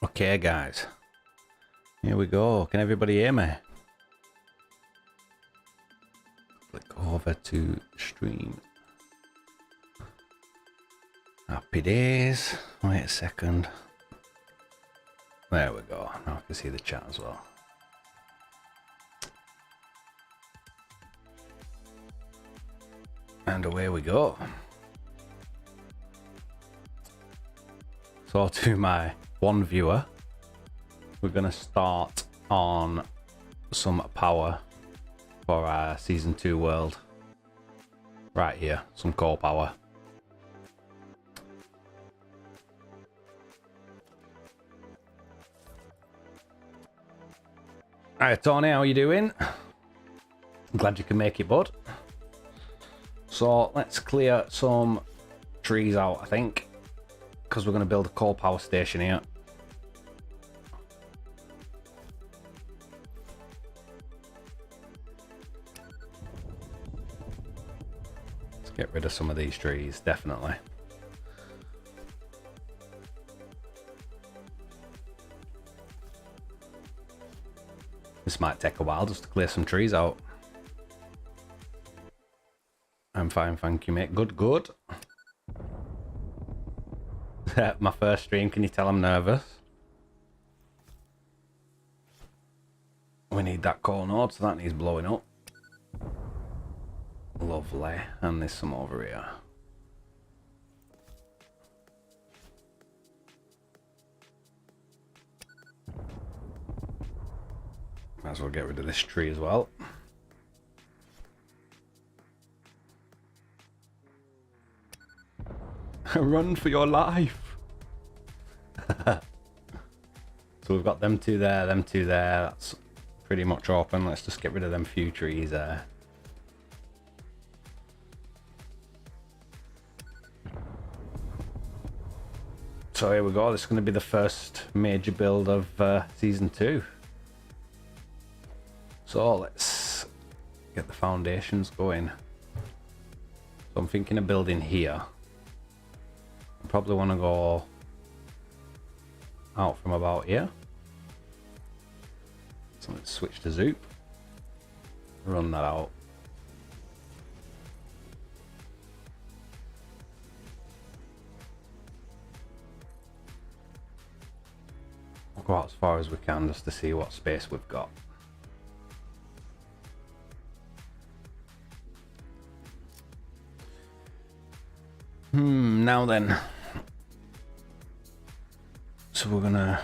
Okay guys, here we go. Can everybody hear me? Click over to stream. Happy days. Wait a second. There we go. Now I can see the chat as well. And away we go. So to my one viewer, we're going to start on some power for our season 2 world. Right here, some core power. Alright Tony, how you doing? I'm glad you can make it, bud. So let's clear some trees out, I think, because we're going to build a coal power station here. Let's get rid of some of these trees, definitely. This might take a while just to clear some trees out. I'm fine, thank you, mate. Good, good. My first stream, can you tell I'm nervous? We need that core node, so that needs blowing up. Lovely. And there's some over here. Might as well get rid of this tree as well. Run for your life. So we've got them two there, them two there. That's pretty much open. Let's just get rid of them few trees there. So here we go. This is going to be the first major build of season 2. So let's get the foundations going. So I'm thinking of building here. I probably want to go out from about here. So let's switch to Zoop. Run that out. We'll go out as far as we can just to see what space we've got. Now then. So we're gonna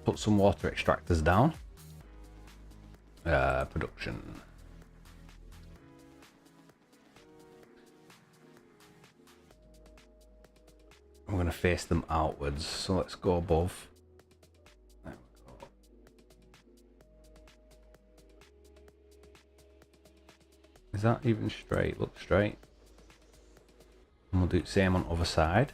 put some water extractors down. Production. I'm gonna face them outwards, so let's go above. There we go. Is that even straight? Look straight. And we'll do the same on the other side.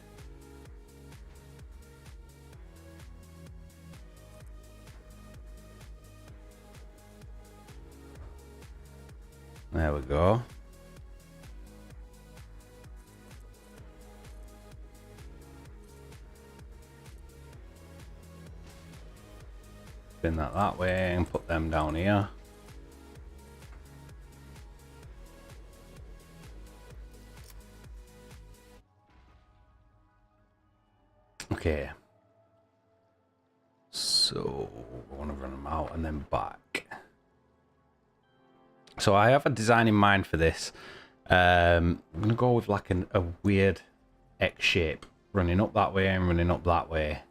There we go. Spin that way and put them down here. Okay. So I want to run them out and then back. So I have a design in mind for this. I'm going to go with like a weird X shape, running up that way and running up that way.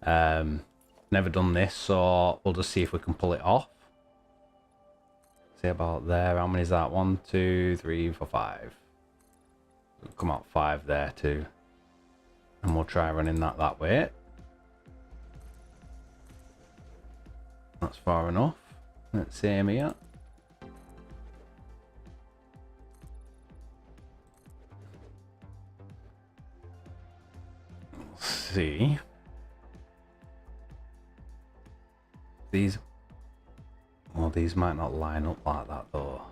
Never done this, so we'll just see if we can pull it off. See about there. How many is that? 1, 2, 3, 4, 5. It'll come out 5 there too. And we'll try running that way. That's far enough. Let's aim here. See, these might not line up like that though.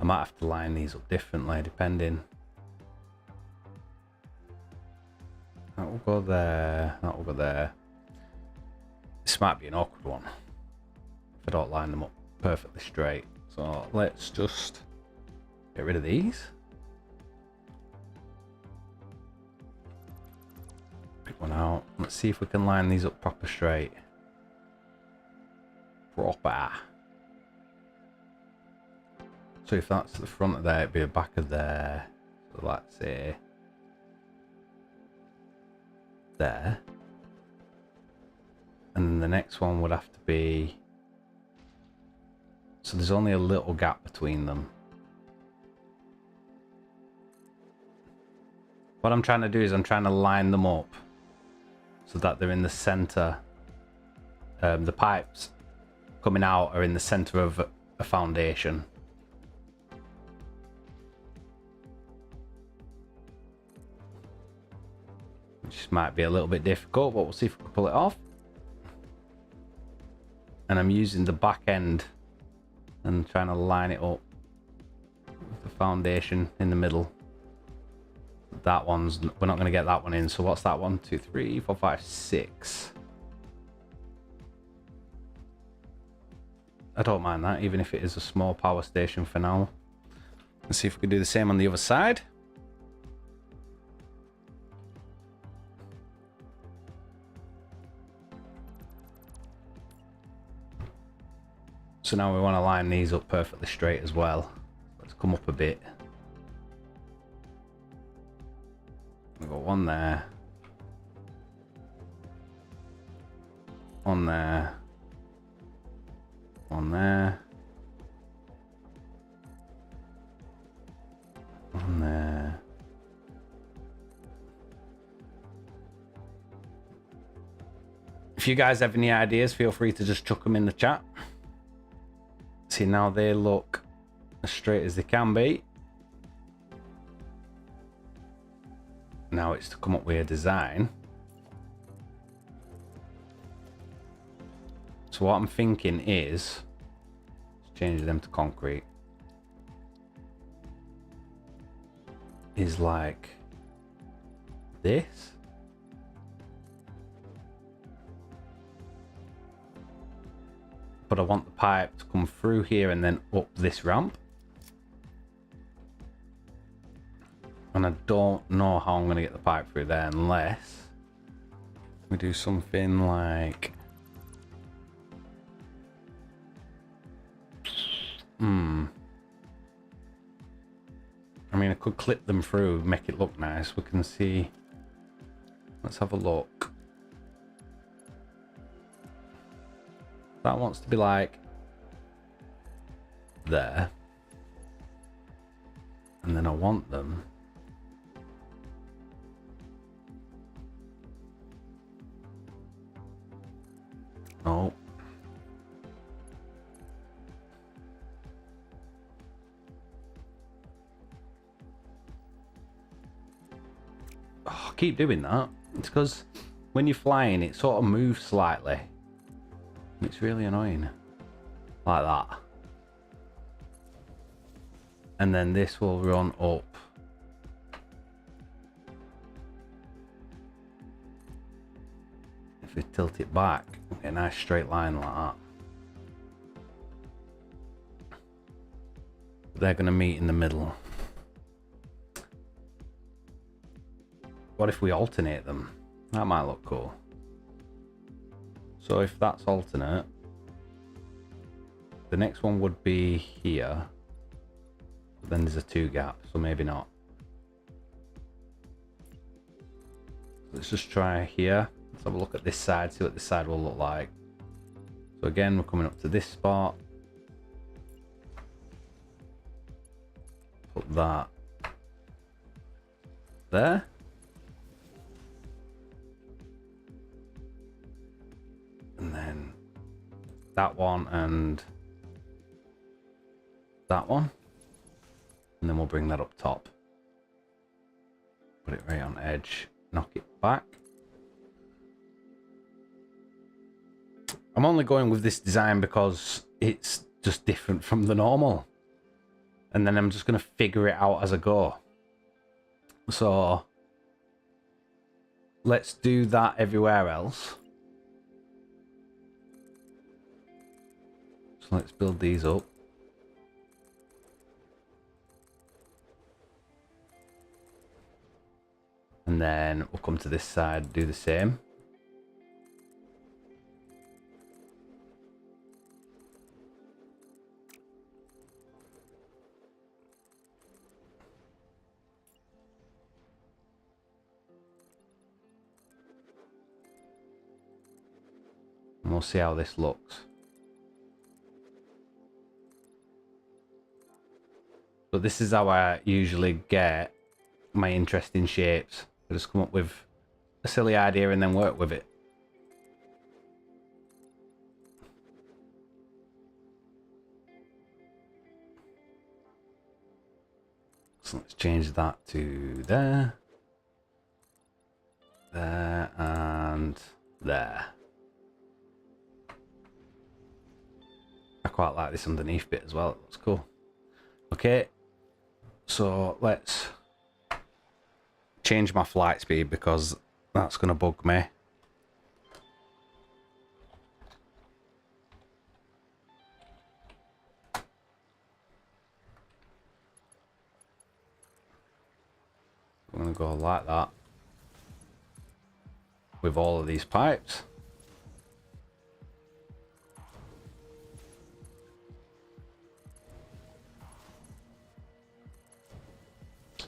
I might have to line these up differently depending. Oh, will go there. That will go there. This might be an awkward one if I don't line them up perfectly straight. So let's just get rid of these. Pick one out. Let's see if we can line these up proper straight. Proper. So if that's the front of there, it'd be the back of there. So let's say there. And then the next one would have to be, so there's only a little gap between them. What I'm trying to do is I'm trying to line them up so that they're in the center. The pipes coming out are in the center of a foundation. Which might be a little bit difficult, but we'll see if we can pull it off. And I'm using the back end and trying to line it up with the foundation in the middle. That one's, we're not going to get that one in. So what's that? 1, 2, 3, 4, 5, 6. I don't mind that, even if it is a small power station for now. Let's see if we can do the same on the other side. So now we want to line these up perfectly straight as well. Let's come up a bit. We've got one there. One there. One there. One there. If you guys have any ideas, feel free to just chuck them in the chat. See, now they look as straight as they can be. Now it's to come up with a design. So what I'm thinking is change them to concrete. Is like this. But I want the pipe to come through here and then up this ramp. And I don't know how I'm going to get the pipe through there unless we do something like... I mean, I could clip them through, make it look nice. We can see... Let's have a look. That wants to be like there, and then I want them oh I keep doing that. It's because when you're flying it sort of moves slightly. It's really annoying. Like that. And then this will run up. If we tilt it back, we'll get a nice straight line like that. They're going to meet in the middle. What if we alternate them? That might look cool. So if that's alternate, the next one would be here. But then there's a 2 gap, so maybe not. Let's just try here. Let's have a look at this side, see what this side will look like. So again, we're coming up to this spot. Put that there. And then that one and that one. And then we'll bring that up top. Put it right on edge, knock it back. I'm only going with this design because it's just different from the normal. And then I'm just going to figure it out as I go. So let's do that everywhere else. So let's build these up. And then we'll come to this side, do the same. And we'll see how this looks. But this is how I usually get my interesting shapes. I just come up with a silly idea and then work with it. So let's change that to there, there, and there. I quite like this underneath bit as well. It looks cool. Okay, so let's change my flight speed because that's going to bug me. I'm going to go like that with all of these pipes.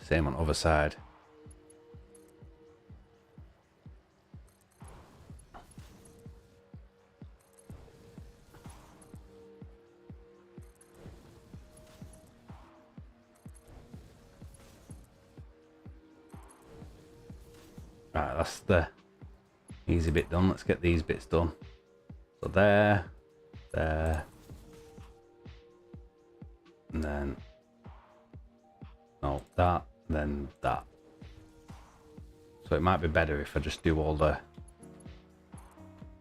Same on the other side. Right, that's the easy bit done. Let's get these bits done. So there, there, and then no, that, then that. So it might be better if I just do all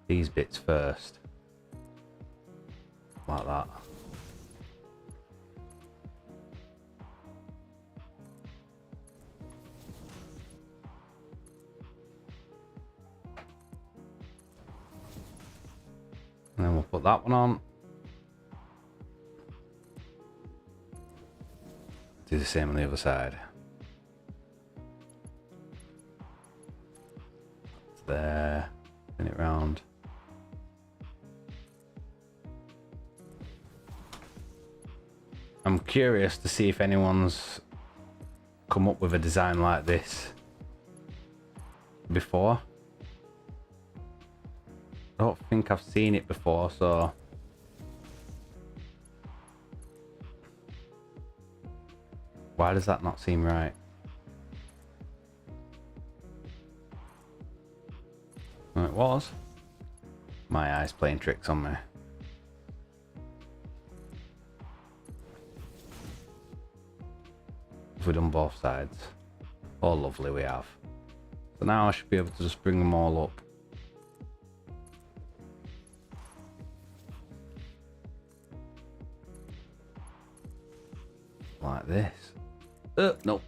these bits first, like that. And then we'll put that one on. Do the same on the other side. It's there. Spin it round. I'm curious to see if anyone's come up with a design like this before. I don't think I've seen it before, so why does that not seem right? Oh, it was. My eyes playing tricks on me. Have we done both sides? Oh, lovely, we have. So now I should be able to just bring them all up. Like this. Nope.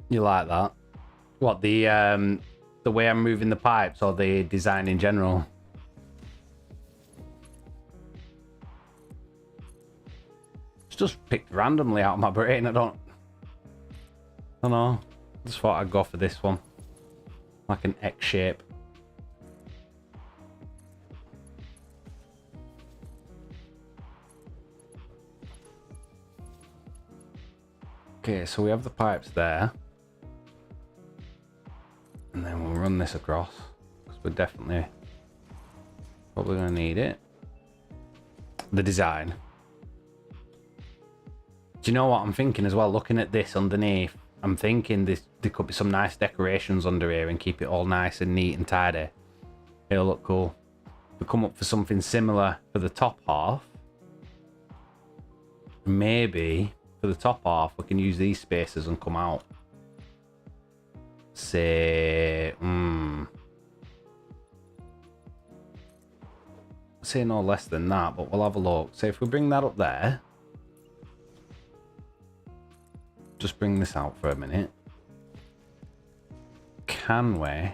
You like that? What, the way I'm moving the pipes or the design in general? It's just picked randomly out of my brain. I don't know. Just thought I'd go for this one. Like an X shape. Okay, so we have the pipes there. And then we'll run this across. Because we're definitely probably going to need it. The design. Do you know what I'm thinking as well? Looking at this underneath, I'm thinking there could be some nice decorations under here and keep it all nice and neat and tidy. It'll look cool. We come up for something similar for the top half. Maybe for the top half we can use these spaces and come out. Say say no less than that, but we'll have a look. So if we bring that up there, just bring this out for a minute. Can we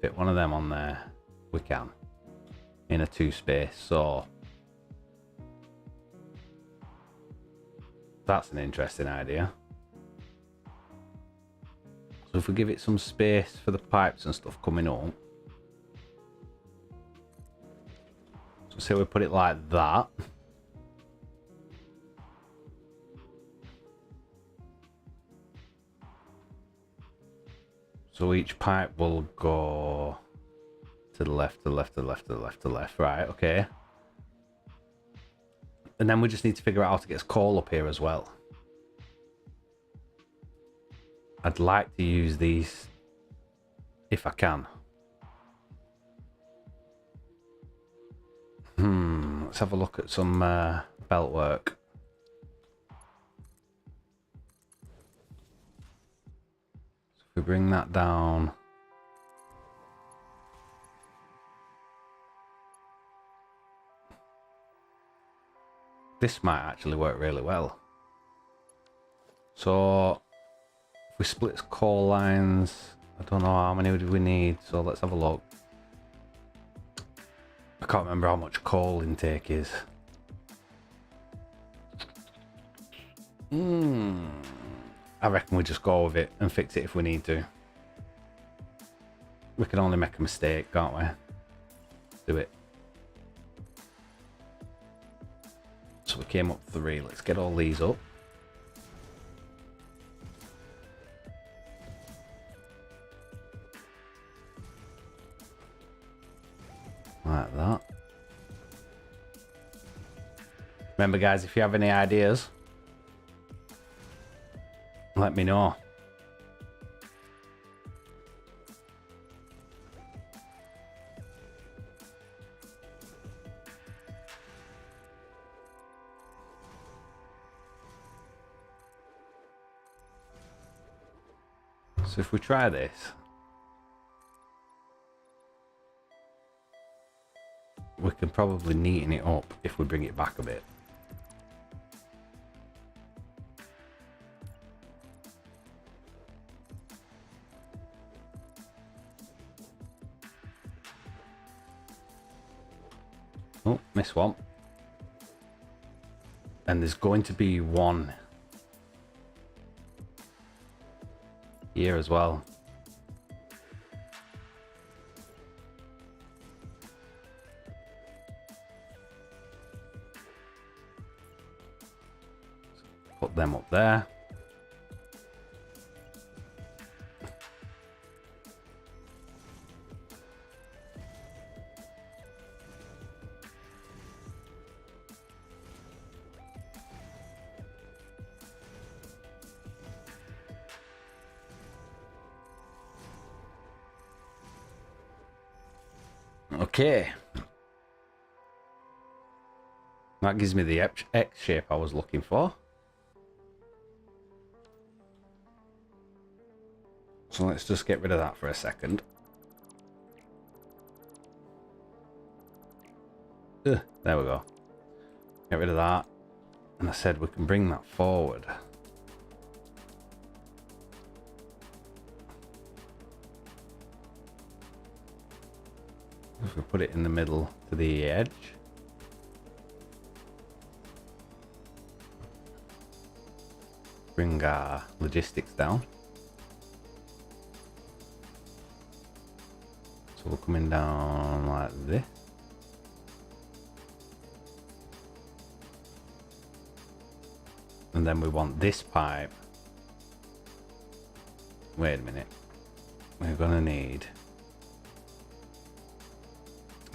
fit one of them on there? We can, in a 2 space. So that's an interesting idea. So if we give it some space for the pipes and stuff coming up, so say we put it like that. So each pipe will go to the left, to the left, to the left, to the left, to the left. Right, okay. And then we just need to figure out how to get coal up here as well. I'd like to use these if I can. Let's have a look at some belt work. So if we bring that down. This might actually work really well. So if we split coal lines, I don't know how many do we need, so let's have a look. I can't remember how much coal intake is. I reckon we just go with it and fix it if we need to. We can only make a mistake, can't we? Do it. So we came up 3. Let's get all these up. Like that. Remember guys, if you have any ideas, let me know. So if we try this, we can probably neaten it up if we bring it back a bit. Oh, missed one. And there's going to be one here as well. Put them up there. Okay. That gives me the X shape I was looking for. So let's just get rid of that for a second. There we go. Get rid of that. And I said we can bring that forward. If we put it in the middle to the edge. Bring our logistics down. So we're coming down like this. And then we want this pipe. Wait a minute. We're gonna need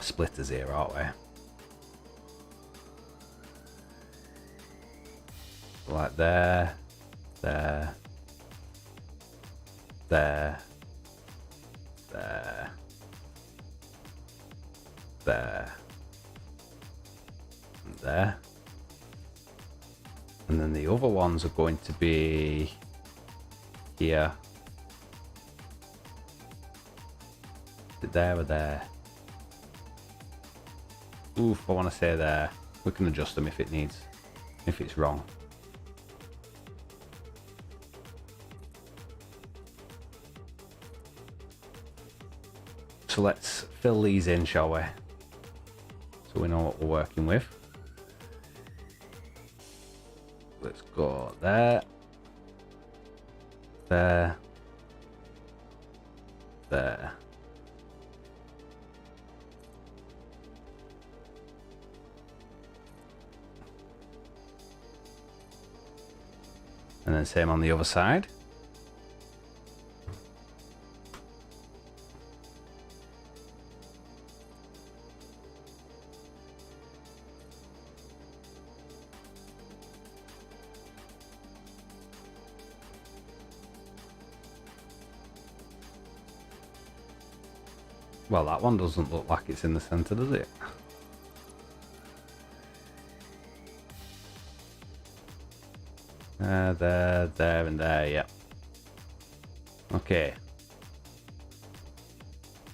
splitters here, aren't we? Like there, there, there, there, there, and there. And then the other ones are going to be here, there or there. Oof, I want to say there. We can adjust them if it needs, if it's wrong. So let's fill these in, shall we? So we know what we're working with. Let's go there. There. There. And then same on the other side. Well, that one doesn't look like it's in the center, does it? There, and there, yeah. Okay.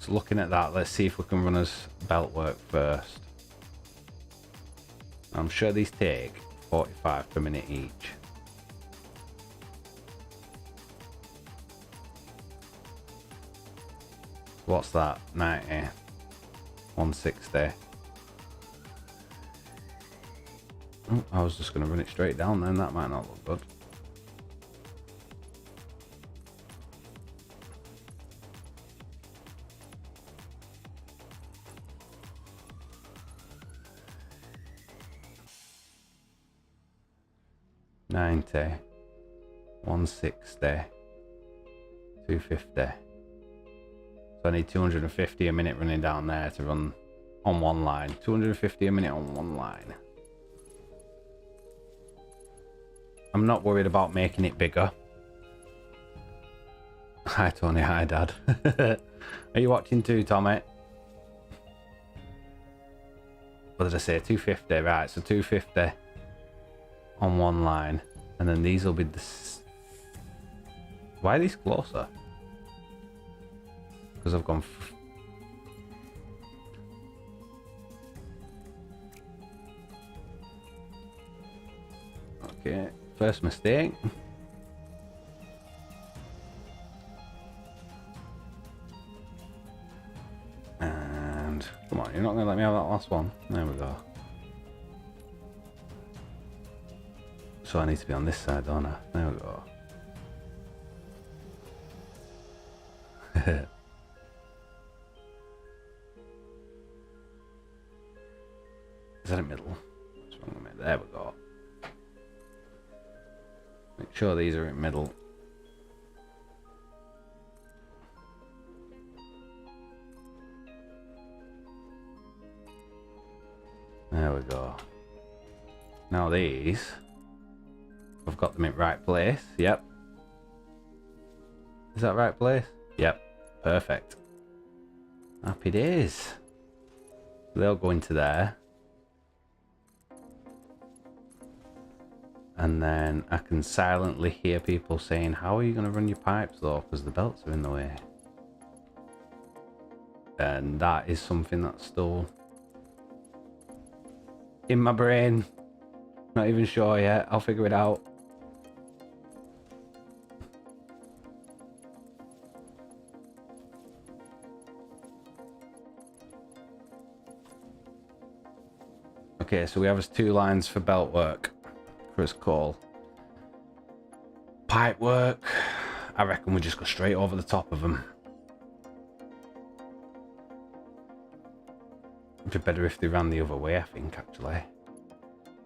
So looking at that, let's see if we can run as belt work first. I'm sure these take 45 per minute each. What's that? 90, 160. Oh, I was just going to run it straight down then, that might not look good. $90, 160, 250. So I need 250 a minute running down there to run on one line. 250 a minute on one line. I'm not worried about making it bigger. Hi Tony, hi Dad. Are you watching too, Tommy? What did I say? 250, right, so 250 on one line. And then these will be this. Why are these closer? Because I've gone. Okay, first mistake. And come on, you're not going to let me have that last one. There we go. So I need to be on this side, don't I? There we go. Is that in middle? What's wrong with me? There we go. Make sure these are in middle. There we go. Now these, I've got them in right place. Yep. Is that right place? Yep. Perfect. Happy days. They'll go into there. And then I can silently hear people saying, how are you going to run your pipes though? Because the belts are in the way. And that is something that's still in my brain. Not even sure yet. I'll figure it out. Okay, so we have us 2 lines for belt work. For its call. Pipe work. I reckon we just go straight over the top of them. It'd be better if they ran the other way, I think, actually.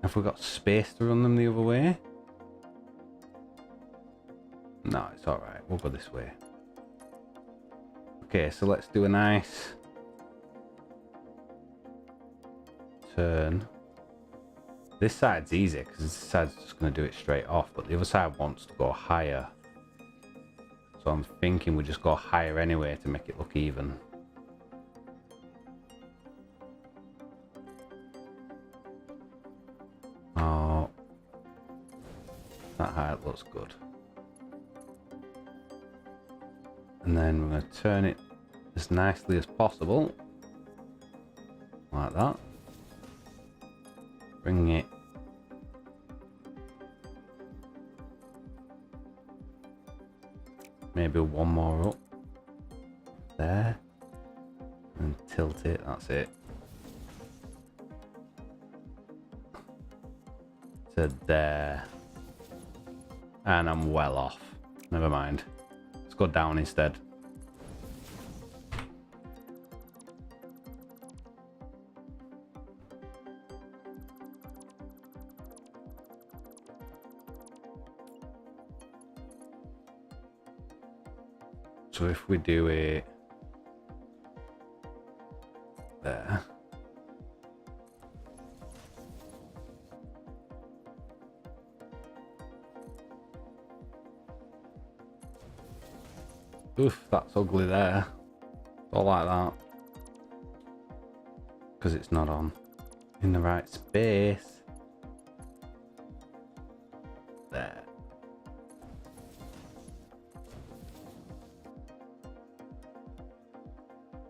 Have we got space to run them the other way? No, it's alright. We'll go this way. Okay, so let's do a nice turn. This side's easy because this side's just going to do it straight off, but the other side wants to go higher. So I'm thinking we just go higher anyway to make it look even. Oh, that height looks good. And then we're going to turn it as nicely as possible. Like that. bring it maybe one more up there and tilt it. That's it. To there. And I'm well off. Never mind. Let's go down instead. So if we do it there. Oof, that's ugly there. Don't like that. Because it's not on in the right space. There.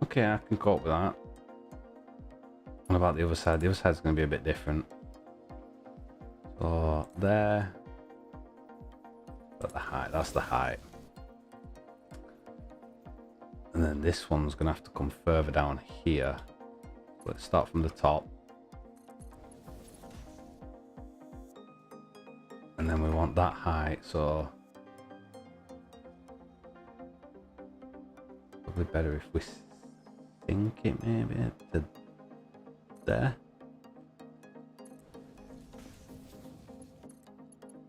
Okay, I can cope with that. What about the other side? The other side's going to be a bit different. So, there. That's the height. That's the height. And then this one's going to have to come further down here. Let's start from the top. And then we want that height, so probably better if we sink it maybe to there.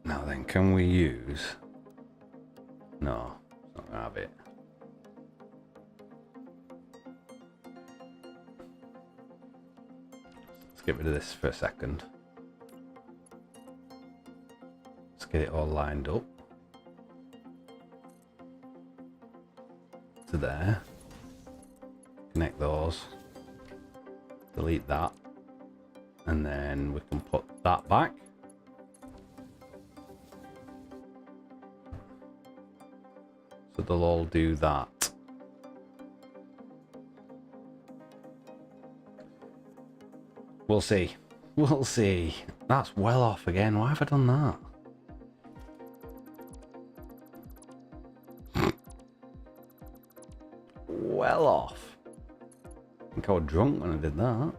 Now then, can we use... No, it's not going to have it. Let's get rid of this for a second. Let's get it all lined up to there. Connect those. Delete that. And then we can put that back. So they'll all do that. We'll see. We'll see. That's well off again. Why have I done that? Well off. I think I was drunk when I did that.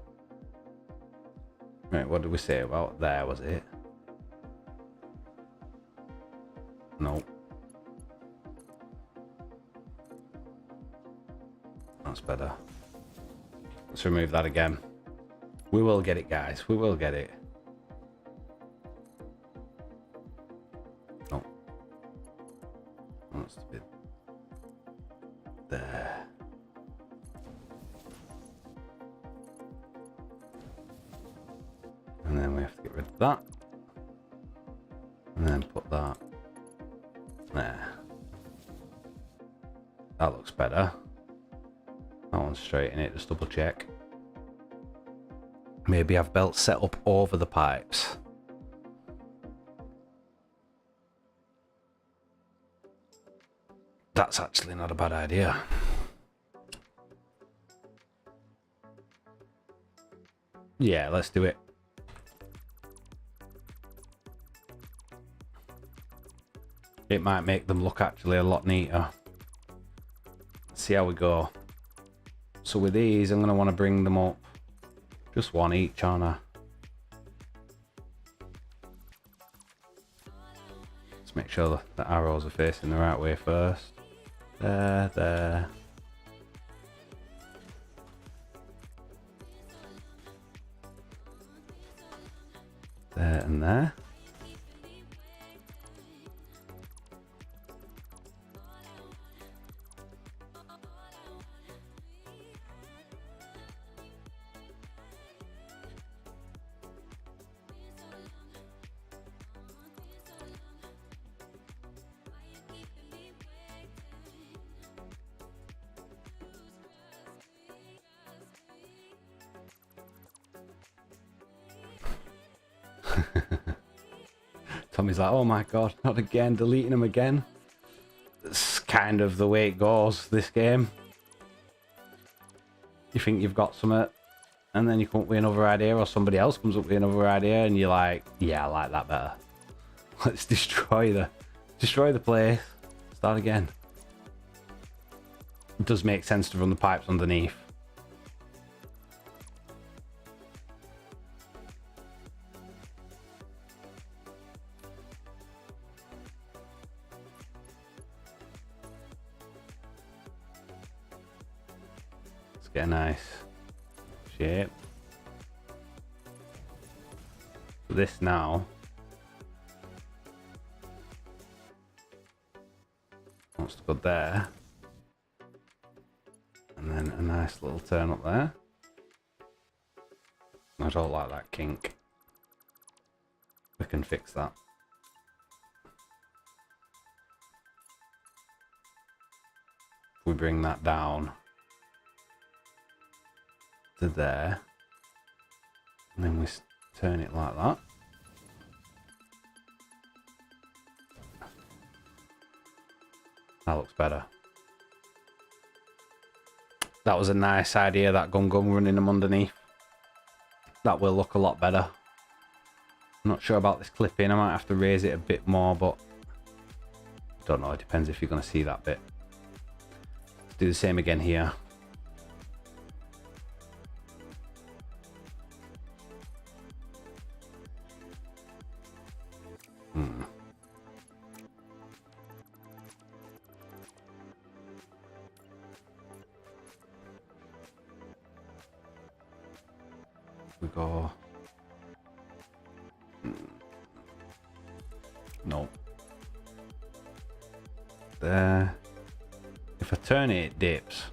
Right, what did we say about there, was it? No. That's better. Let's remove that again. We will get it, guys. We will get it. No. That's a bit there. And then we have to get rid of that. And then put that there. That looks better. That one's straight in it, just double check. Maybe have belts set up over the pipes. That's actually not a bad idea. Yeah, let's do it. It might make them look actually a lot neater. Let's see how we go. So with these, I'm going to want to bring them up. Just one each, aren't I? Let's make sure the arrows are facing the right way first. There, there. There and there. Tommy's like, oh my god, not again, deleting them again. It's kind of the way it goes, this game. You think you've got something and then you come up with another idea, or somebody else comes up with another idea, and you're like, yeah, I like that better. Let's destroy the place. Start again. It does make sense to run the pipes underneath. Let's get a nice shape. So this now wants to go there. And then a nice little turn up there. I don't like that kink. We can fix that. If we bring that down to there, and then we turn it like that. That looks better. That was a nice idea, that gun running them underneath. That will look a lot better. I'm not sure about this clipping. I might have to raise it a bit more, but don't know. It depends if you're going to see that bit. Let's do the same again here. We go. No. There. If I turn it, it dips.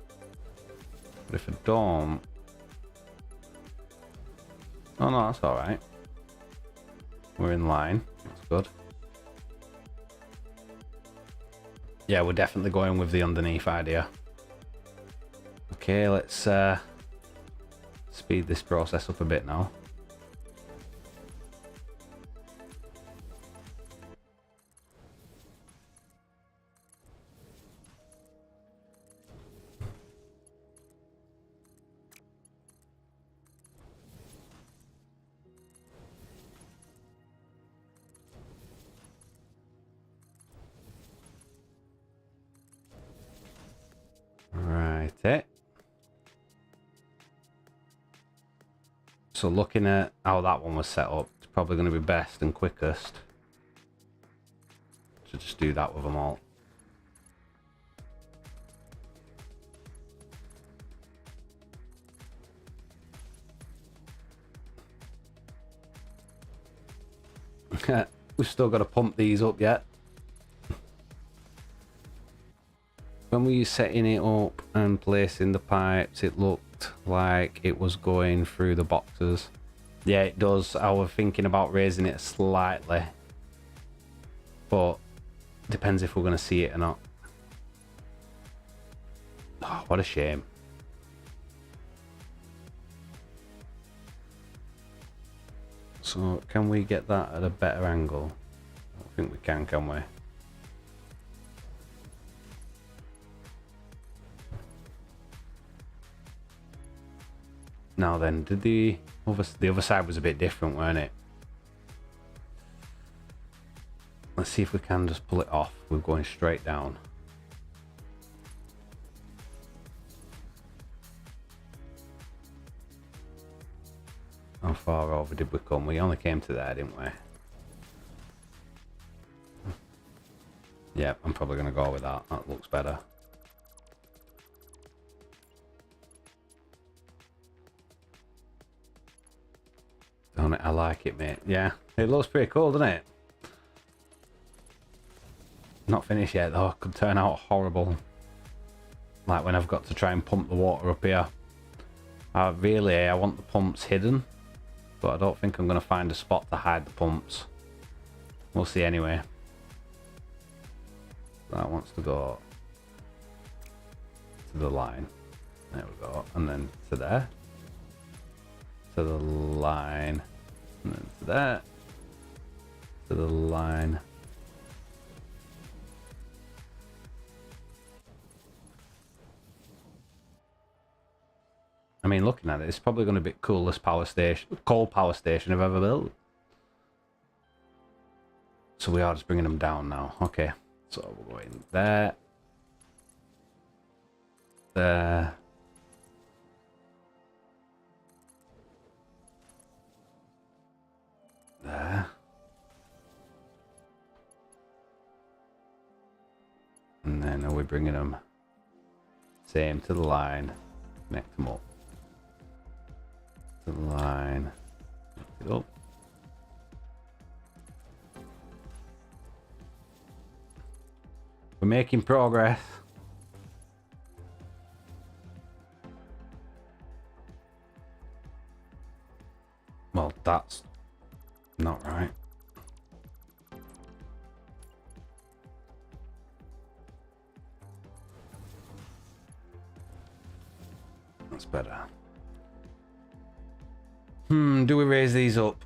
But if I don't. Oh no, that's alright. We're in line. That's good. Yeah, we're definitely going with the underneath idea. Okay, let's speed this process up a bit now. Right. So looking at how that one was set up, it's probably going to be best and quickest to just do that with them all. We've still got to pump these up yet. When we were setting it up and placing the pipes, it looked like it was going through the boxes. Yeah, it does. I was thinking about raising it slightly, but depends if we're going to see it or not. Oh, what a shame. So can we get that at a better angle? I don't think we can we? Now then, did the other side was a bit different, weren't it? Let's see if we can just pull it off. We're going straight down. How far over did we come? We only came to there, didn't we? Yep, I'm probably going to go with that. That looks better. Don't it? I like it, mate. Yeah, it looks pretty cool, doesn't it? Not finished yet, though. It could turn out horrible. Like when I've got to try and pump the water up here. I want the pumps hidden, but I don't think I'm going to find a spot to hide the pumps. We'll see anyway. That wants to go to the line. There we go. And then to there. To the line. And then to there. To the line. I mean, looking at it, it's probably going to be the coolest coal power station I've ever built. So we are just bringing them down now. Okay, so we're going there. There. There. And then are we bringing them same to the line, connect them up to the line, connect it up. We're making progress. Well, that's not right. That's better. Do we raise these up?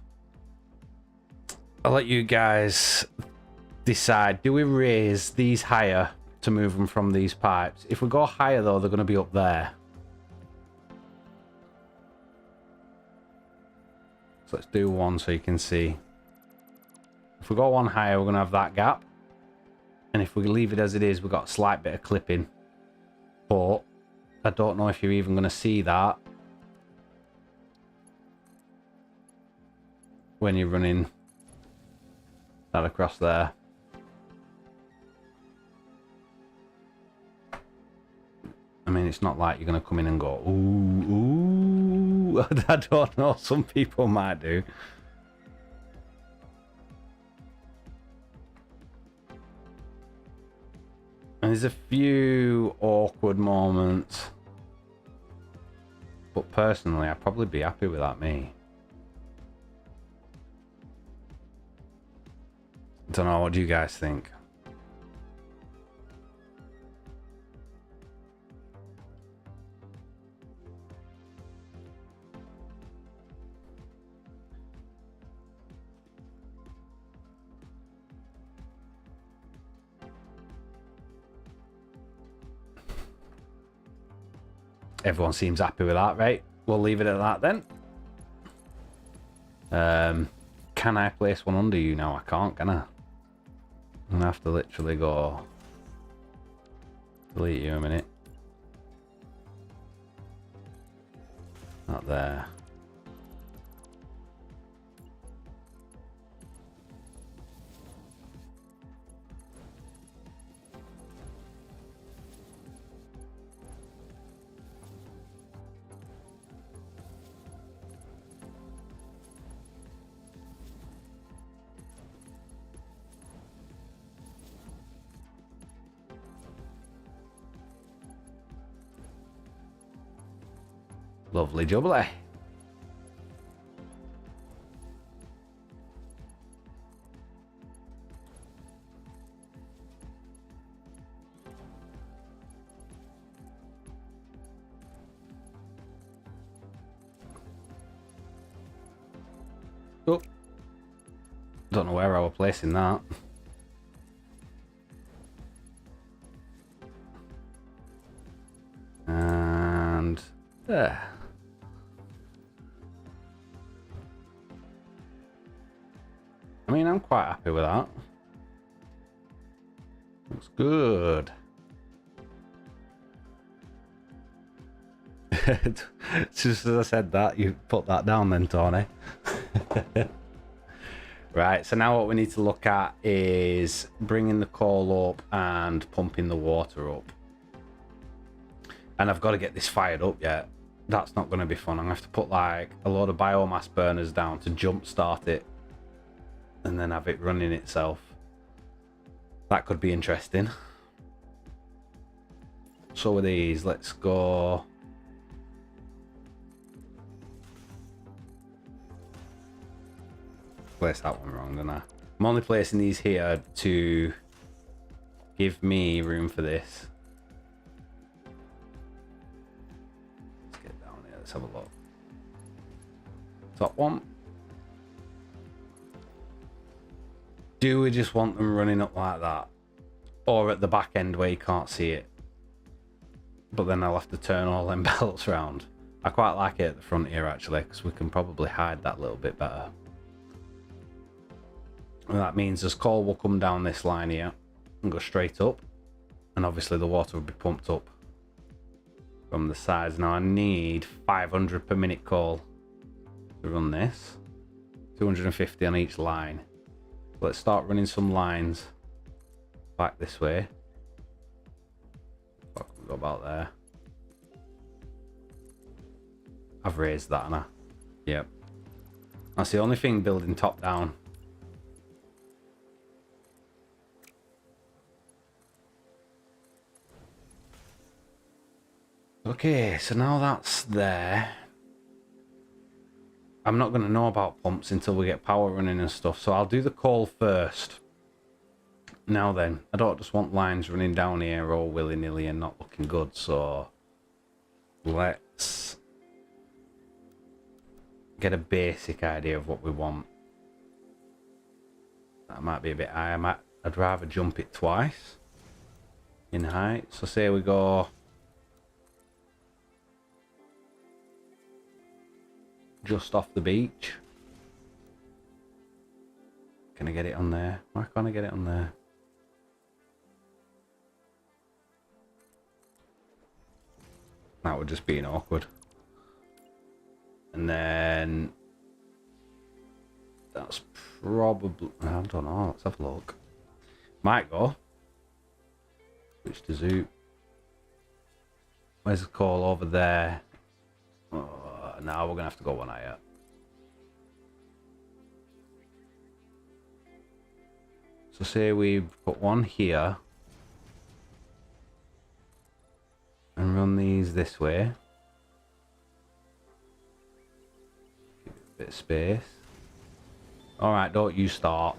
I'll let you guys decide. Do we raise these higher to move them from these pipes? If we go higher though, they're going to be up there. So let's do one so you can see. If we go one higher, we're going to have that gap. And if we leave it as it is, we've got a slight bit of clipping. But I don't know if you're even going to see that when you're running that across there. I mean, it's not like you're going to come in and go, ooh, ooh. I don't know. Some people might do. And there's a few awkward moments. But personally, I'd probably be happy with that, me. Don't know, what do you guys think? Everyone seems happy with that, right? We'll leave it at that then. Can I place one under you now? I can't, can I? I'm gonna have to literally go delete you a minute. Not there. Lovely jubbly. Oh. Don't know where I was placing that. And there. I mean, I'm quite happy with that. Looks good. Just as I said that, you put that down then, Tony. Right, so now what we need to look at is bringing the coal up and pumping the water up. And I've got to get this fired up yet. That's not going to be fun. I'm going to have to put like a load of biomass burners down to jump start it. And then have it running itself. That could be interesting. So with these, let's go. Place that one wrong, didn't I? I'm only placing these here to give me room for this. Let's get down here. Let's have a look. Top one. Do we just want them running up like that? Or at the back end where you can't see it? But then I'll have to turn all them belts around. I quite like it at the front here actually, because we can probably hide that a little bit better. And that means as coal will come down this line here and go straight up, and obviously the water will be pumped up from the sides. Now I need 500 per minute coal to run this, 250 on each line. Let's start running some lines back this way. We'll go about there. I've raised that, haven't I? Yep. That's the only thing building top down. Okay, so now that's there. I'm not going to know about pumps until we get power running and stuff, so I'll do the coal first. Now then, I don't just want lines running down here all willy-nilly and not looking good, so let's get a basic idea of what we want. That might be a bit high. I'd rather jump it twice in height. So say we go just off the beach. Can I get it on there? Why can't I get it on there? That would just be awkward. And then that's probably, I don't know, let's have a look. Might go. Switch to zoom. Where's the call over there? Oh, now we're gonna have to go one higher. So say we put one here and run these this way. Give it a bit of space. Alright, don't you start.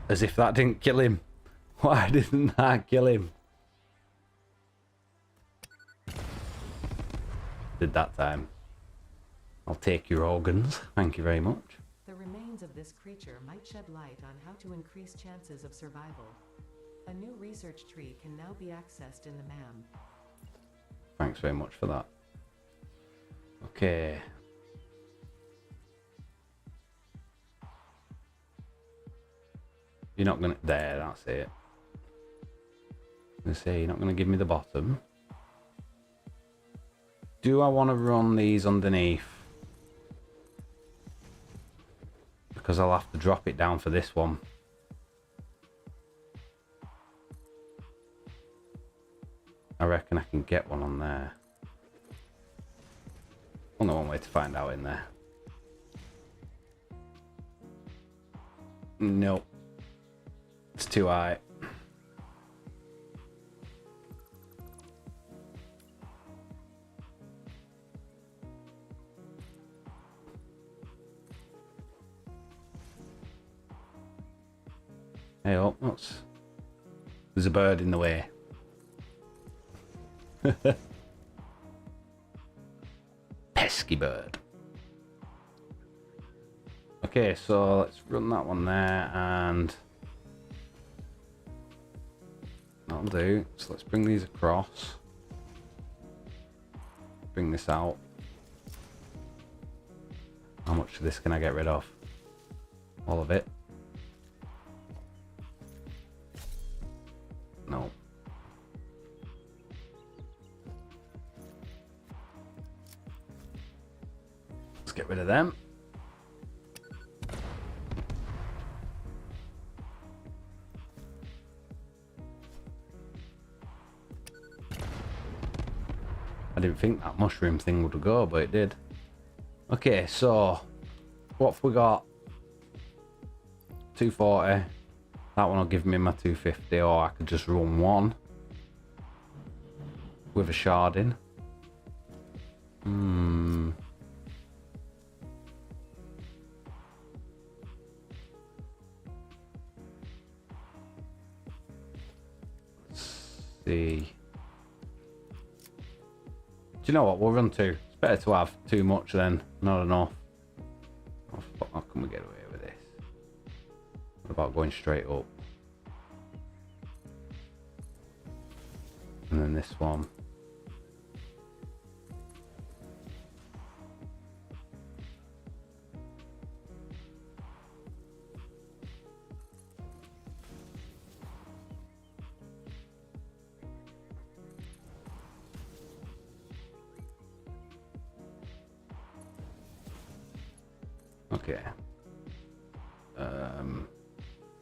As if that didn't kill him. Why didn't that kill him? Did that time. I'll take your organs. Thank you very much. The remains of this creature might shed light on how to increase chances of survival. A new research tree can now be accessed in the MAM. Thanks very much for that. Okay. You're not gonna... There, that's it. I'm gonna say you're not gonna give me the bottom. Do I want to run these underneath? Because I'll have to drop it down for this one. I reckon I can get one on there. Only one way to find out in there. Nope. It's too high. Hey, oh, what's... There's a bird in the way. Pesky bird. Okay, so let's run that one there, and that'll do. So let's bring these across. Bring this out. How much of this can I get rid of? All of it? No. Let's get rid of them. I didn't think that mushroom thing would go, but it did. Okay, so what have we got? 240. That one will give me my 250, or I could just run one with a shard in. Let's see. Do you know what? We'll run two. It's better to have too much than not enough. What can we get away with? What about going straight up? And then this one. Okay.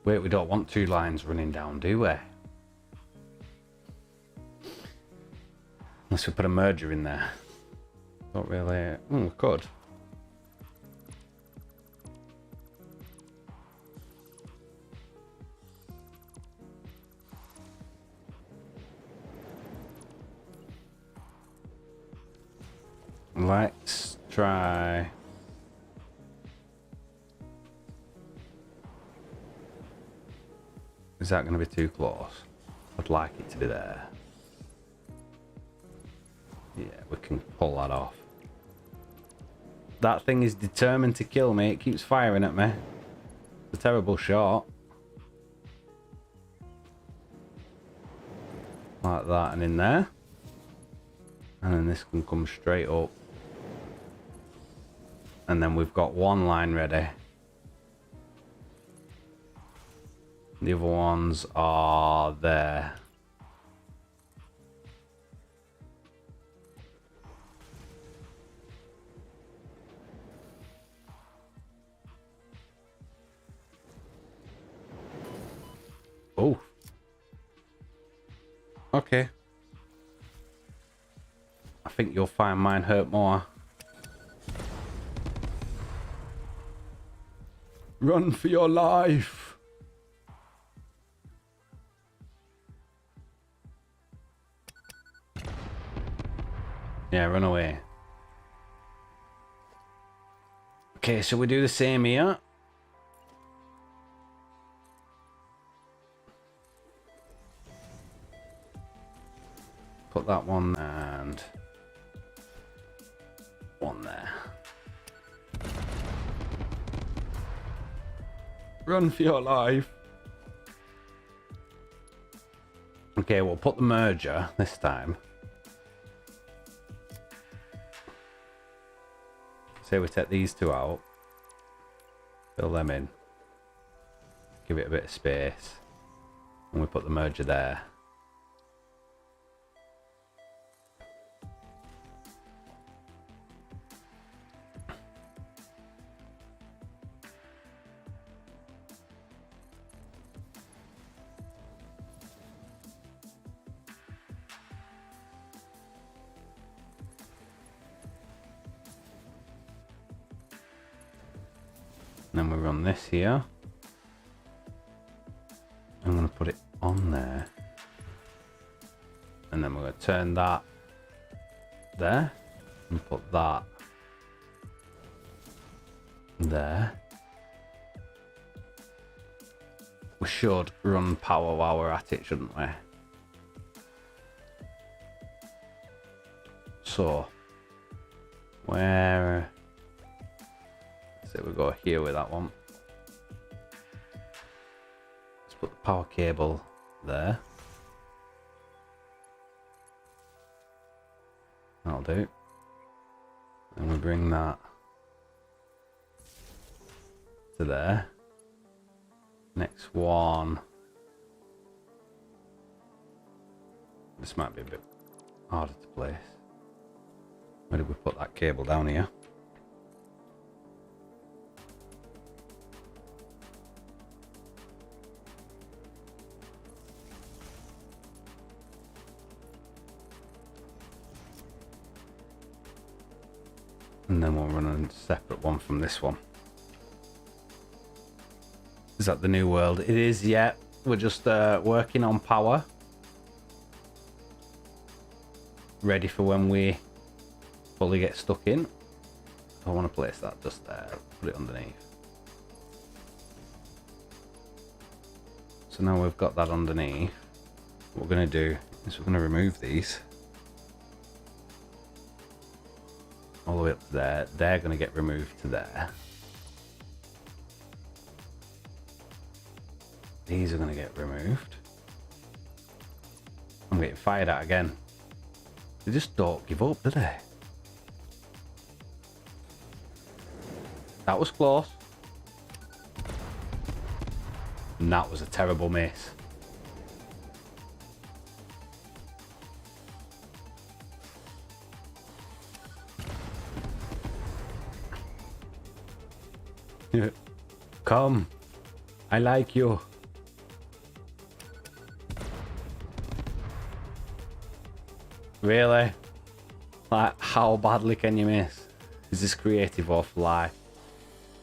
Wait, we don't want two lines running down, do we? Unless we put a merger in there. Don't really... we could. Let's try... Is that going to be too close? I'd like it to be there. Yeah, we can pull that off. That thing is determined to kill me. It keeps firing at me. It's a terrible shot. Like that and in there. And then this can come straight up. And then we've got one line ready. The other ones are there. Oh. Okay. I think you'll find mine hurt more. Run for your life. Yeah, run away. Okay, so we do the same here. Put that one and one there. Run for your life. Okay, we'll put the merger this time. Say we take these two out, fill them in, give it a bit of space, and we put the merger there. And then we run this here. I'm going to put it on there. And then we're going to turn that there. And put that there. We should run power while we're at it, shouldn't we? So, where... So we go here with that one. Let's put the power cable there. That'll do. And we bring that to there. Next one. This might be a bit harder to place. Where did we put that cable down here? And then we'll run a separate one from this one. Is that the new world? It is, yeah. We're just working on power. Ready for when we fully get stuck in. I want to place that just there. Put it underneath. So now we've got that underneath. What we're going to do is we're going to remove these. All the way up to there. They're going to get removed to there. these are going to get removed. I'm getting fired at again. They just don't give up, do they? That was close. And that was a terrible miss. Come. I like you. Really? Like, how badly can you miss? Is this creative or fly?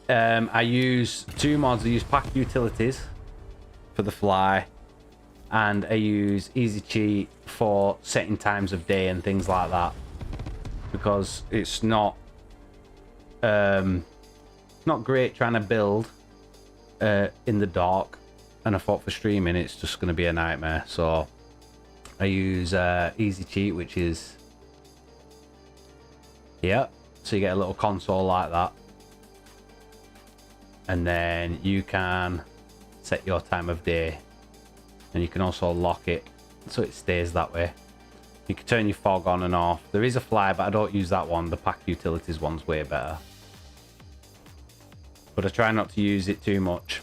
I use two mods. I use pack utilities for the fly, and I use easy cheat for setting times of day and things like that, because it's not great trying to build in the dark, and I thought for streaming it's just going to be a nightmare. So I use easy cheat, which is here, so you get a little console like that, and then you can set your time of day, and you can also lock it so it stays that way. You can turn your fog on and off. There is a fly, but I don't use that one. The pack utilities one's way better, but I try not to use it too much.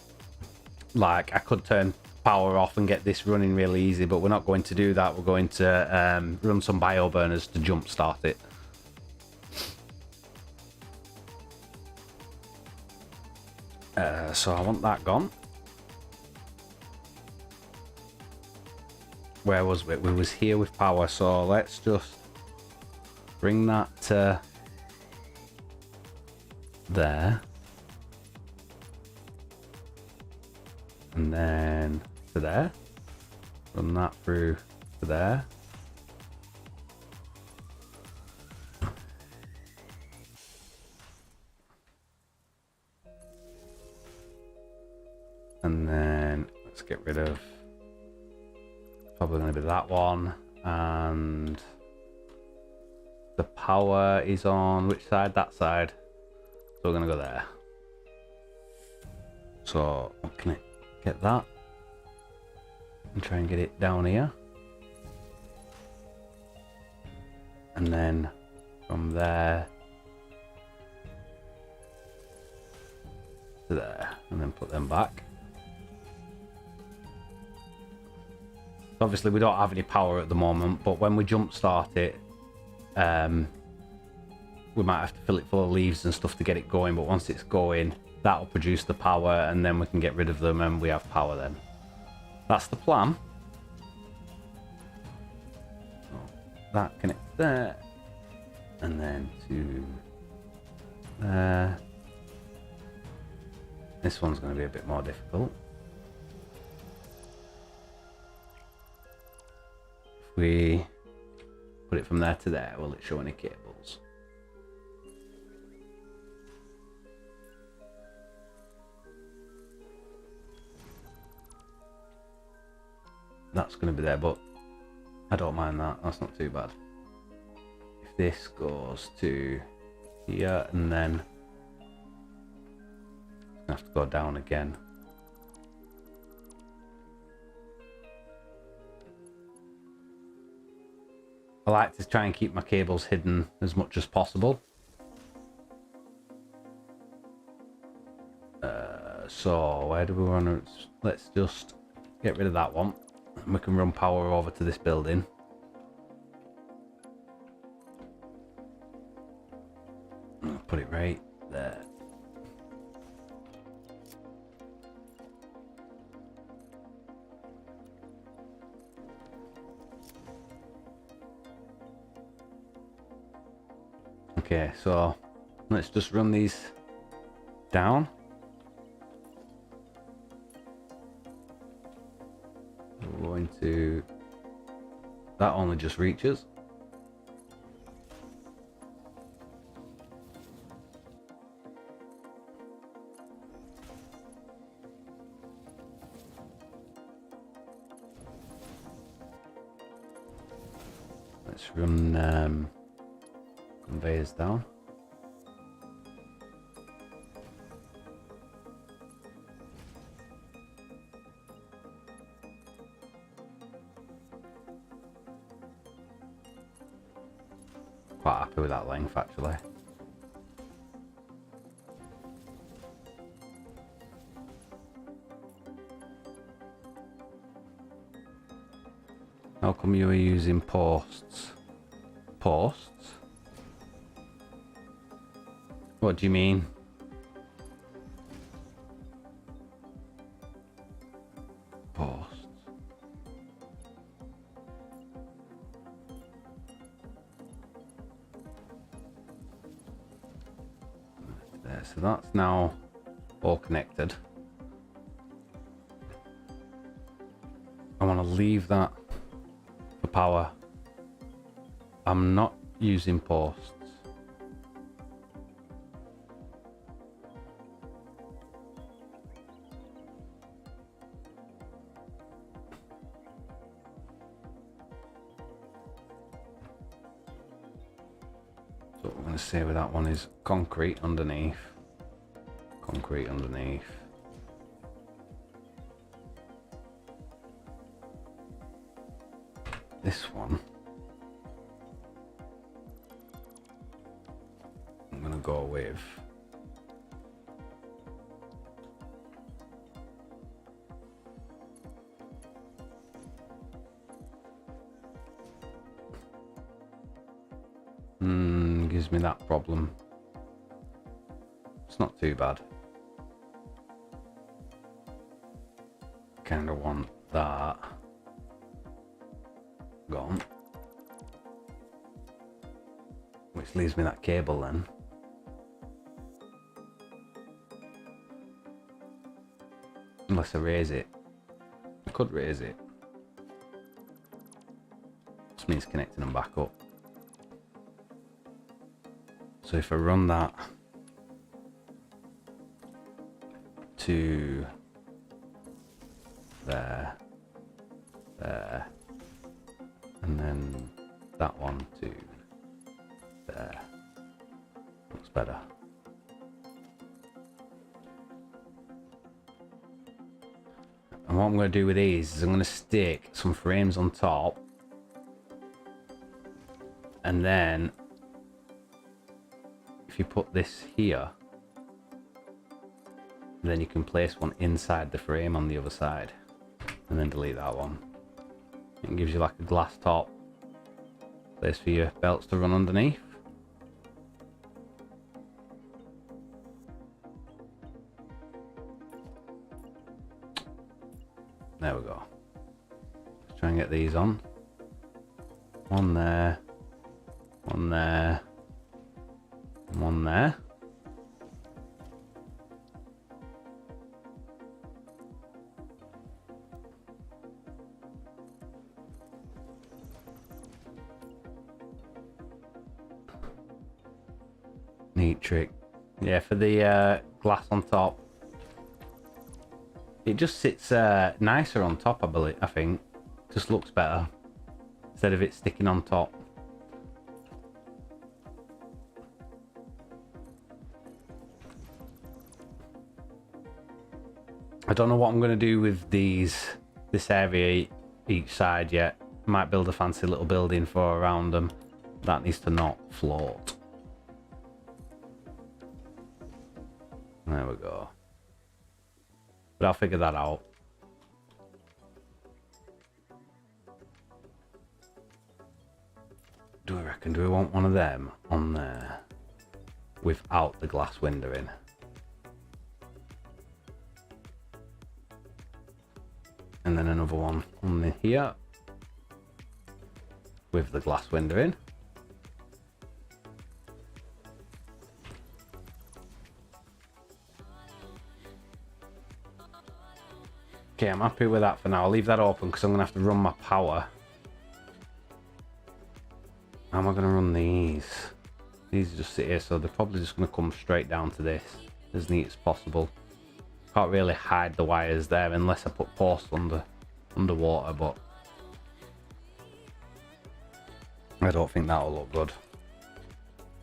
Like, I could turn power off and get this running really easy, but we're not going to do that. We're going to run some bio burners to jump start it. So I want that gone. Where was we? We was here with power, so let's just bring that to there. And then to there. Run that through to there. And then let's get rid of, probably going to be that one. And the power is on which side? That side. So we're going to go there. So can I get that? And try and get it down here. And then from there to there. And then put them back. Obviously we don't have any power at the moment, but when we jump start it, we might have to fill it full of leaves and stuff to get it going, but once it's going, that'll produce the power, and then we can get rid of them and we have power then. That's the plan. So that connects there, and then to there. This one's going to be a bit more difficult. We put it from there to there, will it show any cables? That's going to be there, but I don't mind that. That's not too bad. If this goes to here and then I have to go down again. I like to try and keep my cables hidden as much as possible. So where do we want to? Let's just get rid of that one. And we can run power over to this building. I'll put it right there. Okay, so let's just run these down. We're going to, that only just reaches. Let's run conveyors down. quite happy with that length actually. How come you are using posts? Posts? What do you mean? Posts. There, so that's now all connected. I want to leave that for power. I'm not using posts. So what I'm going to say with that one is concrete underneath. Concrete underneath. This one I'm going to go with gives me that problem. It's not too bad. Kind of want that gone, which leaves me that cable then. Unless I raise it. I could raise it. Just means connecting them back up. So if I run that to there, there, and then that one to there, looks better. And what I'm going to do with these is I'm going to stick some frames on top, and then if you put this here, then you can place one inside the frame on the other side, and then delete that one. It gives you like a glass top, place for your belts to run underneath. There we go. Let's try and get these on. One there, one there, and one there. Neat trick. Yeah, for the glass on top, it just sits nicer on top, I think. Just looks better instead of it sticking on top. I don't know what I'm going to do with this area each side yet. Might build a fancy little building for around them. That needs to not float. There we go. But I'll figure that out. Do I reckon, do we want one of them on there without the glass window in? And then another one on the here with the glass window in. Okay, I'm happy with that for now. I'll leave that open because I'm going to have to run my power. How am I going to run these? These just sit here, so they're probably just going to come straight down to this as neat as possible. Can't really hide the wires there unless I put posts underwater, but I don't think that'll look good.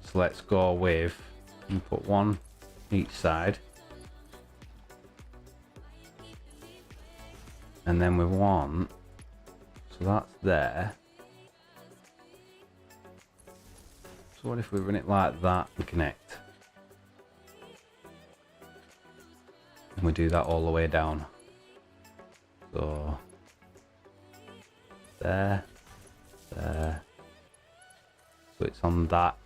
So let's go with, and put one each side. And then we want, so that's there. So what if we run it like that and connect? And we do that all the way down. So there, there. So it's on that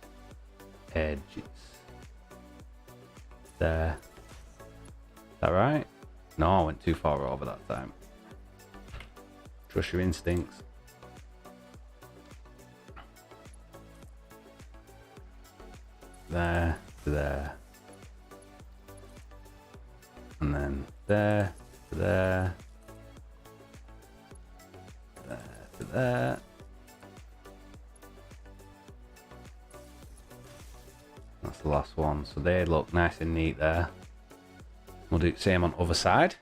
edge. It's there. Is that right? No, I went too far over that time. Trust your instincts. There to there. And then there to there. There to there. That's the last one. So they look nice and neat there. We'll do the same on the other side.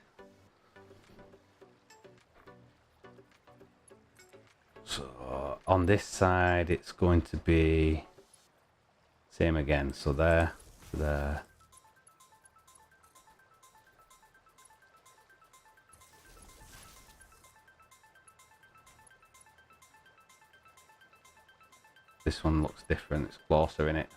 So on this side it's going to be same again. So there to there. This one looks different, it's closer in it.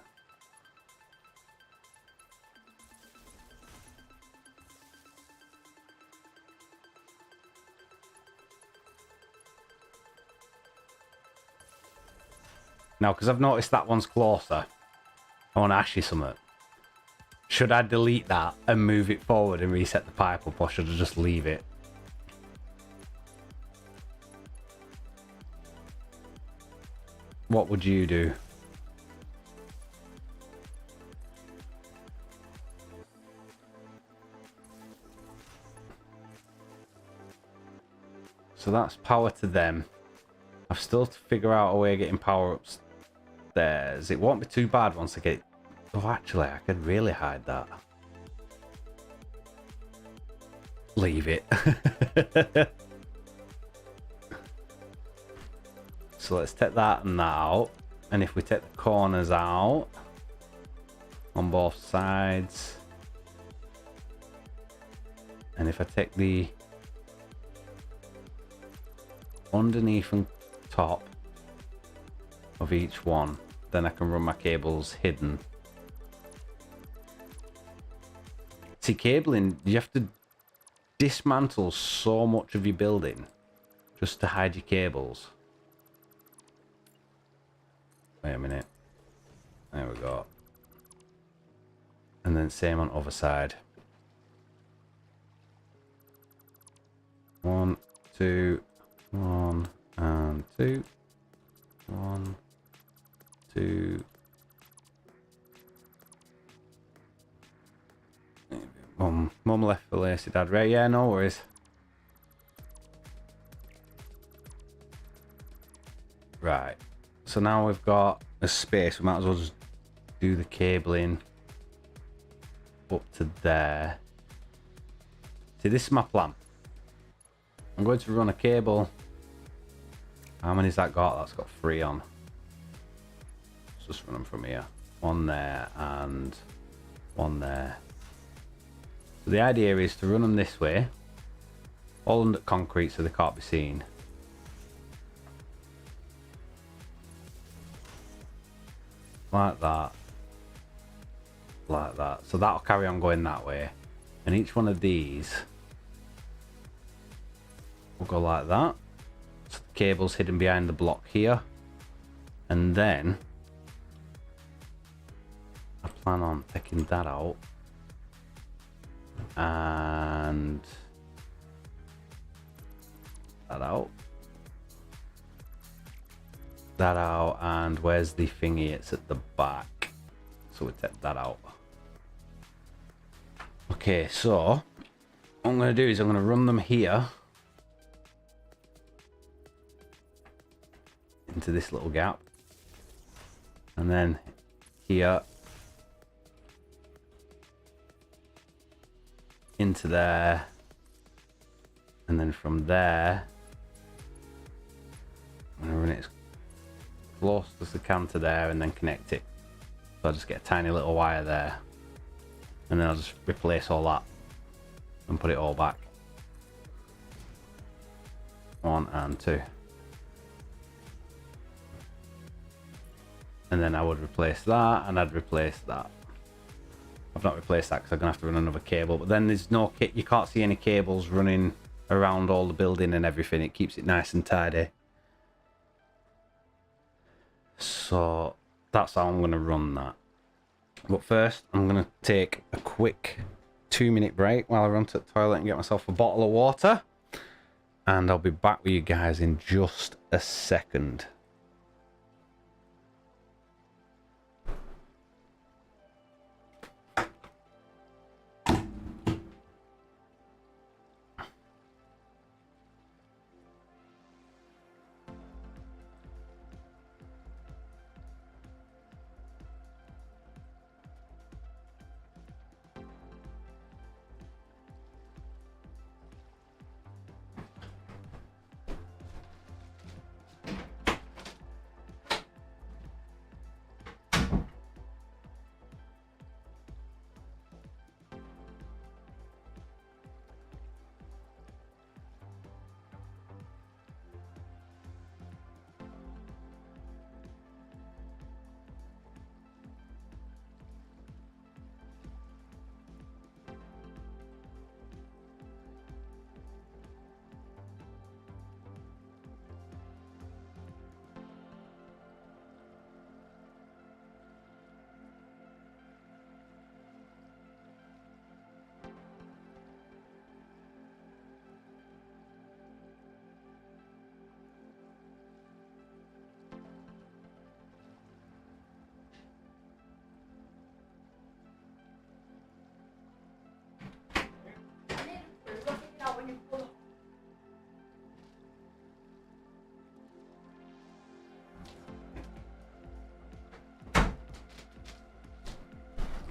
Now, because I've noticed that one's closer, I want to ask you something. Should I delete that and move it forward and reset the pipe up, or should I just leave it? What would you do? So that's power to them. I've still to figure out a way of getting power upstairs. It won't be too bad once I get... Oh, actually, I could really hide that. Leave it. So let's take that and that out. And if we take the corners out on both sides, and if I take the underneath and top of each one, then I can run my cables hidden. See, cabling, you have to dismantle so much of your building just to hide your cables. Wait a minute. There we go. And then same on other side. 1, 2, 1 and 2. 1, 2. Mum left for Lacey, Dad. Right, yeah, no worries. Right. So now we've got a space. We might as well just do the cabling up to there. See, this is my plan. I'm going to run a cable. How many's that got? That's got 3 on. Let's just run them from here. 1 there and 1 there. So the idea is to run them this way, all under concrete so they can't be seen. Like that. Like that. So that'll carry on going that way. And each one of these will go like that. So the cable's hidden behind the block here. And then I plan on taking that out. And that out. That out, and where's the thingy? It's at the back, so we take that out. Okay, so what I'm going to do is I'm going to run them here into this little gap, and then here into there, and then from there I'm going to run it as close as I can to there and then connect it. So I just get a tiny little wire there, and then I'll just replace all that and put it all back. 1 and 2. And then I would replace that, and I'd replace that. I've not replaced that because I'm going to have to run another cable. But then there's no you can't see any cables running around all the building and everything. It keeps it nice and tidy. So that's how I'm going to run that. But first, I'm going to take a quick 2-minute break while I run to the toilet and get myself a bottle of water. And I'll be back with you guys in just a second.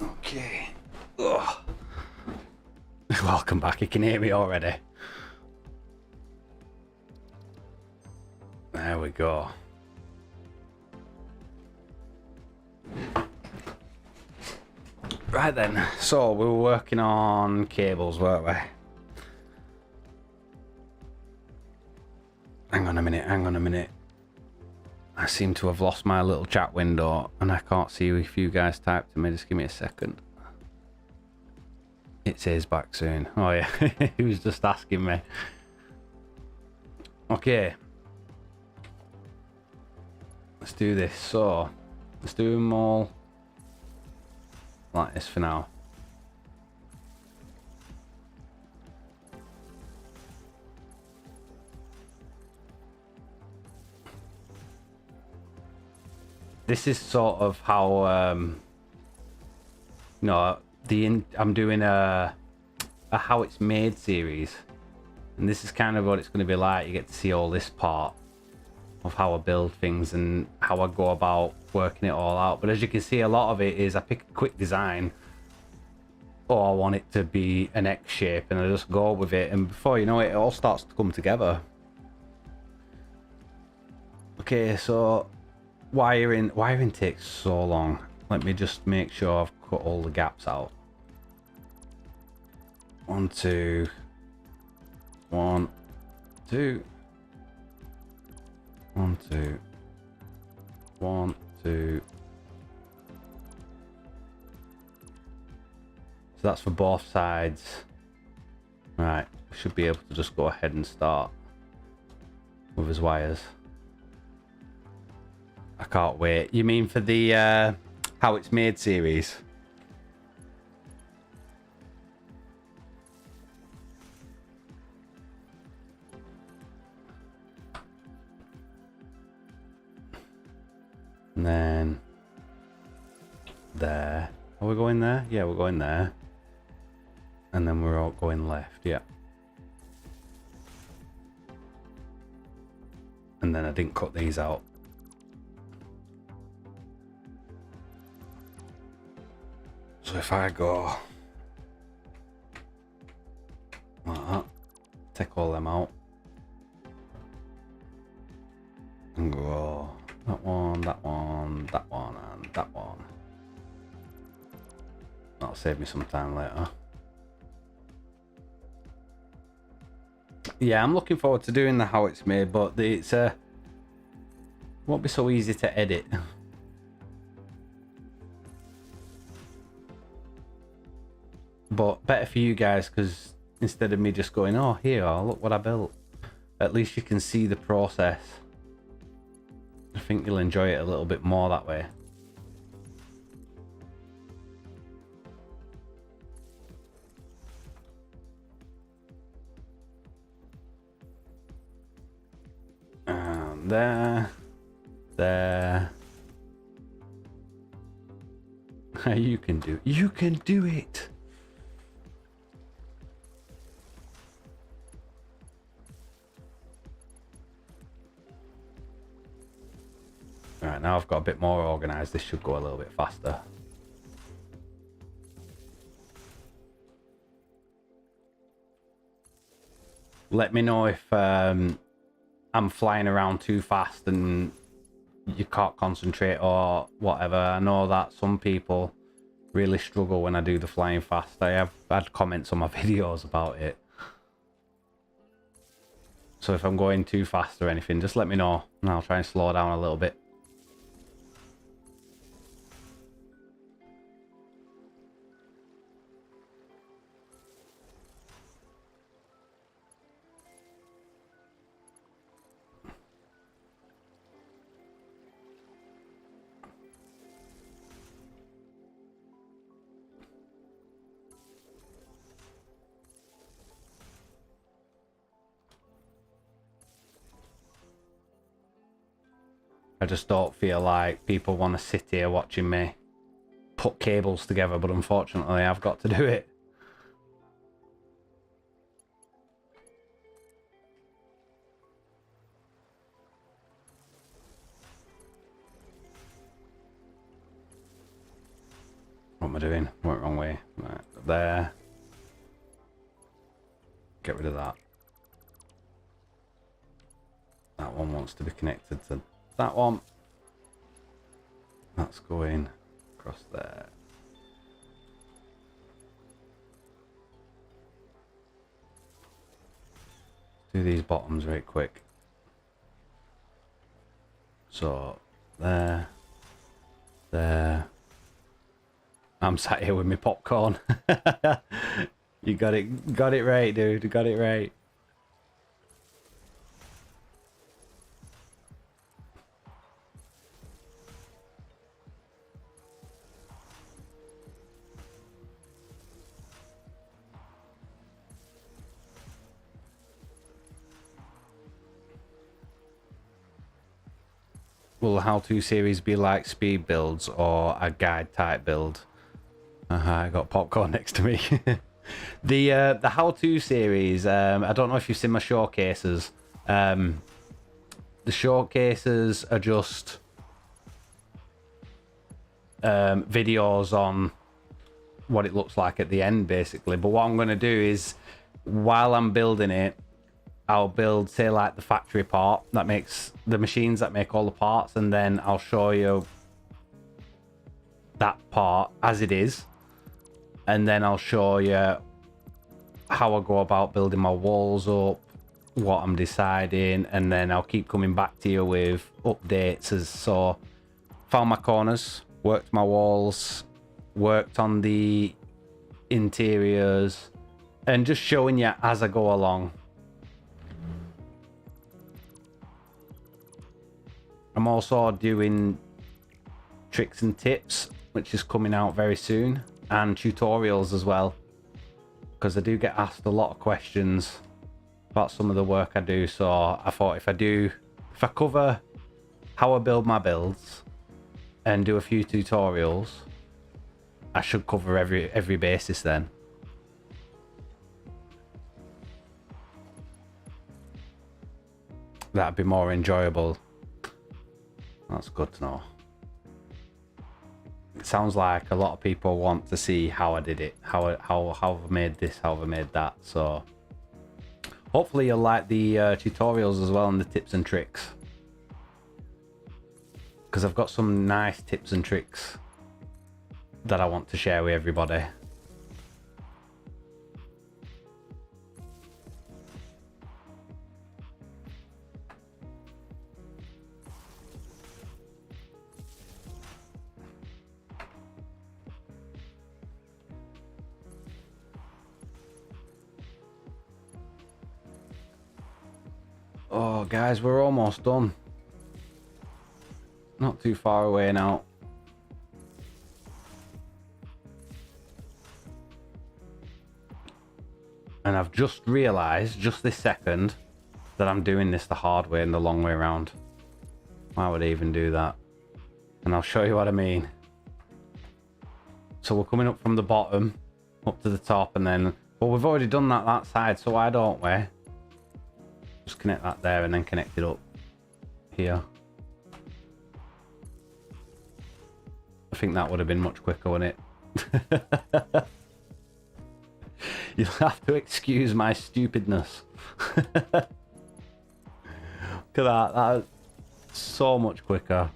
Okay. Ugh. Welcome back. You can hear me already. There we go. Right then. So we were working on cables, weren't we? Hang on a minute. I seem to have lost my little chat window and I can't see if you guys typed to me. Just give me a second. It says back soon. Oh yeah, he was just asking me. Okay. Let's do this. So, let's do them all like this for now. This is sort of how I'm doing a how it's made series, and this is kind of what it's going to be like. You get to see all this part of how I build things and how I go about working it all out. But as you can see, a lot of it is I pick a quick design, or I want it to be an X shape, and I just go with it, and before you know it, it all starts to come together. Okay, so wiring takes so long. Let me just make sure I've cut all the gaps out. 1 2 1 2 1 2 1 2. So that's for both sides. Right, we should be able to just go ahead and start with his wires. I can't wait. You mean for the how it's made series? And then there. Are we going there? Yeah, we're going there. And then we're all going left, yeah. And then I didn't cut these out. So if I go like that, take all them out, and go that one, that one, that one, and that one. That'll save me some time later. Yeah, I'm looking forward to doing the how it's made, but it's won't be so easy to edit. But better for you guys, because instead of me just going, oh, here, oh, look what I built, at least you can see the process. I think you'll enjoy it a little bit more that way. And there. You can do it. Right, now I've got a bit more organized. This should go a little bit faster. Let me know if I'm flying around too fast and you can't concentrate or whatever. I know that some people really struggle when I do the flying fast. I have had comments on my videos about it. So if I'm going too fast or anything, just let me know and I'll try and slow down a little bit. I just don't feel like people want to sit here watching me put cables together, but unfortunately I've got to do it. What am I doing? Went wrong way. Right, there. Get rid of that. That one wants to be connected to that one. That's going across there. Do these bottoms very quick. So there. I'm sat here with my popcorn. You got it right, dude. You got it right. Will the how-to series be like speed builds or a guide type build? I got popcorn next to me. The how-to series, I don't know if you've seen my showcases. The showcases are just videos on what it looks like at the end, basically. But what I'm going to do is, while I'm building it, I'll build, say, like the factory part that makes the machines that make all the parts, and then I'll show you that part as it is, and then I'll show you how I go about building my walls up, what I'm deciding, and then I'll keep coming back to you with updates. As so, found my corners, worked my walls, worked on the interiors, and just showing you as I go along. I'm also doing tricks and tips, which is coming out very soon, and tutorials as well, because I do get asked a lot of questions about some of the work I do. So I thought if I cover how I build my builds and do a few tutorials, I should cover every basis then. That'd be more enjoyable. That's good to know. It sounds like a lot of people want to see how I did it, how I've made this, how I've made that. So hopefully you'll like the tutorials as well and the tips and tricks, because I've got some nice tips and tricks that I want to share with everybody. Oh, guys, we're almost done. Not too far away now. And I've just realised, just this second, that I'm doing this the hard way and the long way around. Why would I even do that? And I'll show you what I mean. So we're coming up from the bottom, up to the top, and then... Well, we've already done that side, so why don't we? Just connect that there and then connect it up here. I think that would have been much quicker, wouldn't it? You'll have to excuse my stupidness. Look at that. That's so much quicker.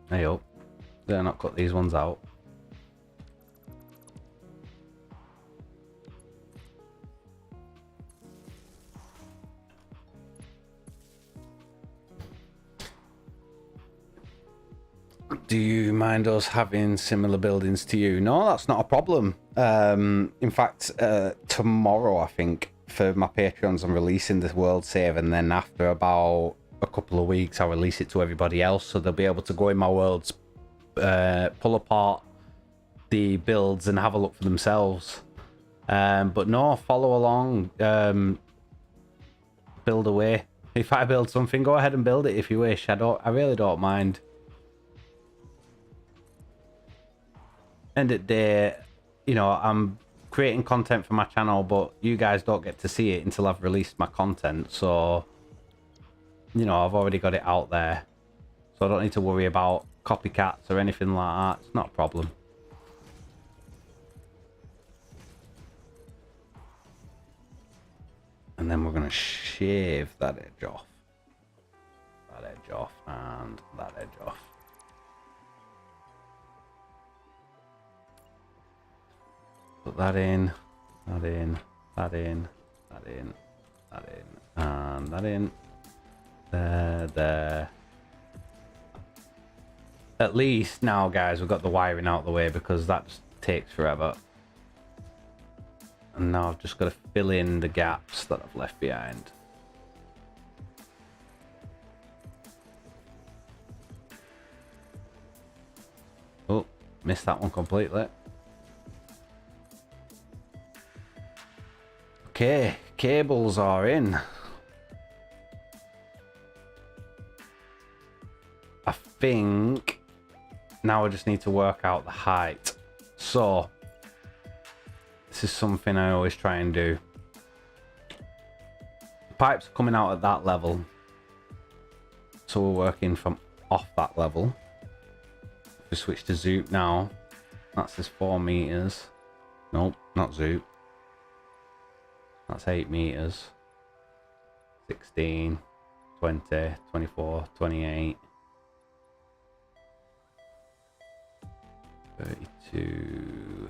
Hey up. Did I not cut these ones out? Do you mind us having similar buildings to you? No, that's not a problem. In fact, tomorrow, I think, for my Patreons, I'm releasing the world save, and then after about a couple of weeks, I'll release it to everybody else, so they'll be able to go in my worlds, pull apart the builds and have a look for themselves. But no, follow along, build away. If I build something, go ahead and build it if you wish. I really don't mind. End of the day, you know, I'm creating content for my channel, but you guys don't get to see it until I've released my content. So, you know, I've already got it out there, so I don't need to worry about copycats or anything like that. It's not a problem. And then we're going to shave that edge off. That edge off and that edge off. Put that in, that in, that in, that in, that in, and that in. There. At least now, guys, we've got the wiring out of the way, because that just takes forever. And now I've just got to fill in the gaps that I've left behind. Oh, missed that one completely. Okay, cables are in. I think now I just need to work out the height. So this is something I always try and do. The pipes are coming out at that level, so we're working from off that level. If we switch to zoop now, that says 4 meters. Nope, not zoop. That's 8 meters. 16, 20, 24, 28. 32,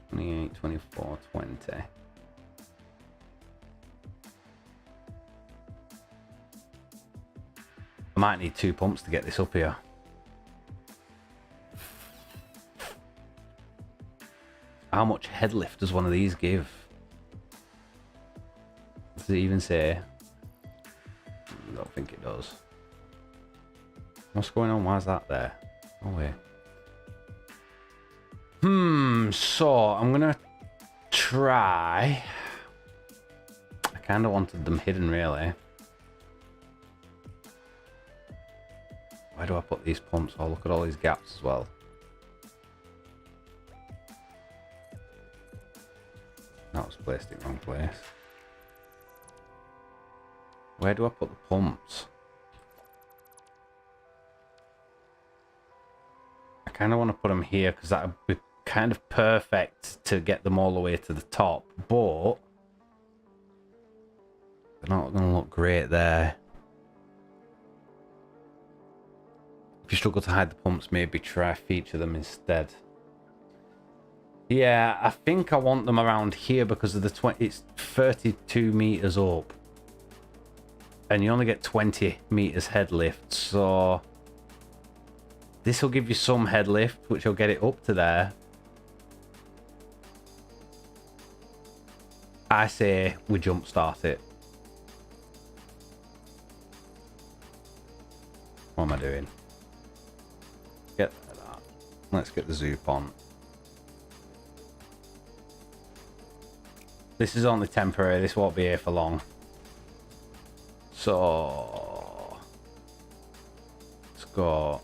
28, 24, 20. I might need 2 pumps to get this up here. How much head lift does one of these give? Does it even say? I don't think it does. What's going on? Why is that there? Oh wait. So I'm gonna try. I kind of wanted them hidden, really. Where do I put these pumps? Oh, look at all these gaps as well. That was placed in the wrong place. Where do I put the pumps? I kind of want to put them here, because that would be kind of perfect to get them all the way to the top, but they're not going to look great there. If you struggle to hide the pumps, maybe try feature them instead. Yeah, I think I want them around here because of the it's 32 meters up, and you only get 20 meters head lift, so This will give you some head lift, which will get it up to there. I say we jumpstart it. What am I doing? Get that. Let's get the zoop on. This is only temporary. This won't be here for long. So let's go.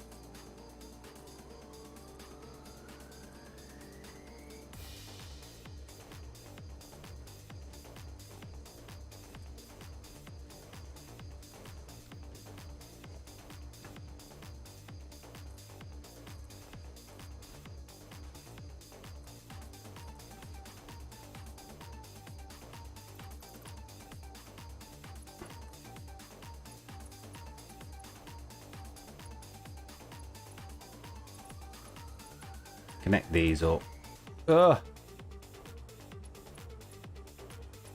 Connect these up. Ugh.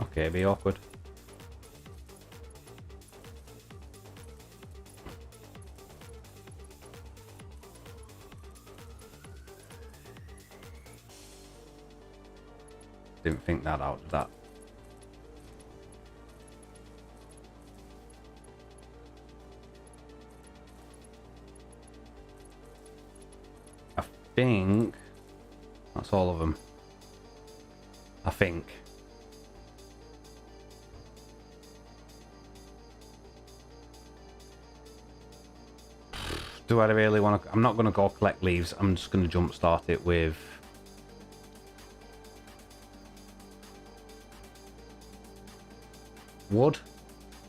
Okay, be awkward. Didn't think that out of that. I think that's all of them. I think. Do I really want to? I'm not going to go collect leaves. I'm just going to jumpstart it with wood.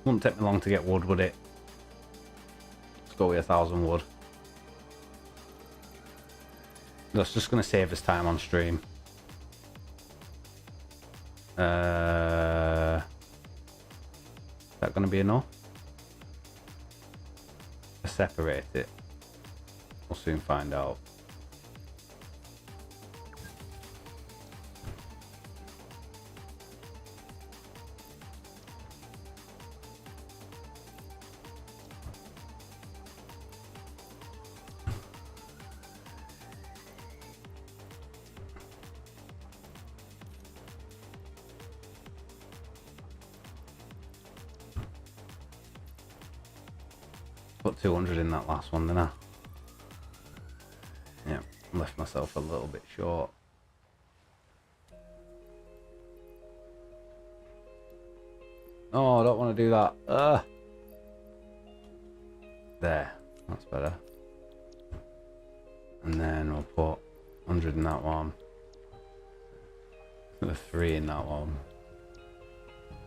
Wouldn't take me long to get wood, would it? Let's go with 1,000 wood. That's just going to save us time on stream. Is that going to be enough? To separate it. We'll soon find out. Put 200 in that last one, didn't I? Yeah, left myself a little bit short. Oh, I don't want to do that. There, that's better. And then we'll put 100 in that one. The 3 in that one.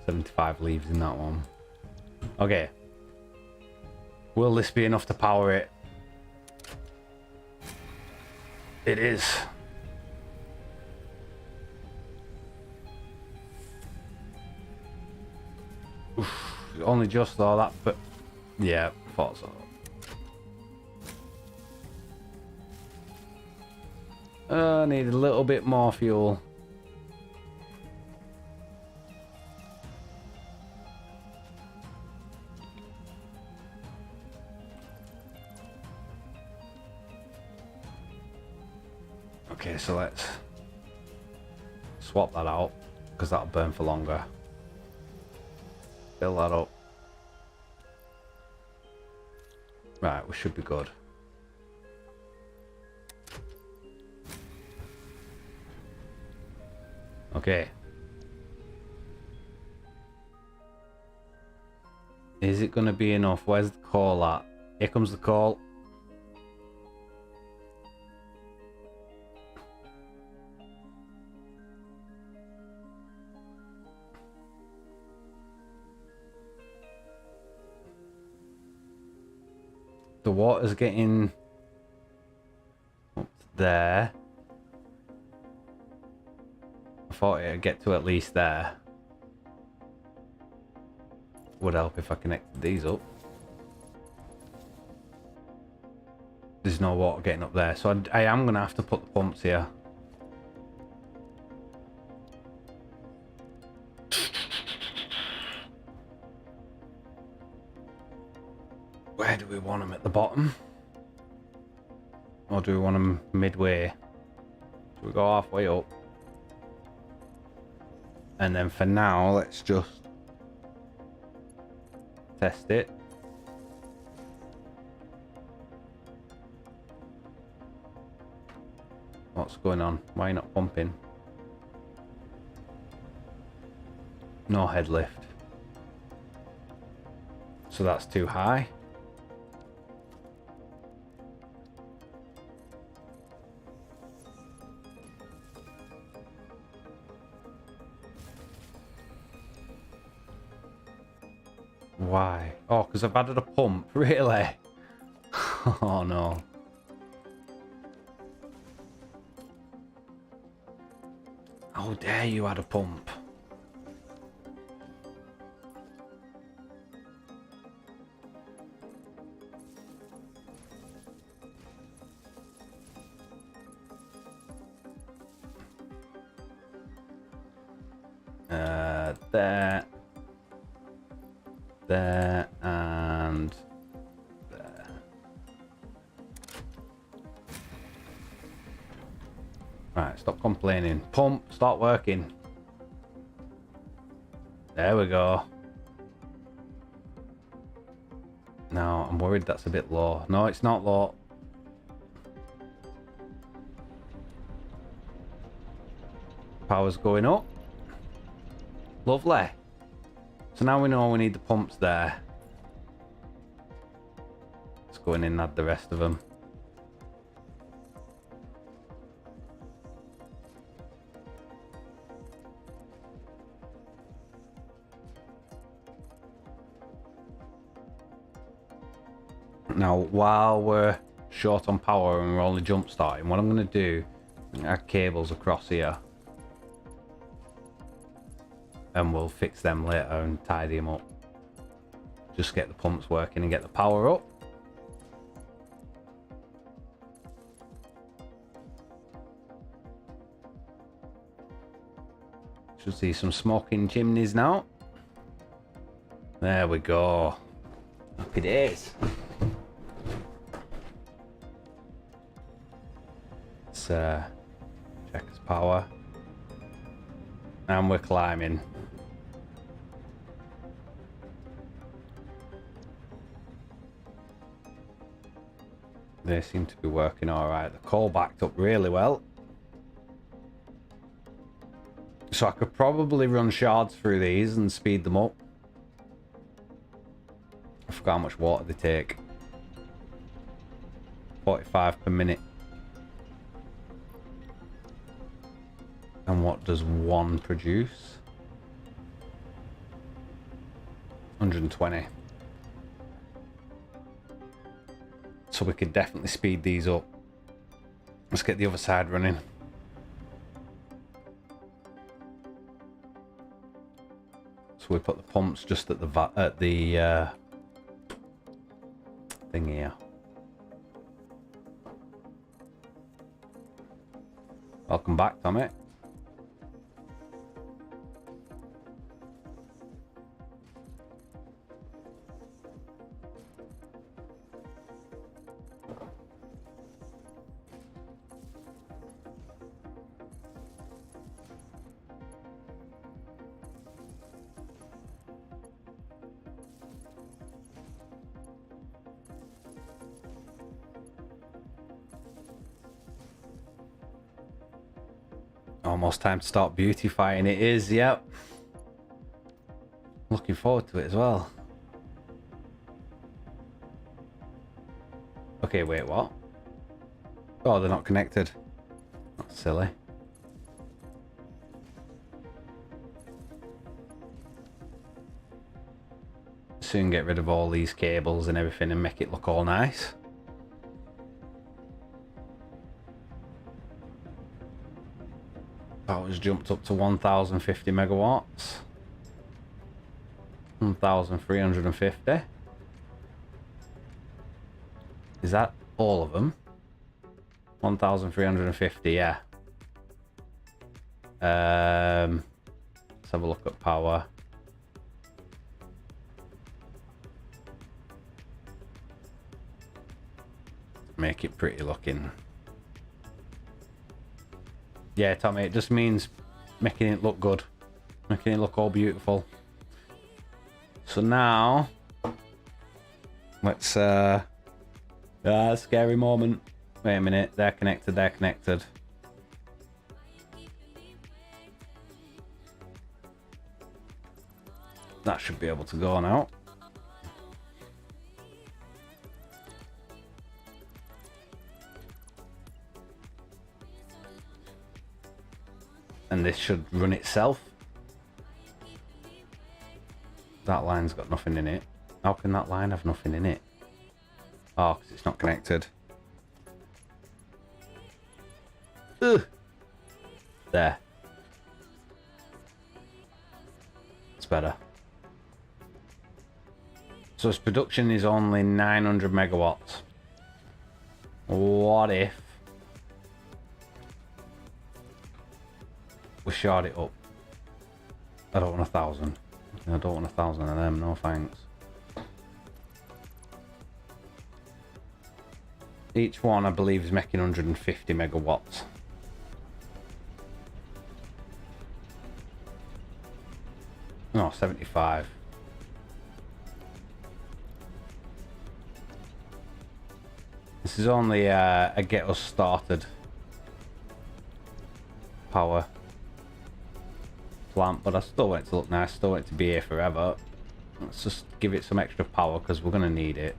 75 leaves in that one. Okay. Will this be enough to power it? It is. Oof, only just though that, but yeah, thought so. Need a little bit more fuel. Okay, so let's swap that out because that'll burn for longer. Fill that up. Right, we should be good. Okay. Is it going to be enough? Where's the coal at? Here comes the coal. The water's getting up there. I thought it'd get to at least there. Would help if I connected these up. There's no water getting up there, so I am going to have to put the pumps here. Where do we want them? At the bottom? Or do we want them midway? So we go halfway up. And then for now, let's just test it. What's going on? Why are you not pumping? No head lift. So that's too high. Why? Oh, because I've added a pump. Really? Oh no. How dare you add a pump? There. There and there. Right, stop complaining. Pump, start working. There we go. Now, I'm worried that's a bit low. No, it's not low. Power's going up. Lovely. So now we know we need the pumps there. Let's go in and add the rest of them. Now, while we're short on power and we're only jump starting, what I'm going to do, add cables across here. And we'll fix them later and tidy them up. Just get the pumps working and get the power up. Should see some smoking chimneys now. There we go. Happy days. Let's check its power. And we're climbing. They seem to be working alright. The coal backed up really well. So I could probably run shards through these and speed them up. I forgot how much water they take. 45 per minute. And what does one produce? 120. So we could definitely speed these up. Let's get the other side running. So we put the pumps just at the thing here. Welcome back, Tommy. Almost time to start beautifying. It is, yep. Looking forward to it as well. Okay, wait, what? Oh, they're not connected. That's silly. Soon get rid of all these cables and everything and make it look all nice. Power's jumped up to 1050 megawatts. 1350. Is that all of them? 1350, yeah. Let's have a look at power. Make it pretty looking. Yeah, Tommy, it just means making it look good. Making it look all beautiful. So now, let's, scary moment. Wait a minute, they're connected, they're connected. That should be able to go now. And this should run itself. That line's got nothing in it. How can that line have nothing in it? Oh, because it's not connected. Ugh. There. It's better. So its production is only 900 megawatts. What if we shard it up? I don't want 1,000. I don't want 1,000 of them, no thanks. Each one, I believe, is making 150 megawatts. No, 75. This is only a get us started power plant, but I still want it to look nice. Still want it to be here forever. Let's just give it some extra power because we're going to need it.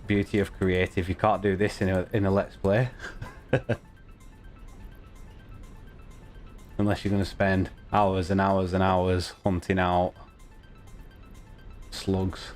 Beauty of creative. You can't do this in a let's play. Unless you're going to spend hours and hours and hours hunting out slugs.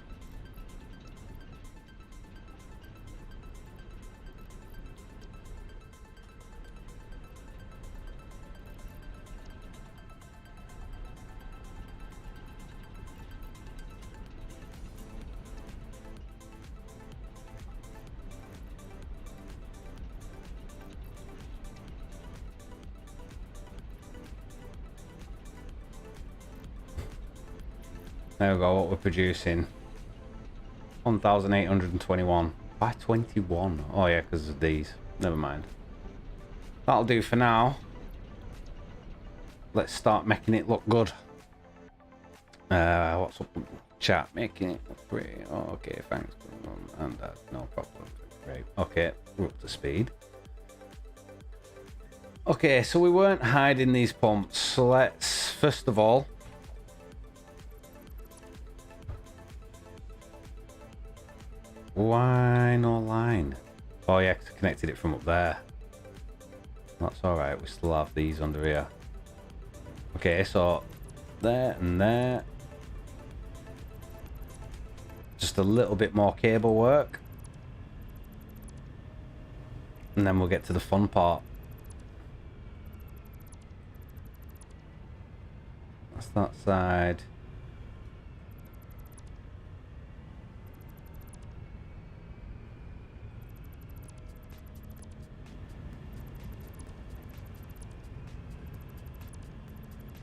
There we go, what we're producing. 1,821. By 21. Oh yeah, because of these. Never mind. That'll do for now. Let's start making it look good. What's up with the chat? Making it look pretty. Oh, okay, thanks. And no problem. Great. Okay, we're up to speed. Okay, so we weren't hiding these pumps. So let's, first of all, why no line? Oh yeah, 'cause I connected it from up there. That's alright, we still have these under here. Okay, so there and there. Just a little bit more cable work. And then we'll get to the fun part. That's that side.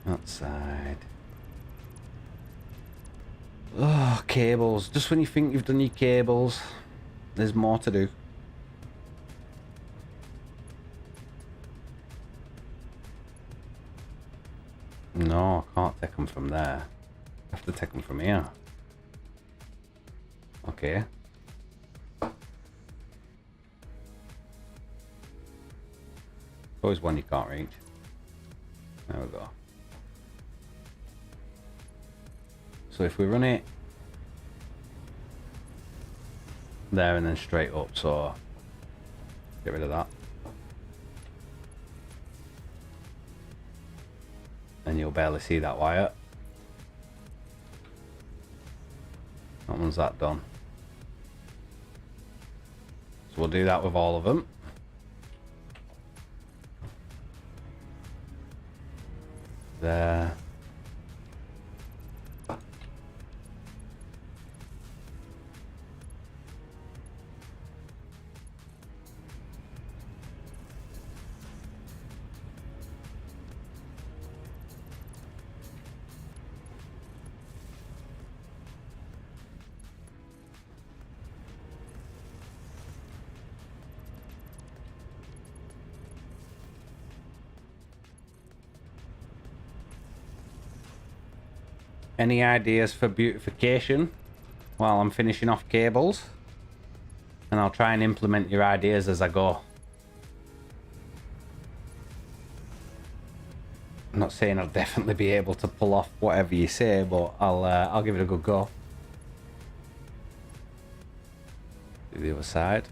Outside. Oh, cables. Just when you think you've done your cables, there's more to do. No, I can't take them from there. I have to take them from here. Okay. Always one you can't reach. There we go. So if we run it there and then straight up, so get rid of that. And you'll barely see that wire. That one's that done. So we'll do that with all of them. There. Any ideas for beautification while I'm finishing off cables? And I'll try and implement your ideas as I go. I'm not saying I'll definitely be able to pull off whatever you say, but I'll give it a good go. Do the other side.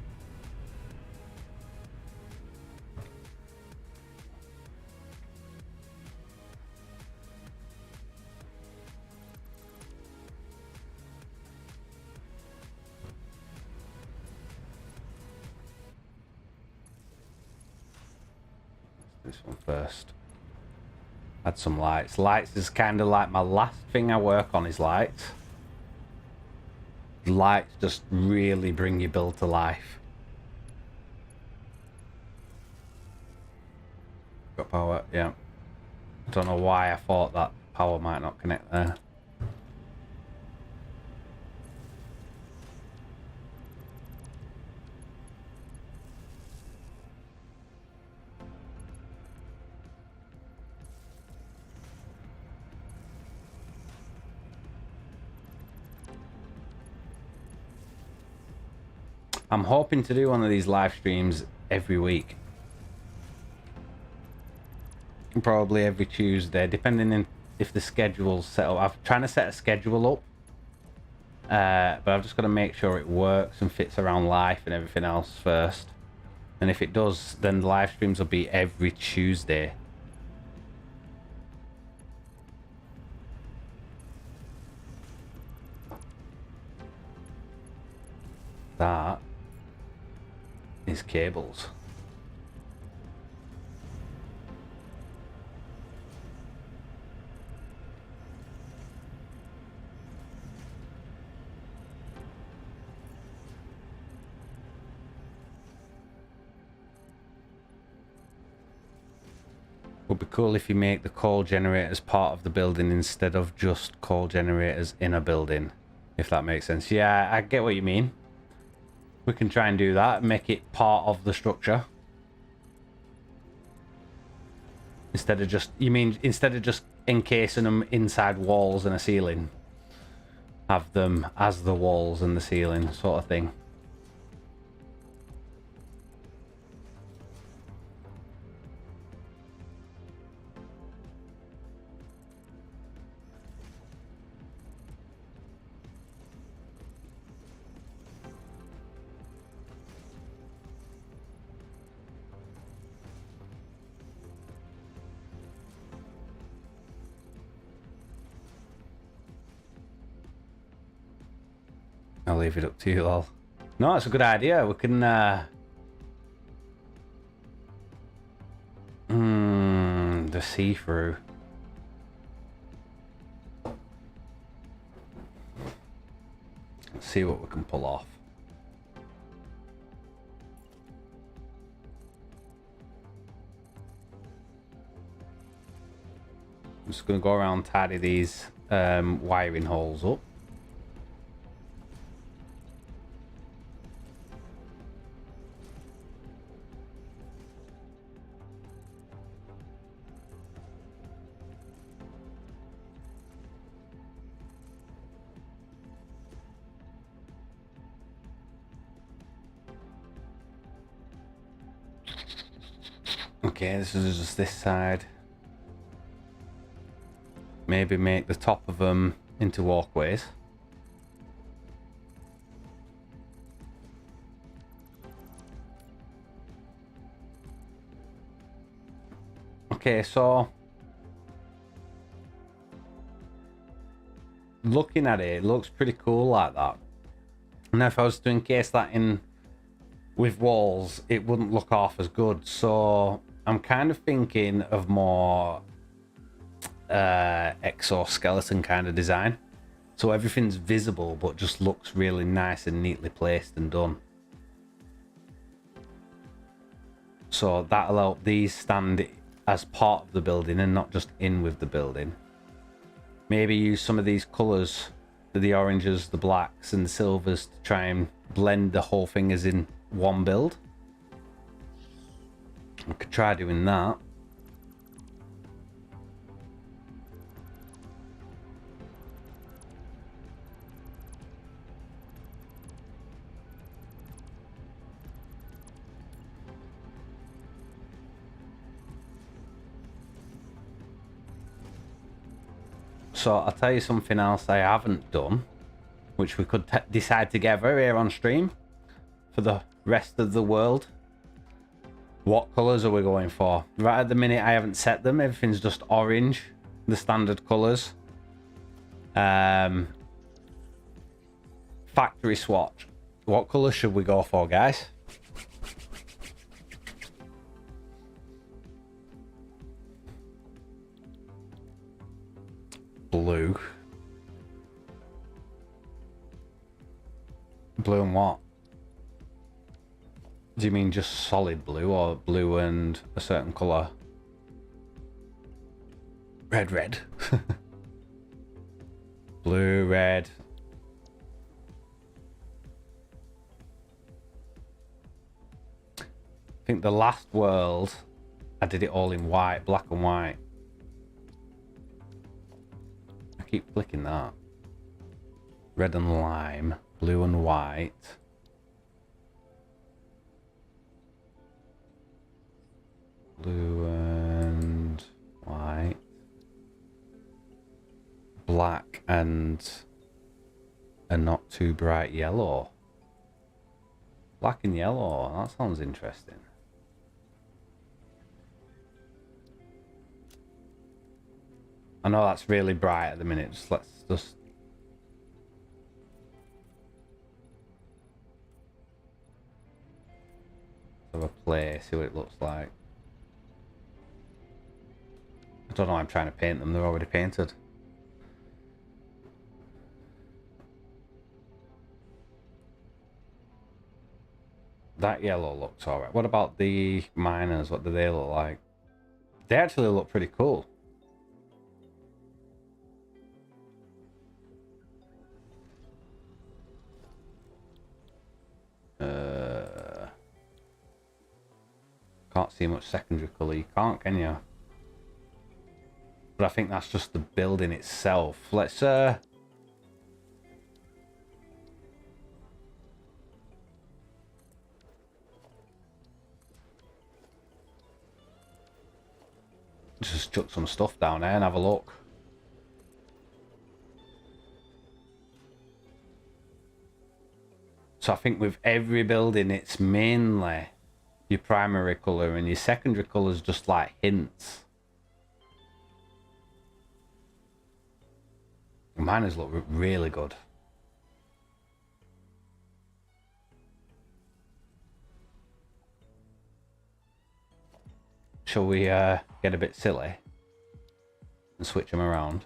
This one first. Add some lights. Lights is kind of like my last thing I work on is lights. Lights just really bring your build to life. Got power, yeah. I don't know why I thought that power might not connect there. I'm hoping to do one of these live streams every week. Probably every Tuesday, depending on if the schedule's set up. I'm trying to set a schedule up. But I've just got to make sure it works and fits around life and everything else first. And if it does, then the live streams will be every Tuesday. That is cables. Would be cool if you make the coal generators part of the building instead of just coal generators in a building, if that makes sense. Yeah, I get what you mean. We can try and do that, make it part of the structure. Instead of just, you mean, instead of just encasing them inside walls and a ceiling, have them as the walls and the ceiling sort of thing. I'll leave it up to you, lol. No, it's a good idea. We can, the see-through. Let's see what we can pull off. I'm just going to go around and tidy these wiring holes up. Okay, this is just this side. Maybe make the top of them into walkways. Okay, so looking at it, it looks pretty cool like that. And if I was to encase that in with walls, it wouldn't look half as good. So I'm kind of thinking of more exoskeleton kind of design. So everything's visible, but just looks really nice and neatly placed and done. So that'll help these stand as part of the building and not just in with the building. Maybe use some of these colours, the oranges, the blacks and the silvers, to try and blend the whole thing as in one build. I could try doing that. So I'll tell you something else I haven't done, which we could decide together here on stream for the rest of the world. What colours are we going for? Right at the minute I haven't set them. Everything's just orange, the standard colours. Factory swatch. What colour should we go for, guys? Blue. Blue and what? Do you mean just solid blue or blue and a certain colour? Red. Blue, red. I think the last world, I did it all in white, black and white. I keep clicking that. Red and lime, blue and white. Blue and white. Black and a not too bright yellow. Black and yellow, that sounds interesting. I know that's really bright at the minute. Let's just have a play, see what it looks like. I don't know, I'm trying to paint them, they're already painted. That yellow looks alright. What about the miners? What do they look like? They actually look pretty cool. Can't see much secondary colour. You can't, can you? But I think that's just the building itself. Let's just chuck some stuff down there and have a look. So I think with every building, it's mainly your primary colour and your secondary colour is just like hints. Miners look really good. Shall we get a bit silly and switch them around?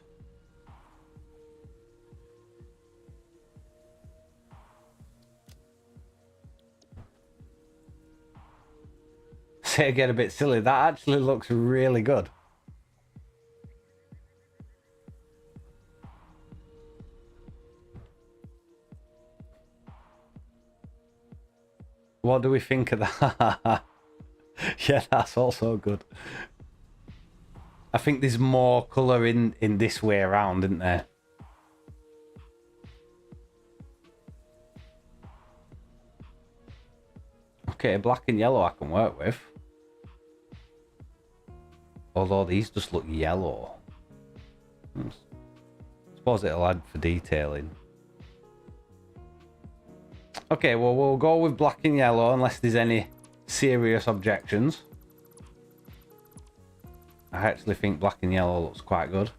Say get a bit silly. That actually looks really good. What do we think of that? Yeah, that's also good. I think there's more colour in this way around, isn't there? Okay, black and yellow I can work with. Although these just look yellow. I suppose it'll add for detailing. Okay, well, we'll go with black and yellow unless there's any serious objections. I actually think black and yellow looks quite good.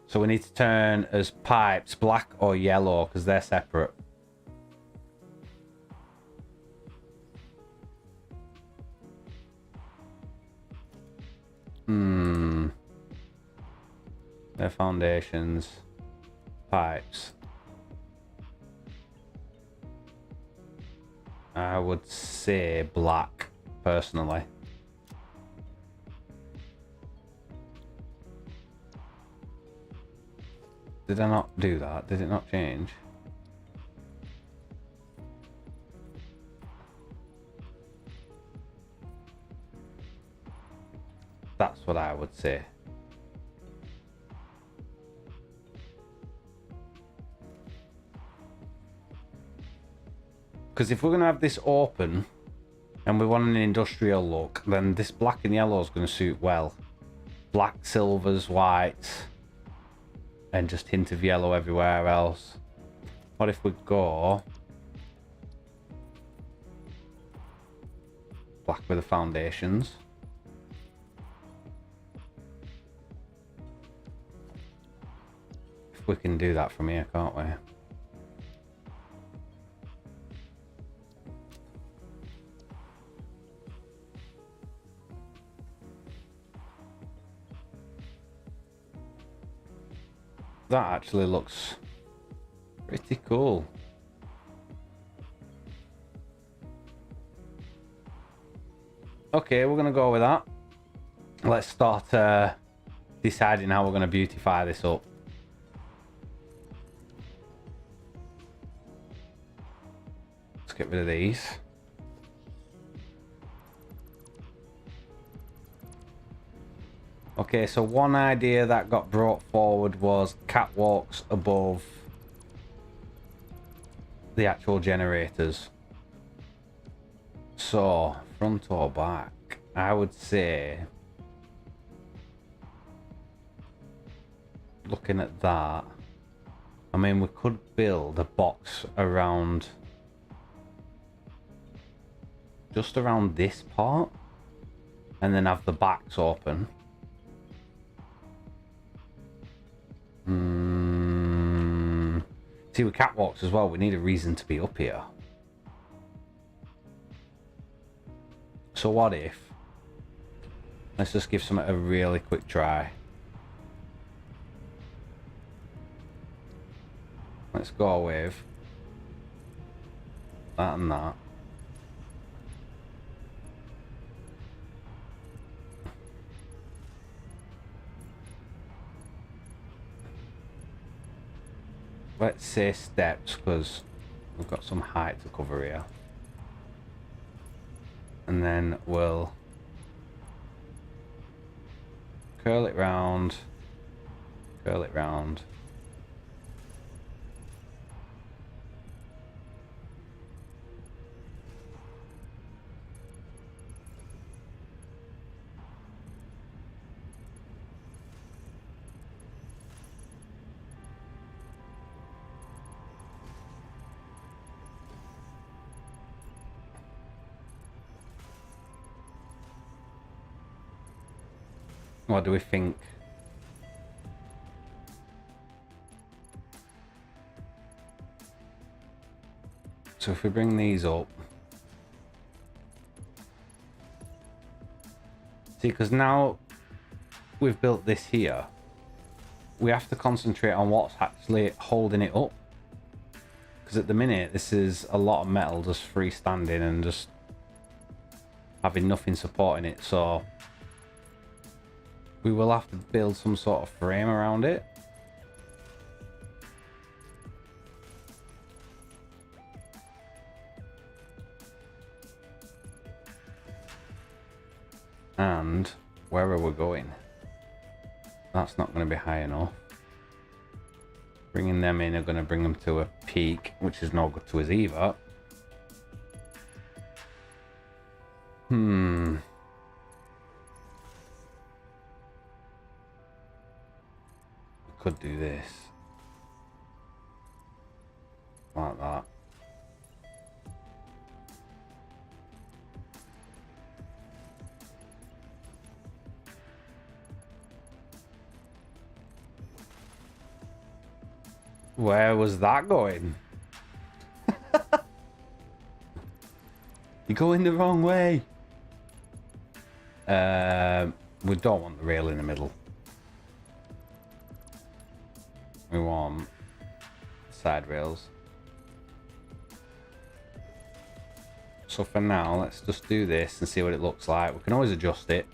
So we need to turn as pipes black or yellow because they're separate. Their foundations, pipes. I would say black, personally. Did I not do that? Did it not change? That's what I would say. Because if we're going to have this open, and we want an industrial look, then this black and yellow is going to suit well. Black, silvers, whites, and just hint of yellow everywhere else. What if we go black with the foundations? If we can do that from here, can't we? That actually looks pretty cool. Okay, we're gonna go with that. Let's start deciding how we're gonna beautify this up. Let's get rid of these. Okay, so one idea that got brought forward was catwalks above the actual generators. So, front or back, I would say, looking at that, I mean, we could build a box around, just around this part, and then have the backs open. See, with catwalks as well, we need a reason to be up here. So what if, let's just give something a really quick try. Let's go with that and that. Let's say steps, because we've got some height to cover here. And then we'll curl it round, curl it round. What do we think? So if we bring these up, see, because now we've built this here, we have to concentrate on what's actually holding it up. Because at the minute, this is a lot of metal just freestanding and just having nothing supporting it. So we will have to build some sort of frame around it. And where are we going? That's not going to be high enough. Bringing them in are going to bring them to a peak, which is no good to us either. Could do this like that. Where was that going? You're going the wrong way. We don't want the rail in the middle. We want side rails. So for now, let's just do this and see what it looks like. We can always adjust it.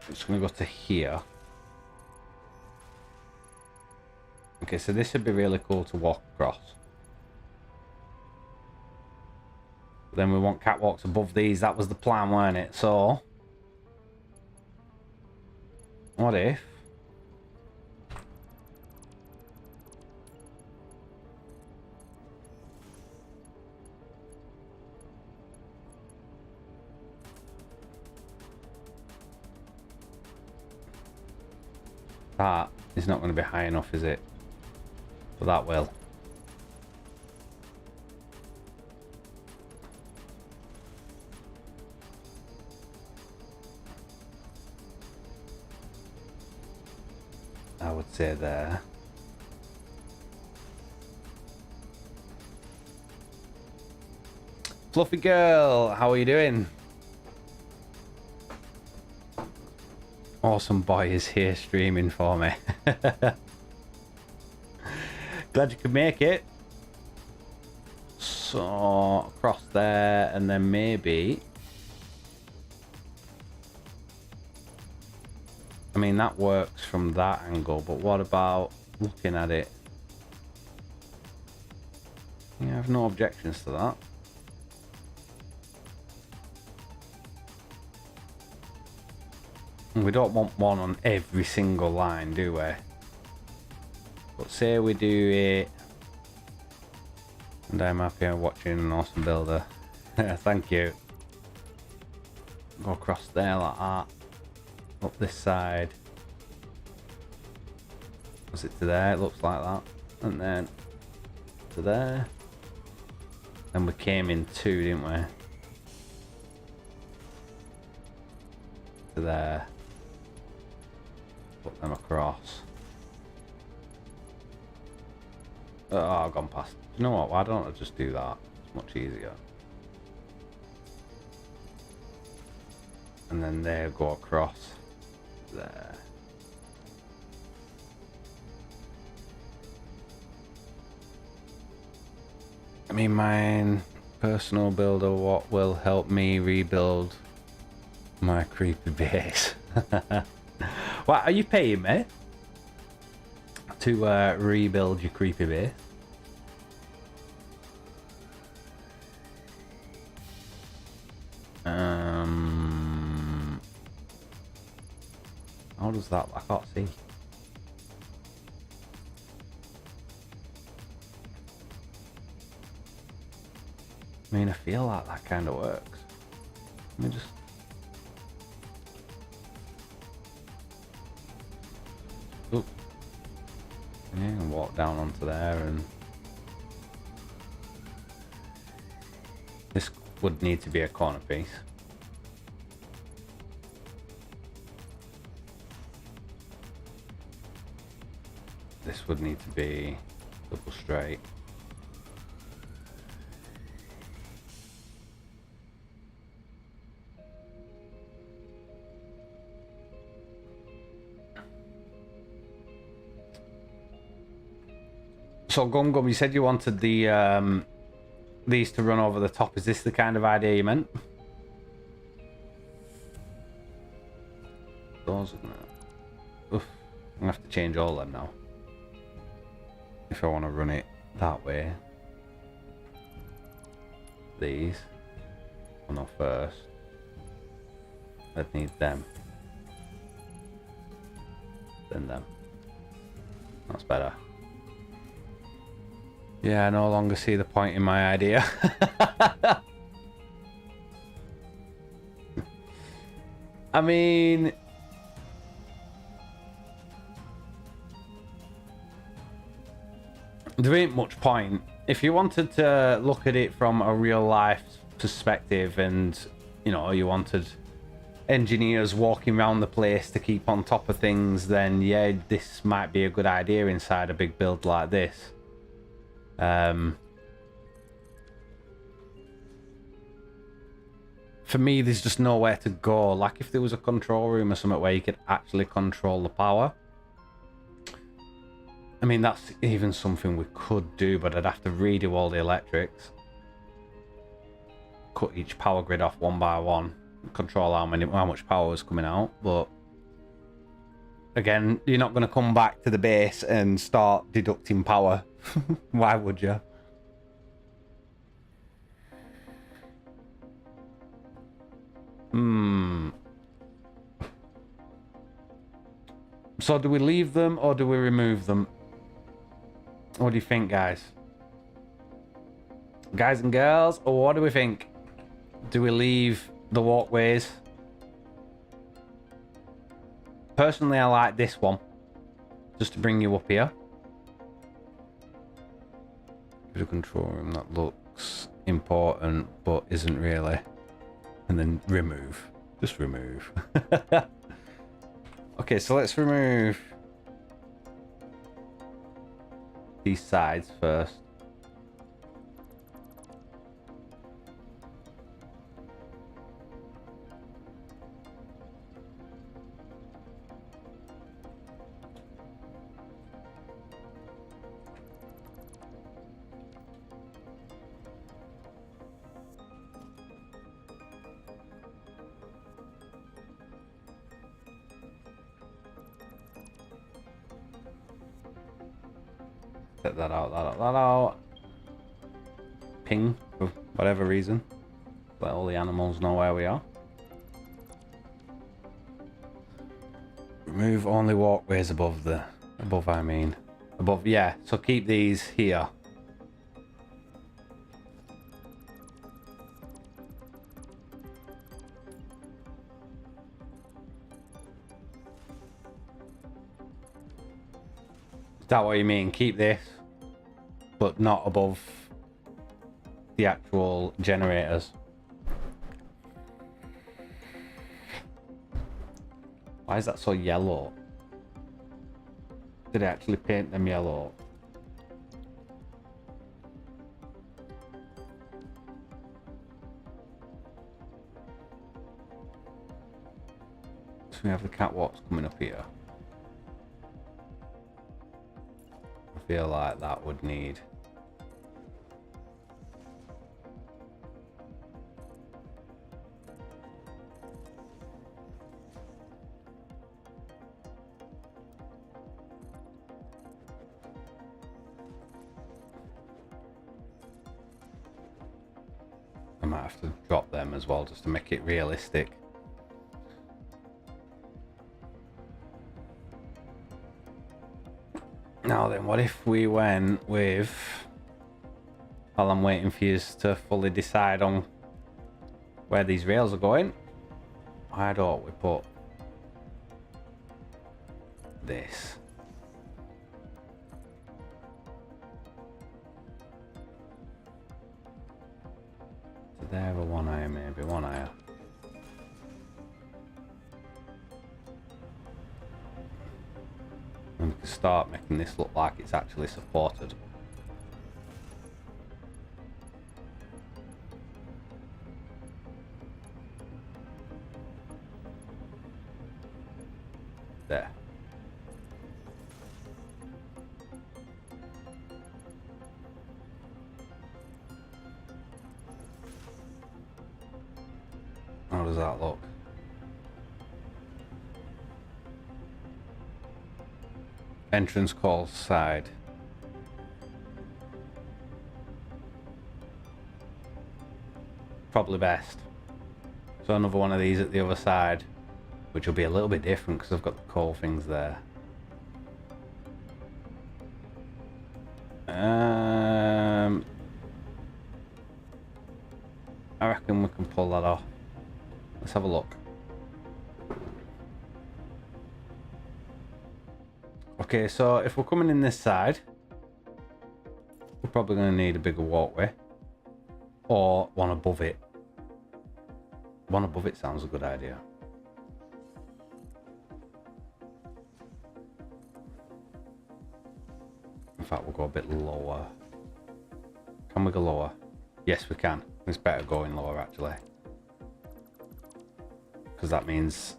It's going to go to here. Okay, so this would be really cool to walk across. But then we want catwalks above these. That was the plan, weren't it? So, what if... that is not going to be high enough, is it? But that will. I would say there. Fluffy girl, how are you doing? Awesome boy is here streaming for me. Glad you could make it. So across there, and then maybe. I mean, that works from that angle, but what about looking at it? Yeah, I have no objections to that. We don't want one on every single line, do we? But say we do it, and I'm happy I'm watching an awesome builder. Thank you. Go across there like that. Up this side. Was it to there? It looks like that. And then to there. And we came in two, didn't we? To there. Put them across. Oh, I've gone past. You know what? Why don't I just do that? It's much easier. And then they go across there. I mean, my personal builder, what will help me rebuild my creepy base? What are you paying me to rebuild your creepy base? How does that? I can't see. I mean, I feel like that kind of works. Let me just. Oop. Yeah, and walk down onto there, and this would need to be a corner piece. This would need to be double straight. So Gum Gum, you said you wanted the these to run over the top. Is this the kind of idea you meant? Those are gonna... Oof, I'm gonna have to change all of them now. If I want to run it that way. These. Oh no, first. I'd need them. Then them. That's better. Yeah, I no longer see the point in my idea. I mean... there ain't much point. If you wanted to look at it from a real life perspective and, you know, you wanted engineers walking around the place to keep on top of things, then yeah, this might be a good idea inside a big build like this. For me, there's just nowhere to go. Like if there was a control room or something where you could actually control the power. I mean, that's even something we could do, but I'd have to redo all the electrics. Cut each power grid off one by one. Control how much power is coming out, but again, you're not going to come back to the base and start deducting power. Why would you? So do we leave them or do we remove them? What do you think, guys? Guys and girls, what do we think? Do we leave the walkways? Personally, I like this one. Just to bring you up here. Bit of control room that looks important, but isn't really. And then remove. Just remove. Okay, so let's remove these sides first. Set that out, that out. Ping, for whatever reason. Let all the animals know where we are. Remove only walkways above, yeah. So keep these here. Is that what you mean? Keep this, but not above the actual generators. Why is that so yellow? Did I actually paint them yellow? So we have the catwalks coming up here. I feel like that would need... I might have to drop them as well just to make it realistic. Now then, what if we went with... While I'm waiting for you to fully decide on where these rails are going, why don't we put this? So there, a one higher, maybe one higher. And we can start making this look like it's actually supported. There. How does that look? Entrance call side. Probably best. So another one of these at the other side, which will be a little bit different because I've got the coal things there. I reckon we can pull that off. Let's have a look. Okay, so if we're coming in this side, we're probably going to need a bigger walkway. Or one above it. One above it sounds a good idea. In fact, we'll go a bit lower. Can we go lower? Yes, we can. It's better going lower, actually. Because that means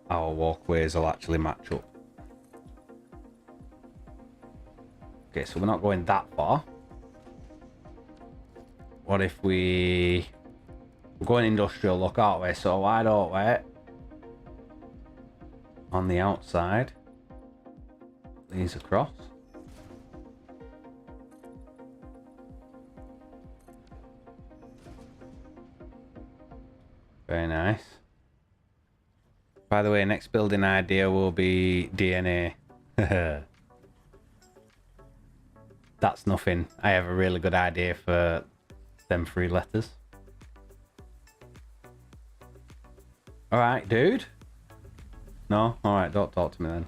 our walkways will actually match up. Okay, so we're not going that far. What if we're going industrial look, aren't we? So why don't we, on the outside, these across. Very nice. By the way, next building idea will be DNA. That's nothing. I have a really good idea for them 3 letters. Alright, dude. No? Alright, don't talk to me then.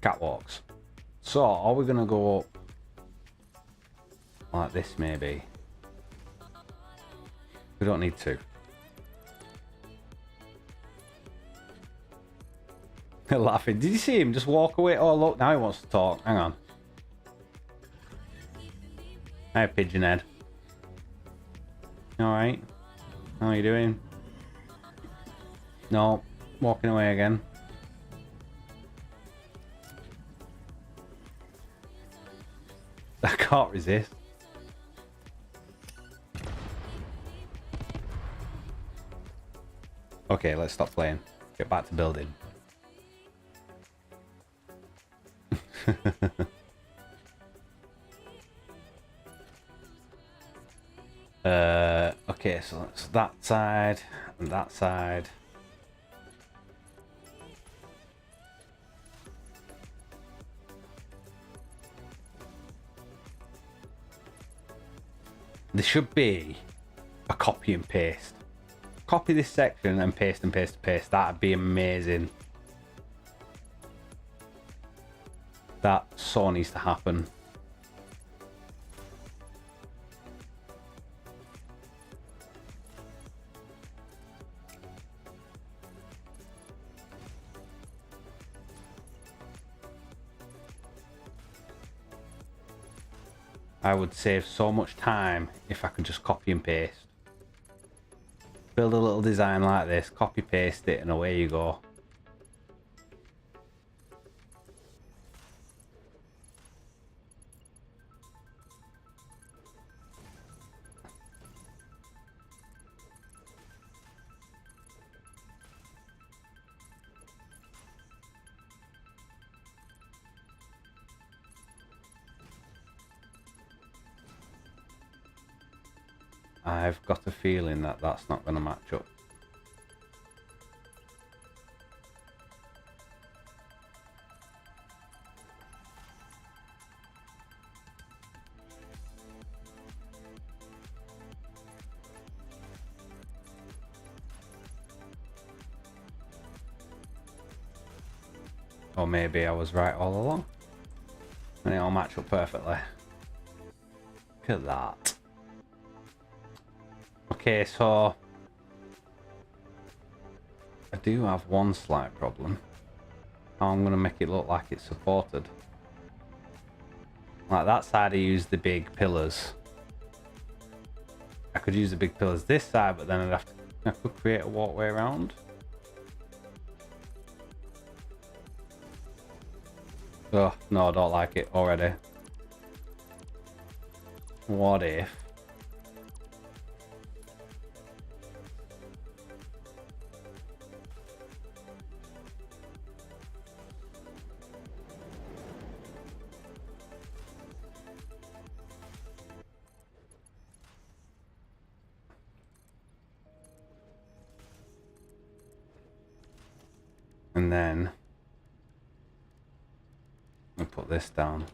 Catwalks. So, are we going to go up like this maybe? We don't need to. Laughing. Did you see him just walk away? Oh, look, now he wants to talk. Hang on. Hi, Pigeonhead. Alright. How are you doing? No. Walking away again. I can't resist. Okay, let's stop playing. Get back to building. Okay, so that's that side and that side. There should be a copy and paste. Copy this section and paste and paste and paste. That'd be amazing. That so needs to happen. I would save so much time if I could just copy and paste. Build a little design like this, copy paste it, and away you go. I've got a feeling that that's not going to match up. Or maybe I was right all along. And it all matched up perfectly. Look at that. Okay, so I do have one slight problem. How I'm going to make it look like it's supported. Like that side I use the big pillars. I could use the big pillars this side, but then I could create a walkway around. Oh, no, I don't like it already. What if? And then I'll put this down.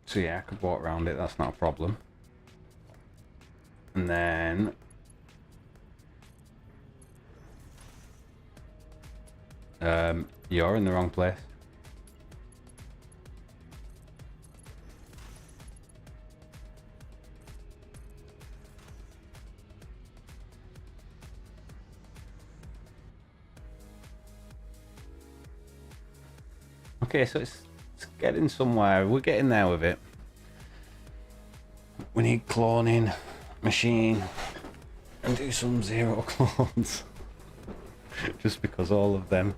So yeah, I could walk around it, that's not a problem. And then you're in the wrong place. Okay, so it's getting somewhere. We're getting there with it. We need cloning machine and do some zero clones. Just because all of them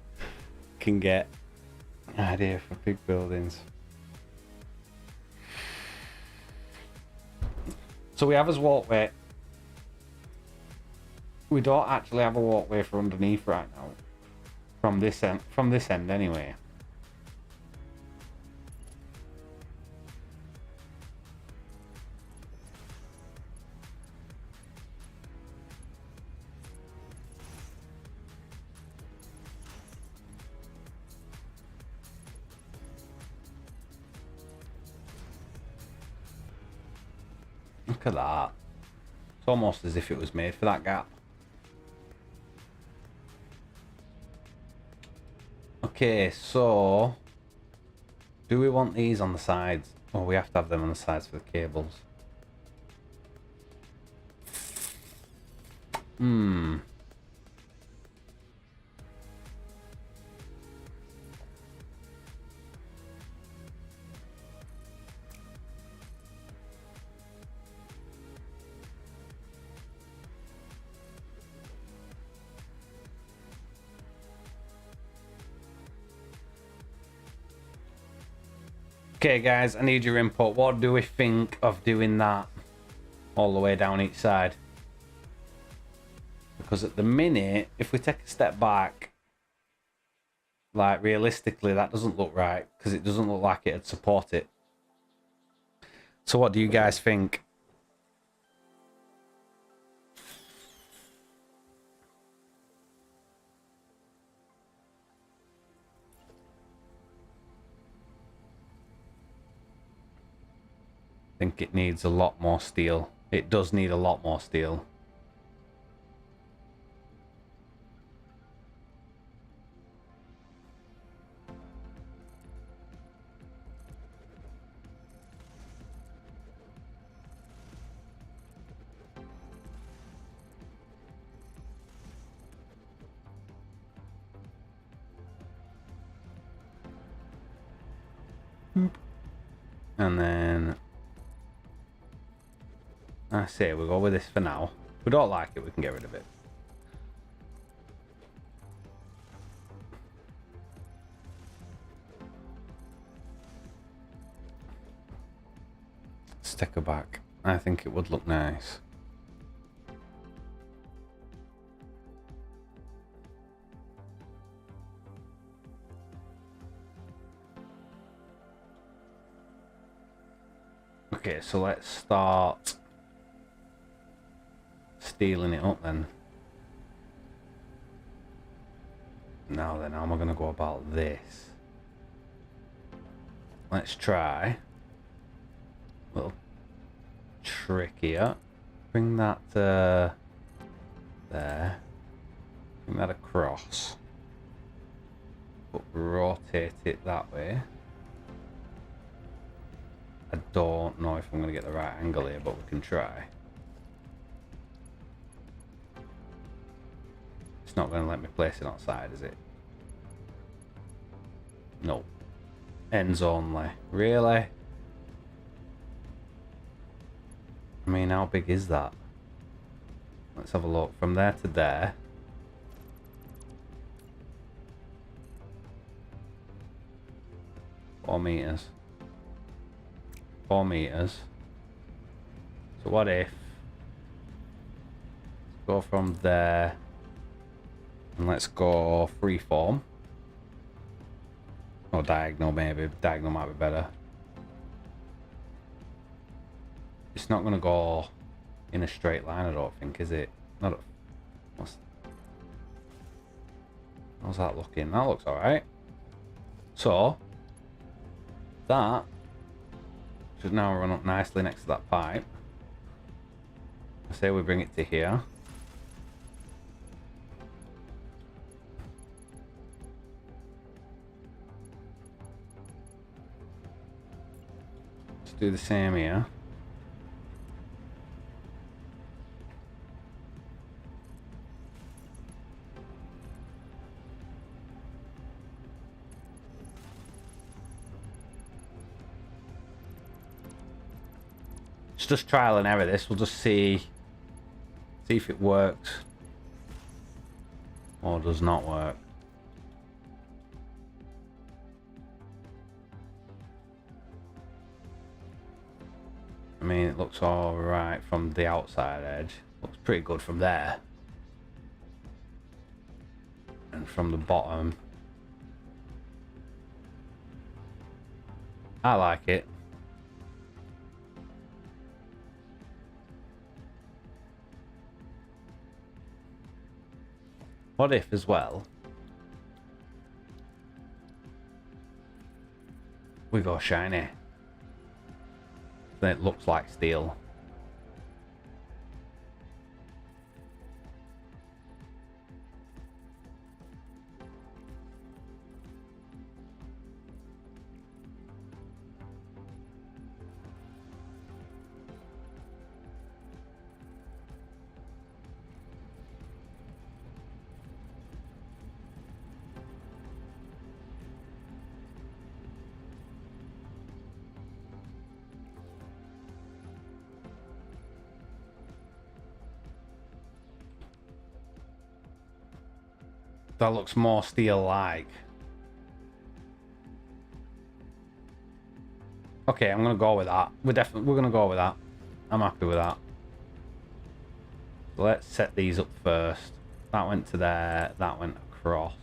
can get an idea for big buildings. So we have as walkway We don't actually have a walkway for underneath right now. From this end anyway. Look at that. It's almost as if it was made for that gap. Okay, so do we want these on the sides? Oh, we have to have them on the sides for the cables. Okay guys, I need your input. What do we think of doing that all the way down each side? Because at the minute, if we take a step back, like realistically, that doesn't look right, because it doesn't look like it'd support it. So what do you guys think? I think it needs a lot more steel. It does need a lot more steel. And then I say we'll go with this for now. If we don't like it, we can get rid of it. Sticker back. I think it would look nice. Okay, so let's start stealing it up then. Now then, how am I going to go about this? Let's try a little trick here. Bring that there. Bring that across. But rotate it that way. I don't know if I'm going to get the right angle here, but we can try. It's not going to let me place it outside, is it? No. Ends only. Really? I mean, how big is that? Let's have a look. From there to there. Four meters. 4 meters. So what if let's go from there and let's go freeform or diagonal, maybe diagonal might be better. It's not going to go in a straight line, I don't think, is it? Not a, how's that looking? That looks all right. So that should now run up nicely next to that pipe. I say we bring it to here. Let's do the same here. It's just trial and error this. We'll just see if it works or does not work. I mean, it looks all right from the outside edge. Looks pretty good from there. from the bottom. I like it. What if as well we go shiny? Then it looks like steel. That looks more steel-like. Okay, I'm gonna go with that. We're gonna go with that. I'm happy with that. So let's set these up first. That went to there. That went across.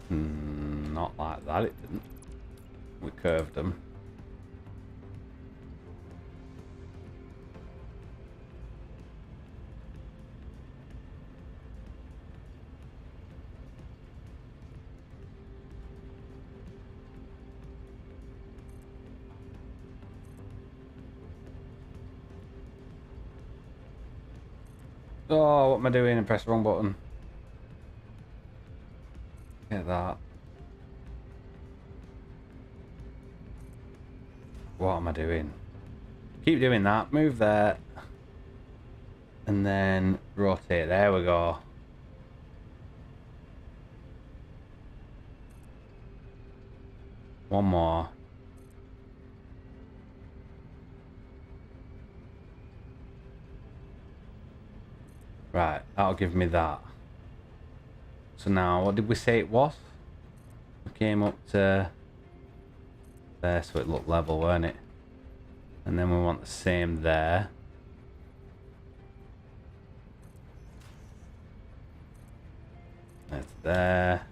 Not like that. It didn't. We curved them. Oh, what am I doing? I pressed the wrong button. Get that. What am I doing? Keep doing that. Move there. And then rotate. There we go. One more. Right, that'll give me that. So now, what did we say it was? We came up to there, so it looked level, weren't it? And then we want the same there. That's there.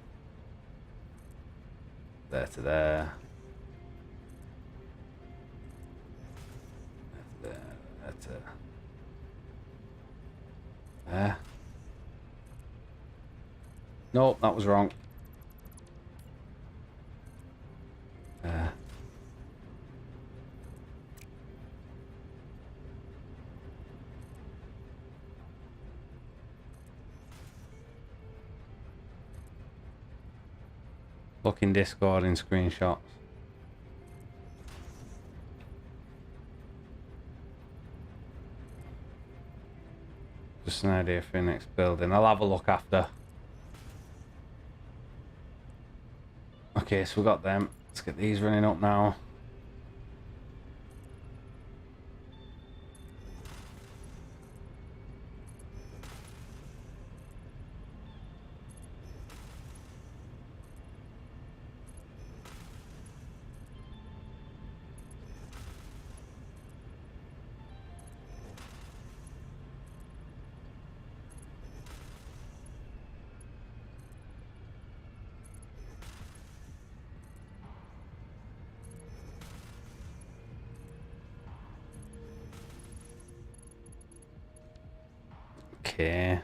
There to there. That's there. That's it. There. Nope, that was wrong. There. Look in Discord in screenshots. Just an idea for the next building. I'll have a look after. Okay, so we got them. Let's get these running up now. Okay.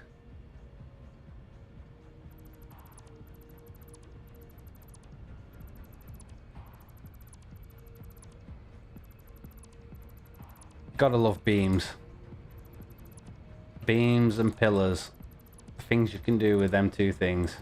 Gotta love beams. Beams and pillars. Things you can do with them two things.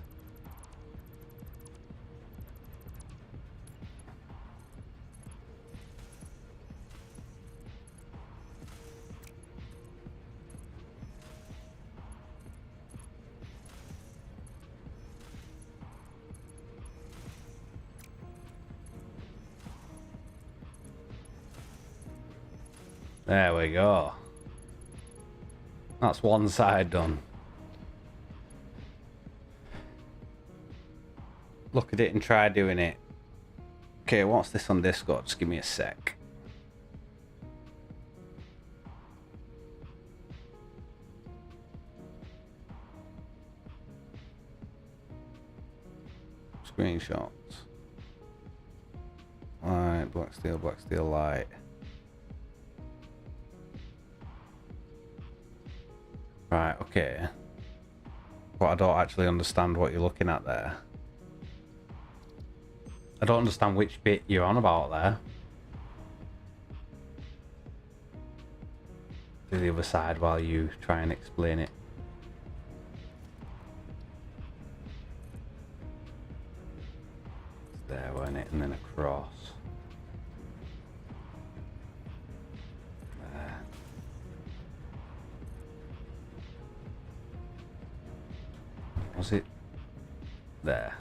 There we go. That's one side done. Look at it and try doing it. Okay, what's this on Discord? Just give me a sec. Screenshots. Light, black steel, light. Right, okay. But I don't actually understand what you're looking at there. I don't understand which bit you're on about there. Do the other side while you try and explain it. It's there, wasn't it? And then across. There. Was it there?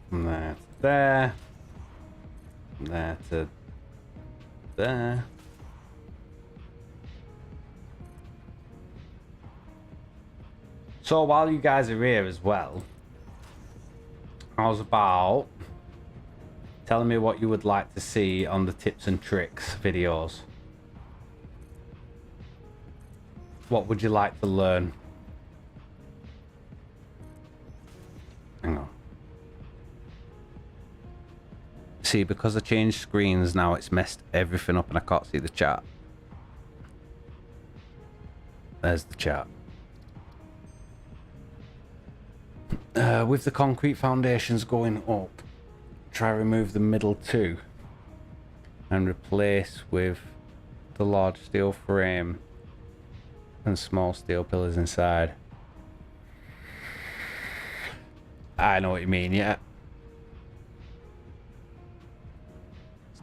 From there to there. From there to there. So while you guys are here as well, how's about telling me what you would like to see on the tips and tricks videos? What would you like to learn? Hang on. See, because I changed screens now, it's messed everything up and I can't see the chat. There's the chat. With the concrete foundations going up, try remove the middle two and replace with the large steel frame and small steel pillars inside. I know what you mean, yeah.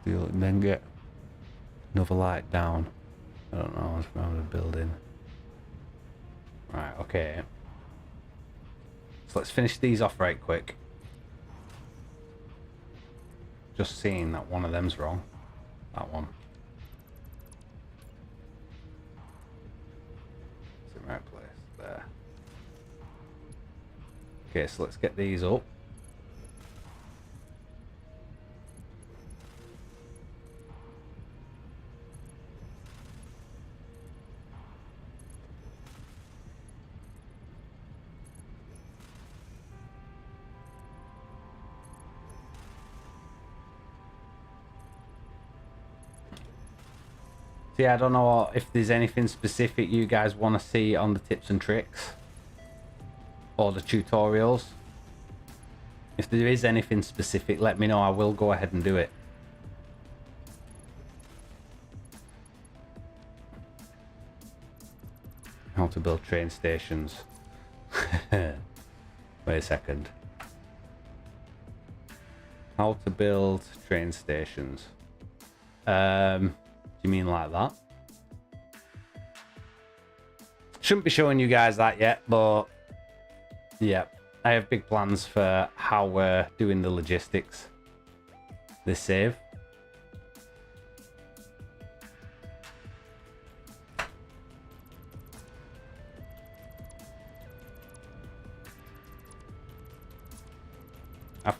Steel and then get another light down. I don't know, what's around the building. Right, okay. So let's finish these off right quick. Just seeing that one of them's wrong. That one. It's in the right place. There. Okay, so let's get these up. Yeah, I don't know if there's anything specific you guys want to see on the tips and tricks or the tutorials. If there is anything specific, let me know. I will go ahead and do it. How to build train stations. Wait a second. How to build train stations. Do you mean like that? Shouldn't be showing you guys that yet, but yeah, I have big plans for how we're doing the logistics. This save.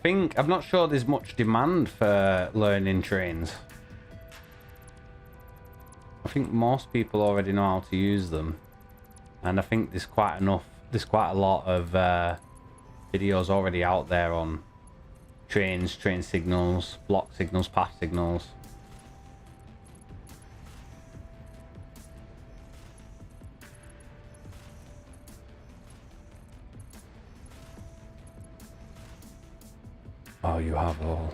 I'm not sure there's much demand for learning trains. I think most people already know how to use them, and I think there's quite a lot of videos already out there on trains, train signals, block signals, path signals. Oh, you have all.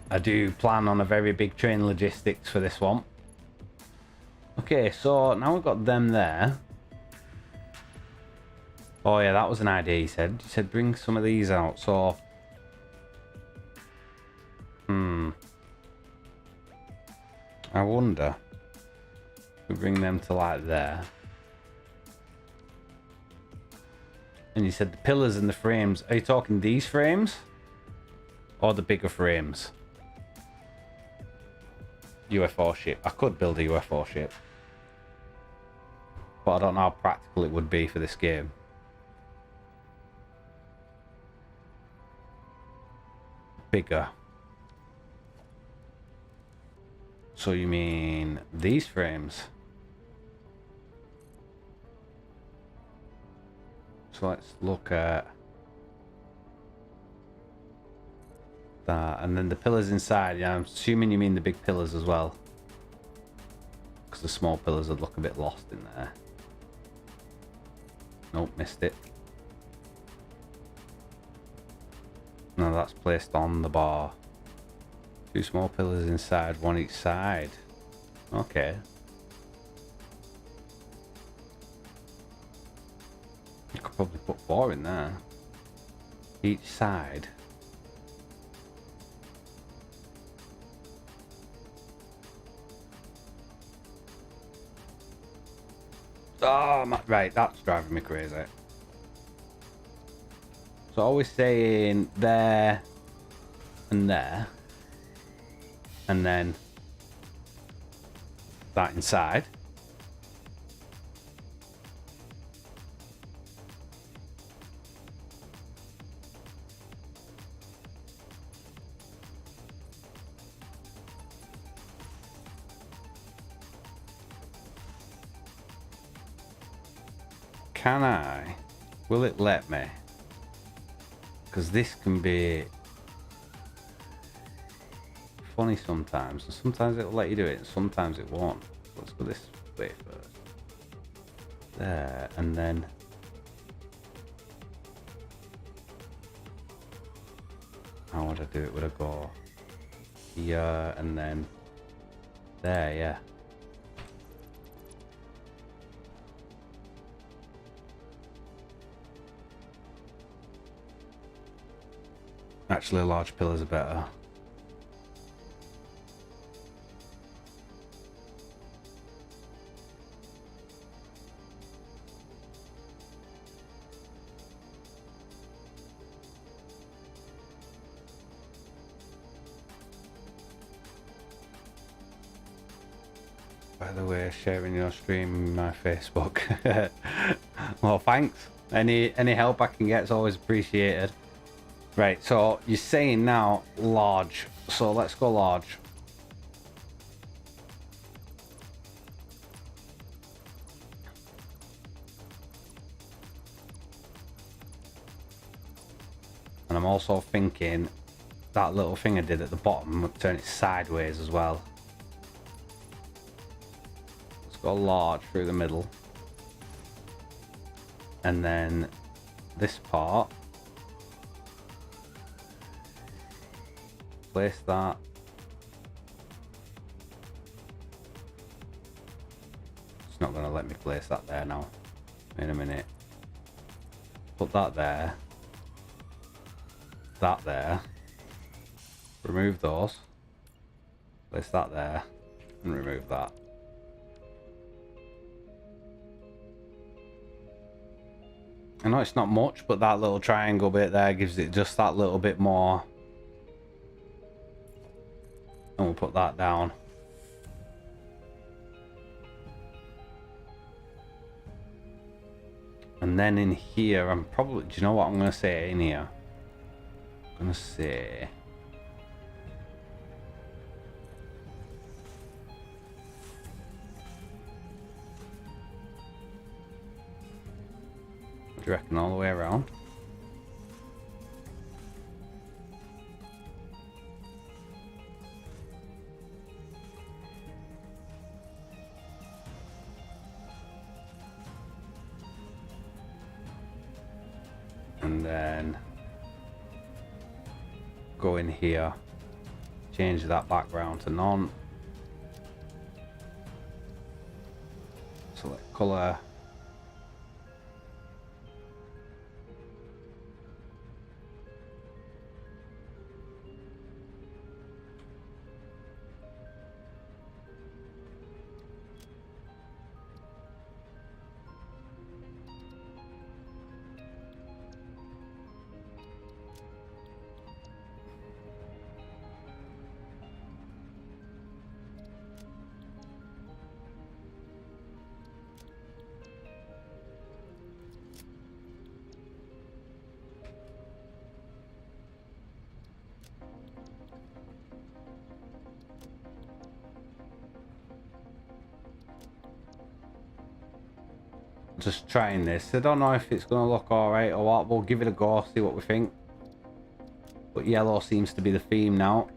I do plan on a very big train logistics for this one. Okay, so now we've got them there. Oh yeah, that was an idea, he said. He said bring some of these out, so... I wonder if we bring them to like there. And you said the pillars and the frames. Are you talking these frames? Or the bigger frames? UFO ship. I could build a UFO ship. But I don't know how practical it would be for this game. Bigger. So you mean these frames? So let's look at that. And then the pillars inside. Yeah, I'm assuming you mean the big pillars as well. Because the small pillars would look a bit lost in there. Nope, missed it. No, that's placed on the bar. 2 small pillars inside, 1 each side. Okay. You could probably put 4 in there. Each side. Oh, right, that's driving me crazy. So always saying there and there. And then that inside. Can I? Will it let me? Because this can be funny sometimes, and sometimes it'll let you do it, and sometimes it won't. Let's go this way first. There, and then how would I do it? Would I go here and then there? Yeah. Actually, large pillars are better. By the way, sharing your stream in my Facebook. Well, thanks. Any help I can get is always appreciated. Right, so you're saying now large. So let's go large. And I'm also thinking that little thing I did at the bottom would turn it sideways as well. Let's go large through the middle. And then this part. Place that. It's not going to let me place that there now. In a minute. Put that there. That there. Remove those. Place that there. And remove that. I know it's not much, but that little triangle bit there gives it just that little bit more. And we'll put that down. And then in here, I'm probably... Do you know what I'm going to say in here? I'm going to say... Do you reckon all the way around? And then go in here, change that background to none. Select color. Just trying this. I don't know if it's going to look alright or what. We'll give it a go, see what we think. But yellow seems to be the theme now.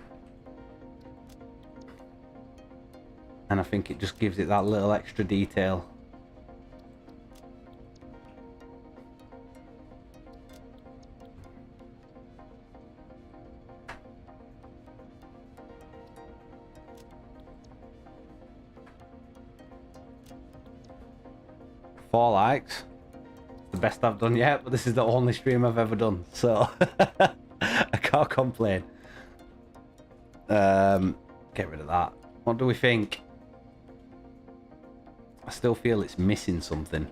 And I think it just gives it that little extra detail. Four likes. The best I've done yet, but this is the only stream I've ever done, so I can't complain. Get rid of that. What do we think? I still feel it's missing something.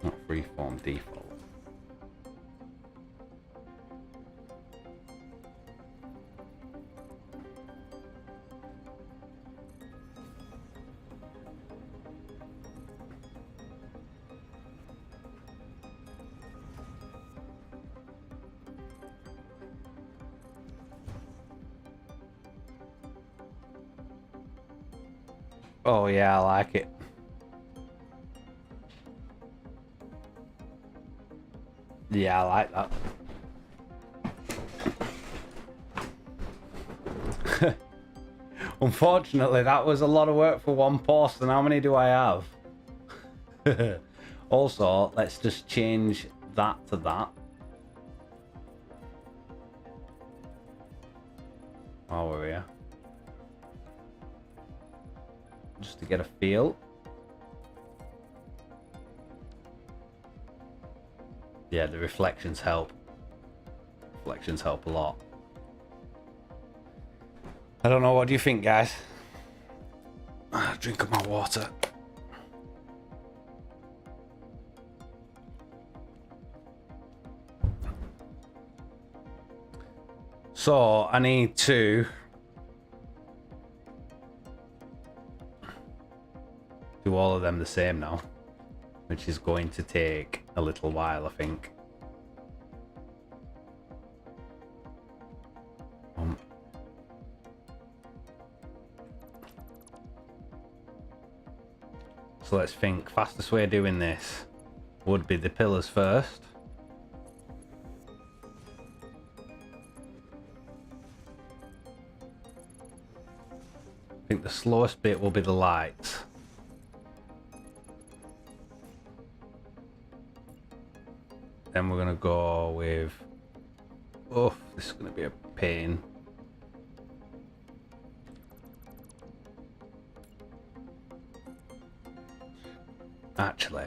Not freeform default. Oh yeah, I like it. Yeah, I like that. Unfortunately, that was a lot of work for one post, and how many do I have? Also, let's just change that to that. While we're here. Just to get a feel. Yeah, the reflections help. Reflections help a lot. I don't know, what do you think, guys? Drink of my water. So, I need to do all of them the same now, which is going to take a little while, I think. So let's think. Fastest way of doing this would be the pillars first. I think the slowest bit will be the lights. Then we're gonna go with, oh, this is gonna be a pain. Actually,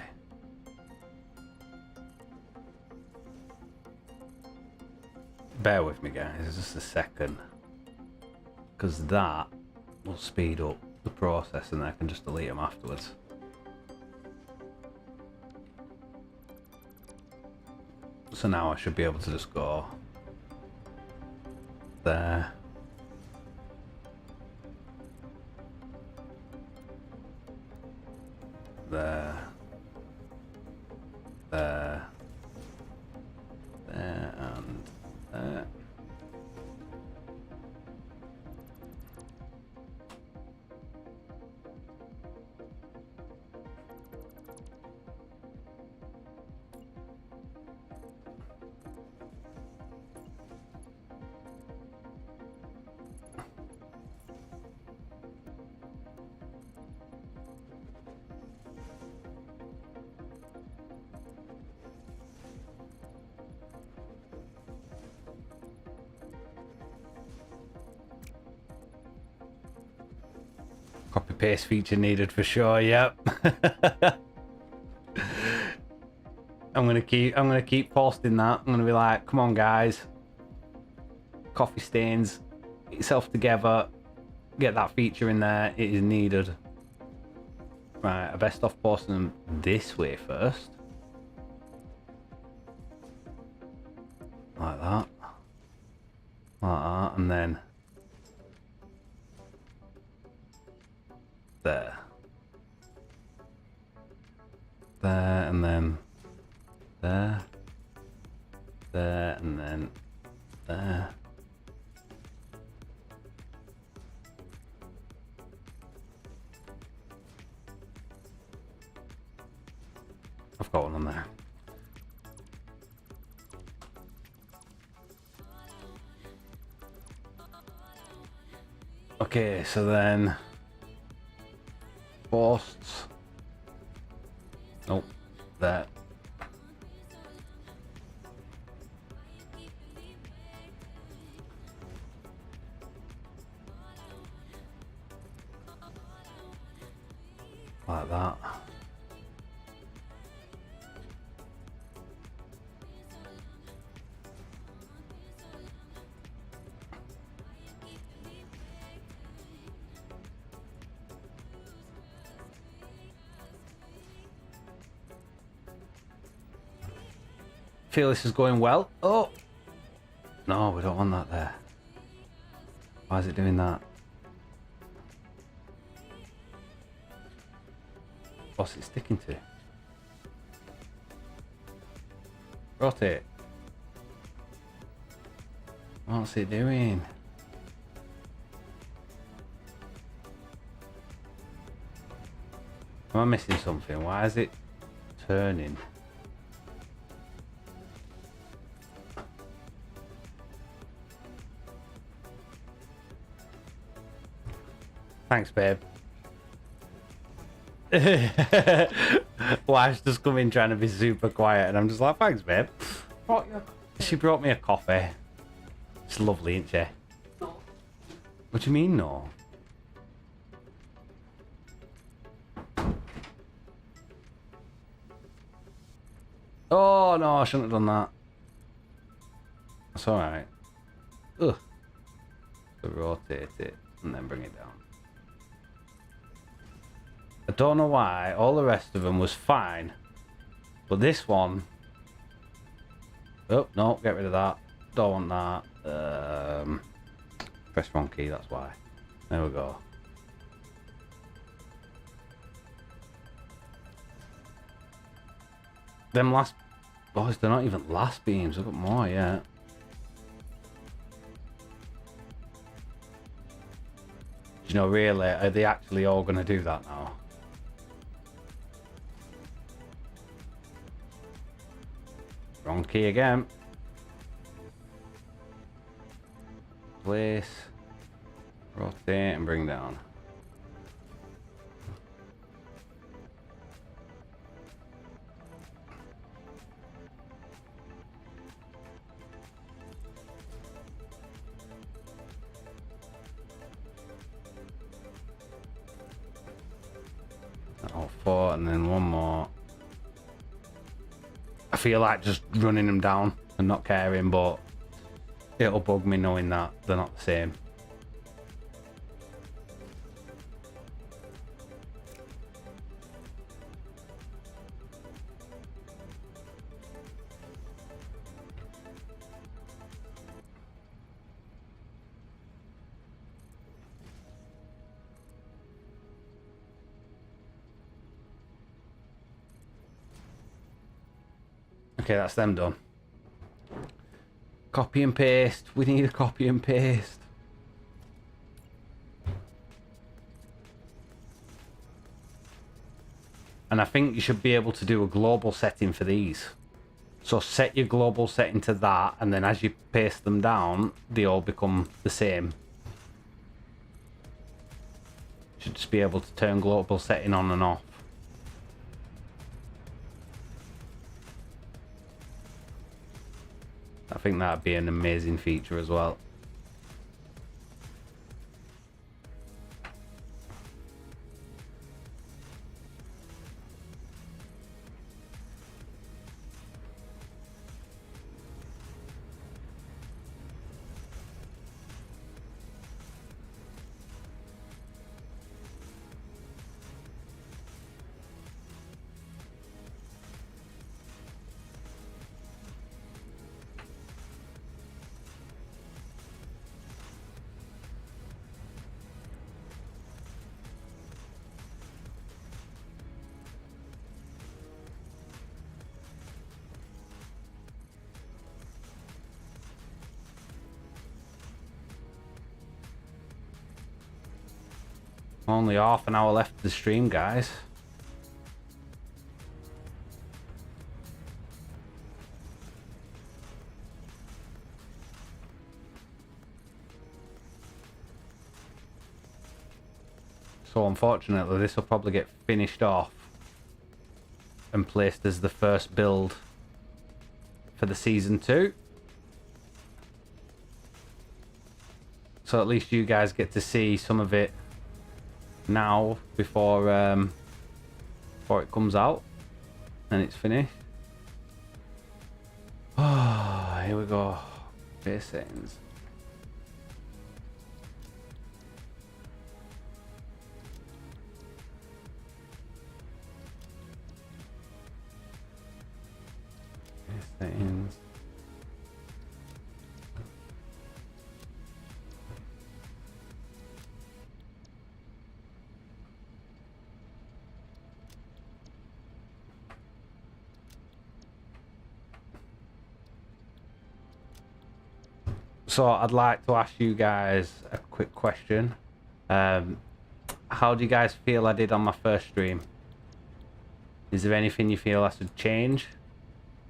bear with me, guys, just a second, because that will speed up the process and I can just delete them afterwards. So now I should be able to just go there. There. There. There and there. Copy paste feature needed for sure. Yep. I'm gonna keep posting that. I'm gonna be like, come on guys, coffee stains, get yourself together, get that feature in there. It is needed. Right, I best off posting them this way first, like that, and then there, and then there, and then there. I've got one on there. Okay, so then posts. Nope, there. Like that. Feel this is going well. Oh no, we don't want that there. Why is it doing that? What's it sticking to? Rotate. What's it doing? Am I missing something? Why is it turning? Thanks, babe. Wife's just come in trying to be super quiet, and I'm just like, thanks, babe. She brought me a coffee. It's lovely, isn't she? No. What do you mean, no? Oh, no, I shouldn't have done that. That's alright. Ugh. So rotate it, and then bring it down. I don't know why, all the rest of them was fine, but this one, oh no, get rid of that, don't want that, press wrong key, that's why, there we go. Them last, boys, they're not even last beams, I've got more yet. Do you know, really, are they actually all going to do that now? Wrong key again. Place, rotate, and bring down. Oh, 4, and then one more. I feel like just running them down and not caring, but it'll bug me knowing that they're not the same. Okay, that's them done. Copy and paste. We need a copy and paste. And I think you should be able to do a global setting for these. So set your global setting to that, and then as you paste them down, they all become the same. Should just be able to turn global setting on and off. I think that'd be an amazing feature as well. Only half an hour left of the stream, guys. So unfortunately, this will probably get finished off and placed as the first build for the season 2. So at least you guys get to see some of it now before it comes out and it's finished. Oh, here we go. Base settings. Settings. So I'd like to ask you guys a quick question. How do you guys feel I did on my first stream? Is there anything you feel I should change?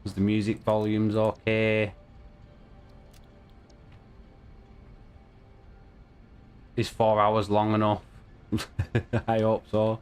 Was the music volumes okay? Is 4 hours long enough? I hope so.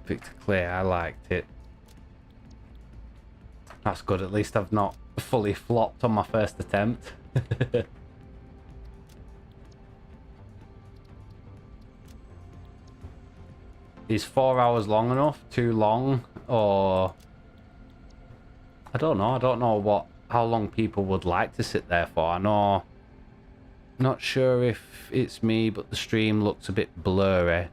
Victor Clay, I liked it. That's good, at least I've not fully flopped on my first attempt. Is 4 hours long enough? Too long? Or... I don't know how long people would like to sit there for. I know... Not sure if it's me, but the stream looks a bit blurry.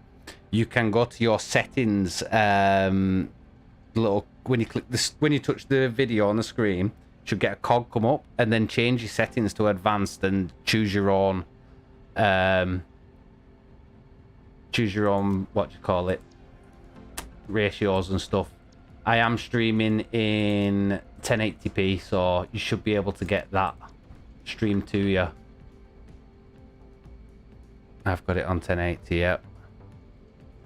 You can go to your settings, little when you click this, when you touch the video on the screen, you should get a cog come up, and then change your settings to advanced and choose your own what do you call it, ratios and stuff. I am streaming in 1080p, so you should be able to get that stream to you. I've got it on 1080, yep.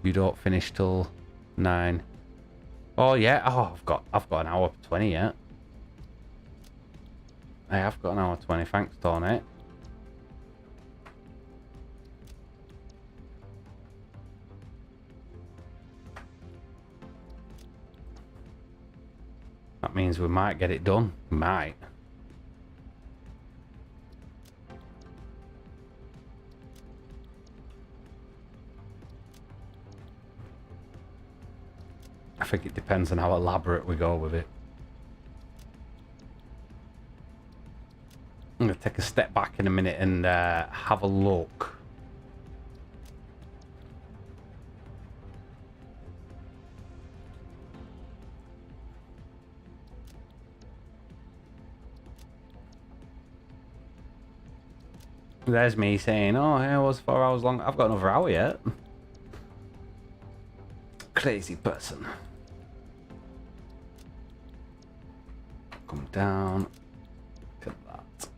You don't finish till 9. Oh yeah. Oh, I've got an hour 20 yet. I have got an hour 20. Thanks, Tony. That means we might get it done. Might. I think it depends on how elaborate we go with it. I'm going to take a step back in a minute and have a look. There's me saying, oh, it was 4 hours long. I've got another hour yet. Crazy person. Come down. Look at that.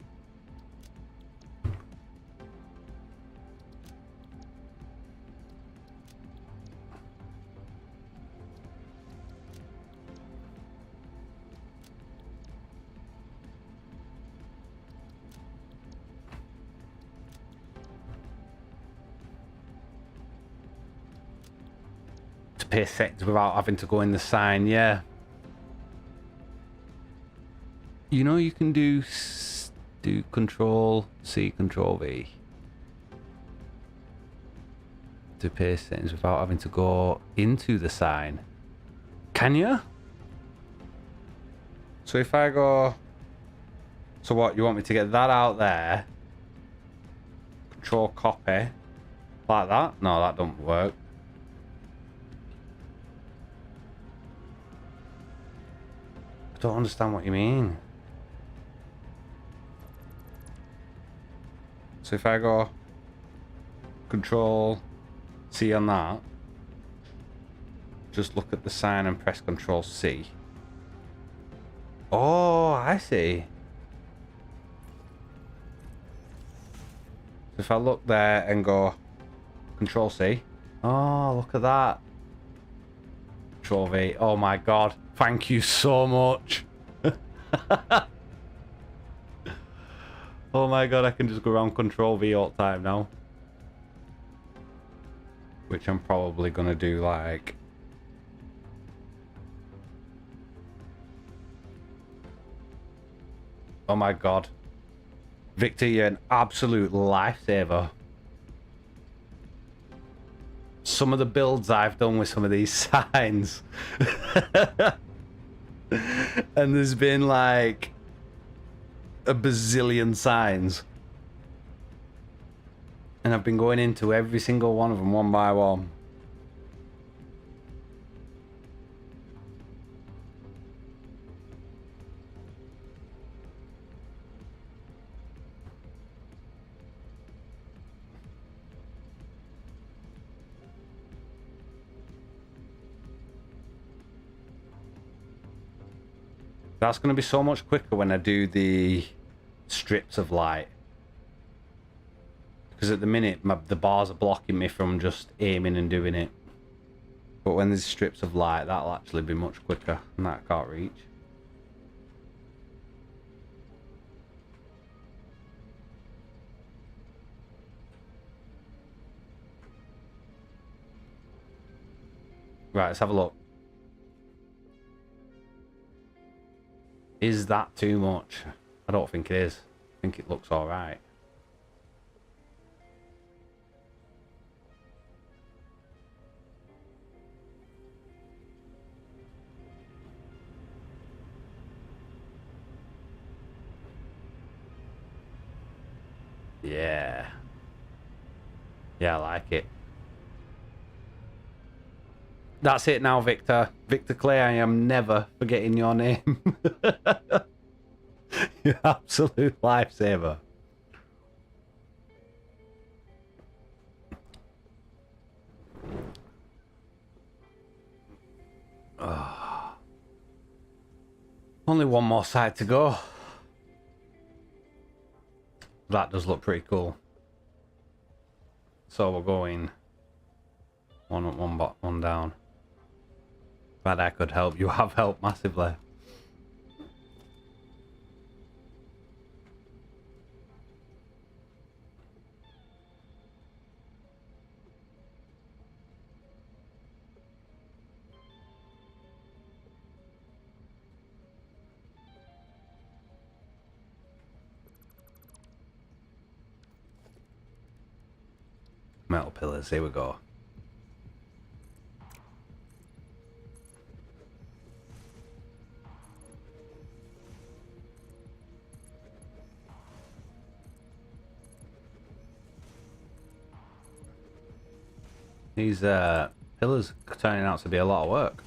To pay settings without having to go in the sign, yeah. You know, you can do Control C, Control V to paste settings without having to go into the sign. Can you? So if I go, so what, you want me to get that out there, Control copy, Like that? No, that don't work. I don't understand what you mean. So if I go Control C on that, just look at the sign and press Control C. Oh, I see. So if I look there and go Control C. Oh, look at that. Control V. Oh my god. Thank you so much. Oh my god, I can just go around Control V all the time now. Which I'm probably gonna do like... Oh my god. Victor, you're an absolute lifesaver. Some of the builds I've done with some of these signs. And there's been like a bazillion signs. And I've been going into every single one of them one by one. That's going to be so much quicker when I do the strips of light. Because at the minute, the bars are blocking me from just aiming and doing it. But when there's strips of light, that'll actually be much quicker. And that I can't reach. Right, let's have a look. Is that too much? I don't think it is. I think it looks alright. Yeah. Yeah, I like it. That's it now, Victor. Victor Clay, I am never forgetting your name. You're absolute lifesaver. Oh. Only one more side to go. That does look pretty cool. So we're going one up, one back, one down. Glad I could help. You have helped massively. Metal pillars, here we go. These pillars are turning out to be a lot of work.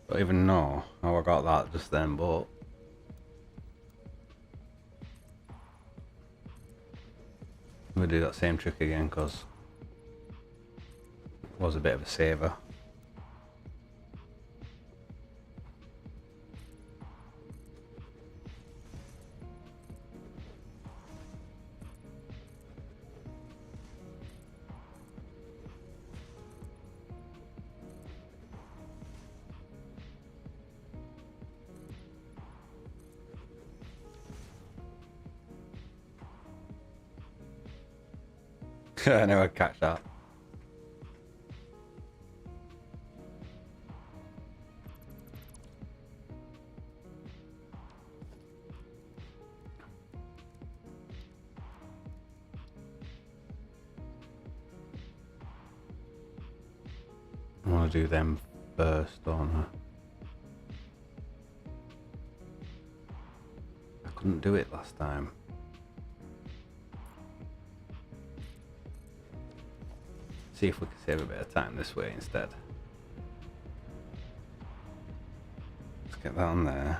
Don't even know how I got that just then, but I'm gonna do that same trick again because it was a bit of a saver. I know I'd catch that. I want to do them first, don't I? Couldn't do it last time. See if we can save a bit of time this way instead. Let's get that on there.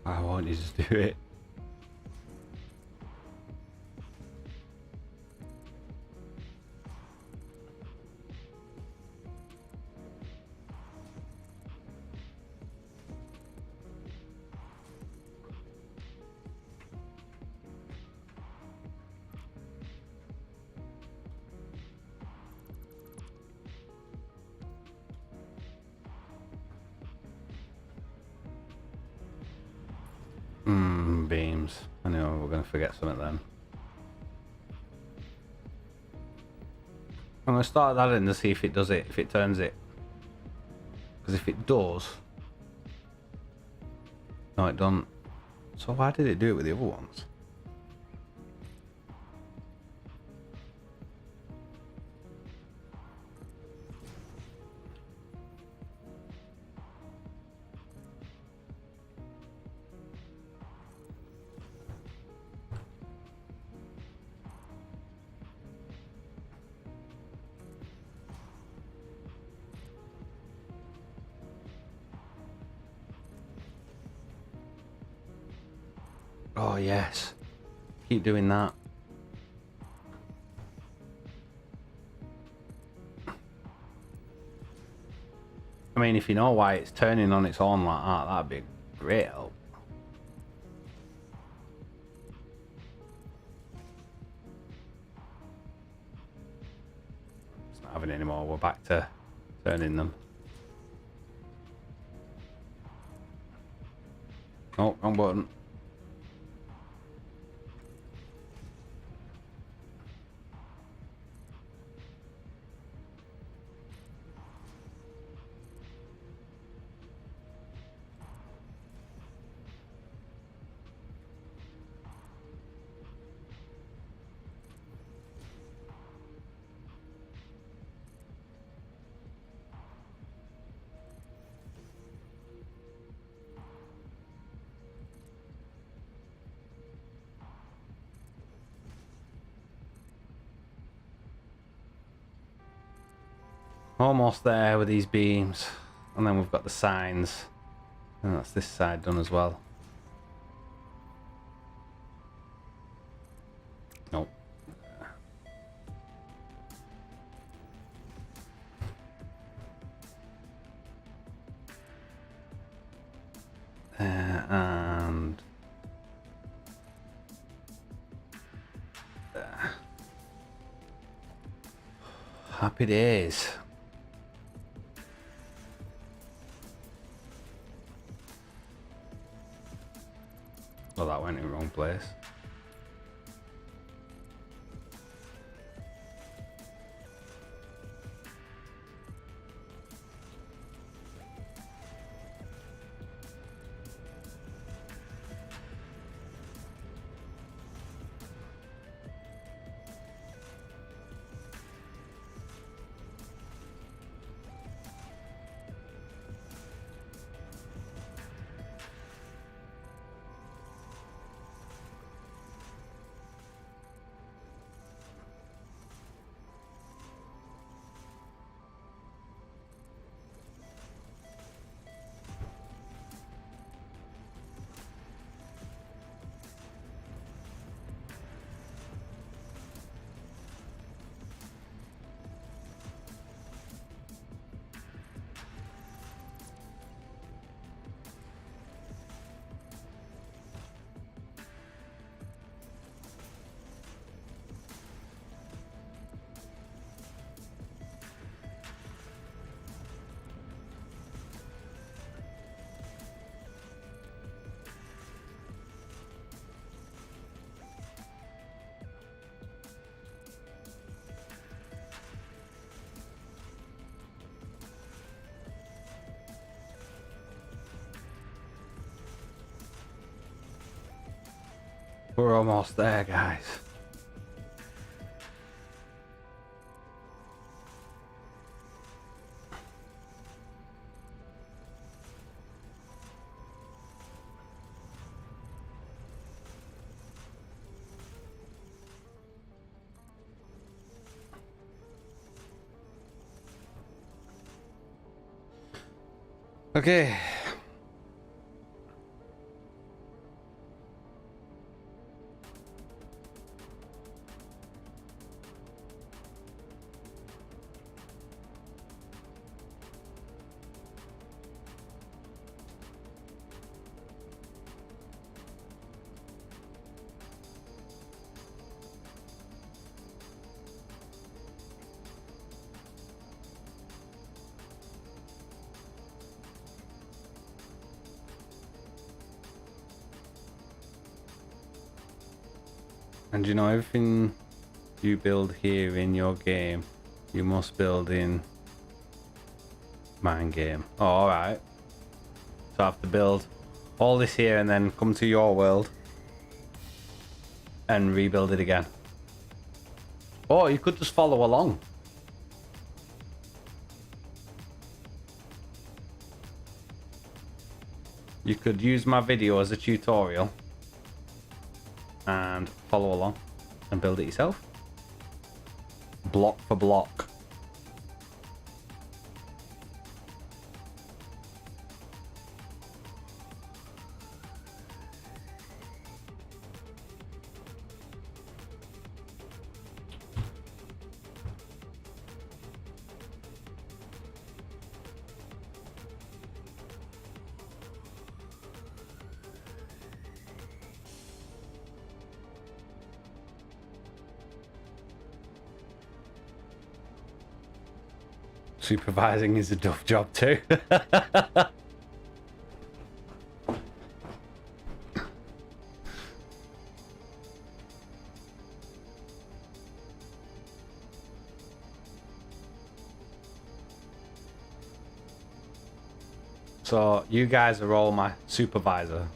Why won't you just do it? Beams. I know we're going to forget something then. I'm going to start that in to see if it does it, if it turns it. Because if it does... No, it doesn't. So why did it do it with the other ones? Oh yes, keep doing that. I mean, if you know why it's turning on its own like that, that'd be a great help. It's not having any more, we're back to turning them. Oh, wrong button. Almost there with these beams, and then we've got the signs, and that's this side done as well. Nope. And happy days. Well, that went in the wrong place. We're almost there, guys. Okay. And you know, everything you build here in your game, you must build in mine game. Oh, alright. So I have to build all this here and then come to your world and rebuild it again. Or you could just follow along. You could use my video as a tutorial and follow along and build it yourself. Block for block. Supervising is a tough job too. So you guys are all my supervisors.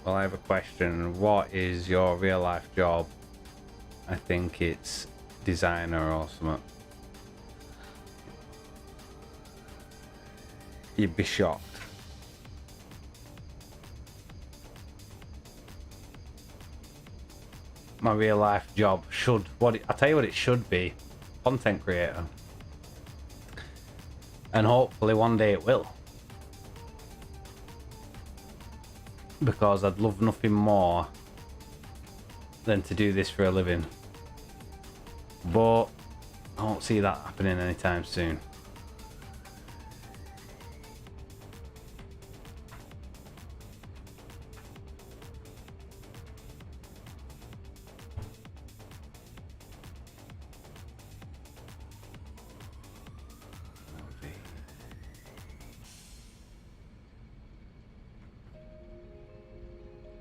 Well, I have a question. What is your real life job? I think it's designer or something. You'd be shocked. My real life job should, I'll tell you what it should be. Content creator. And hopefully one day it will. Because I'd love nothing more than to do this for a living. But I don't see that happening anytime soon.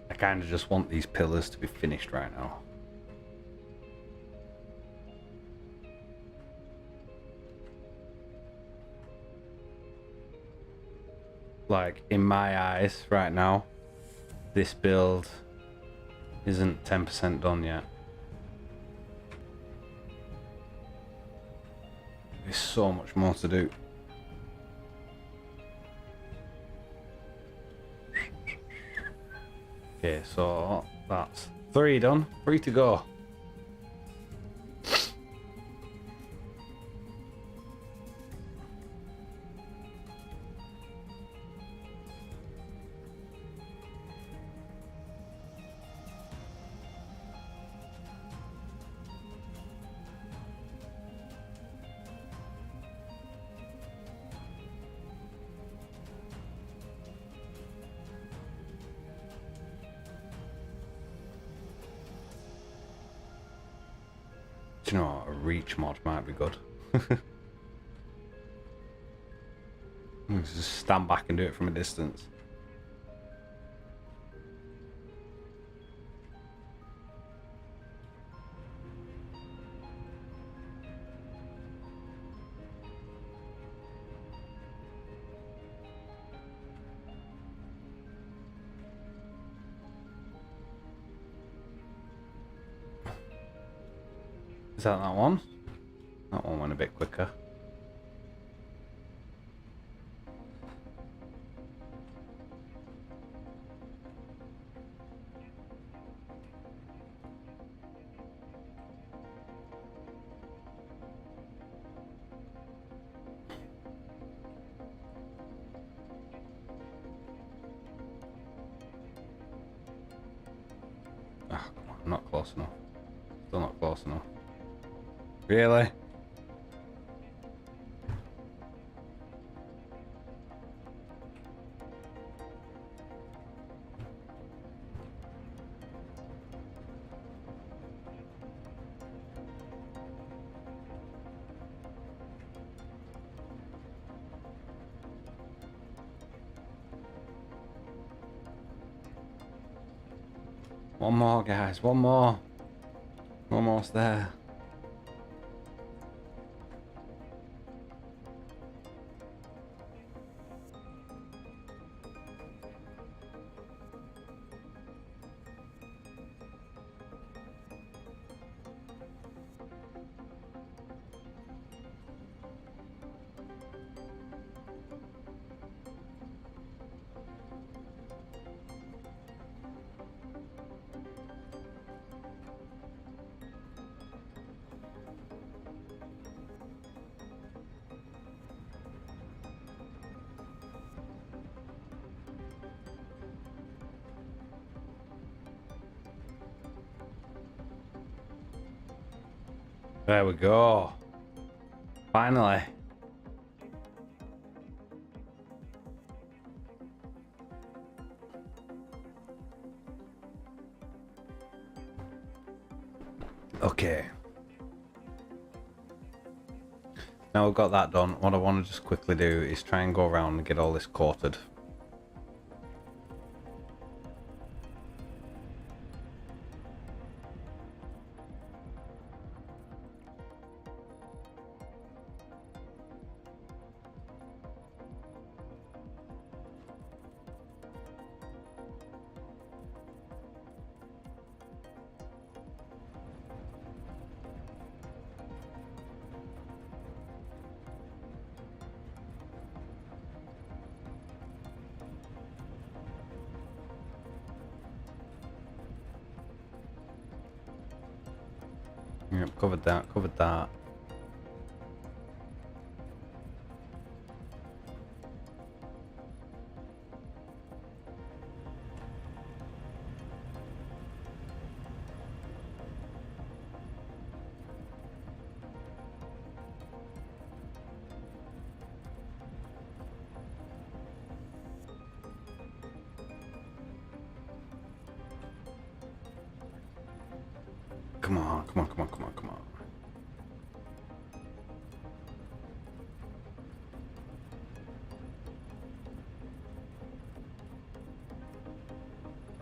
I kind of just want these pillars to be finished right now. Like, in my eyes right now, this build isn't 10% done yet. There's so much more to do. Okay, so that's 3 done. 3 to go. Do you know what? A reach mod might be good. Just stand back and do it from a distance. Is that one? That one went a bit quicker. Ah, come on, I'm not close enough. Still not close enough. Really? One more, guys. One more. Almost there. There we go. Finally. Okay. Now we've got that done, what I want to just quickly do is try and go around and get all this coated. Yep, covered that, covered that. Come on, come on, come on, come on, come on.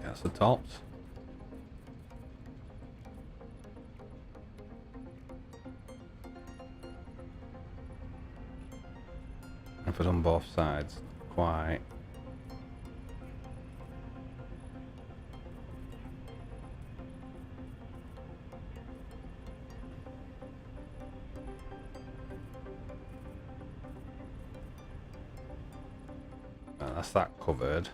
That's the tops. If it's on both sides, quite. That's that covered.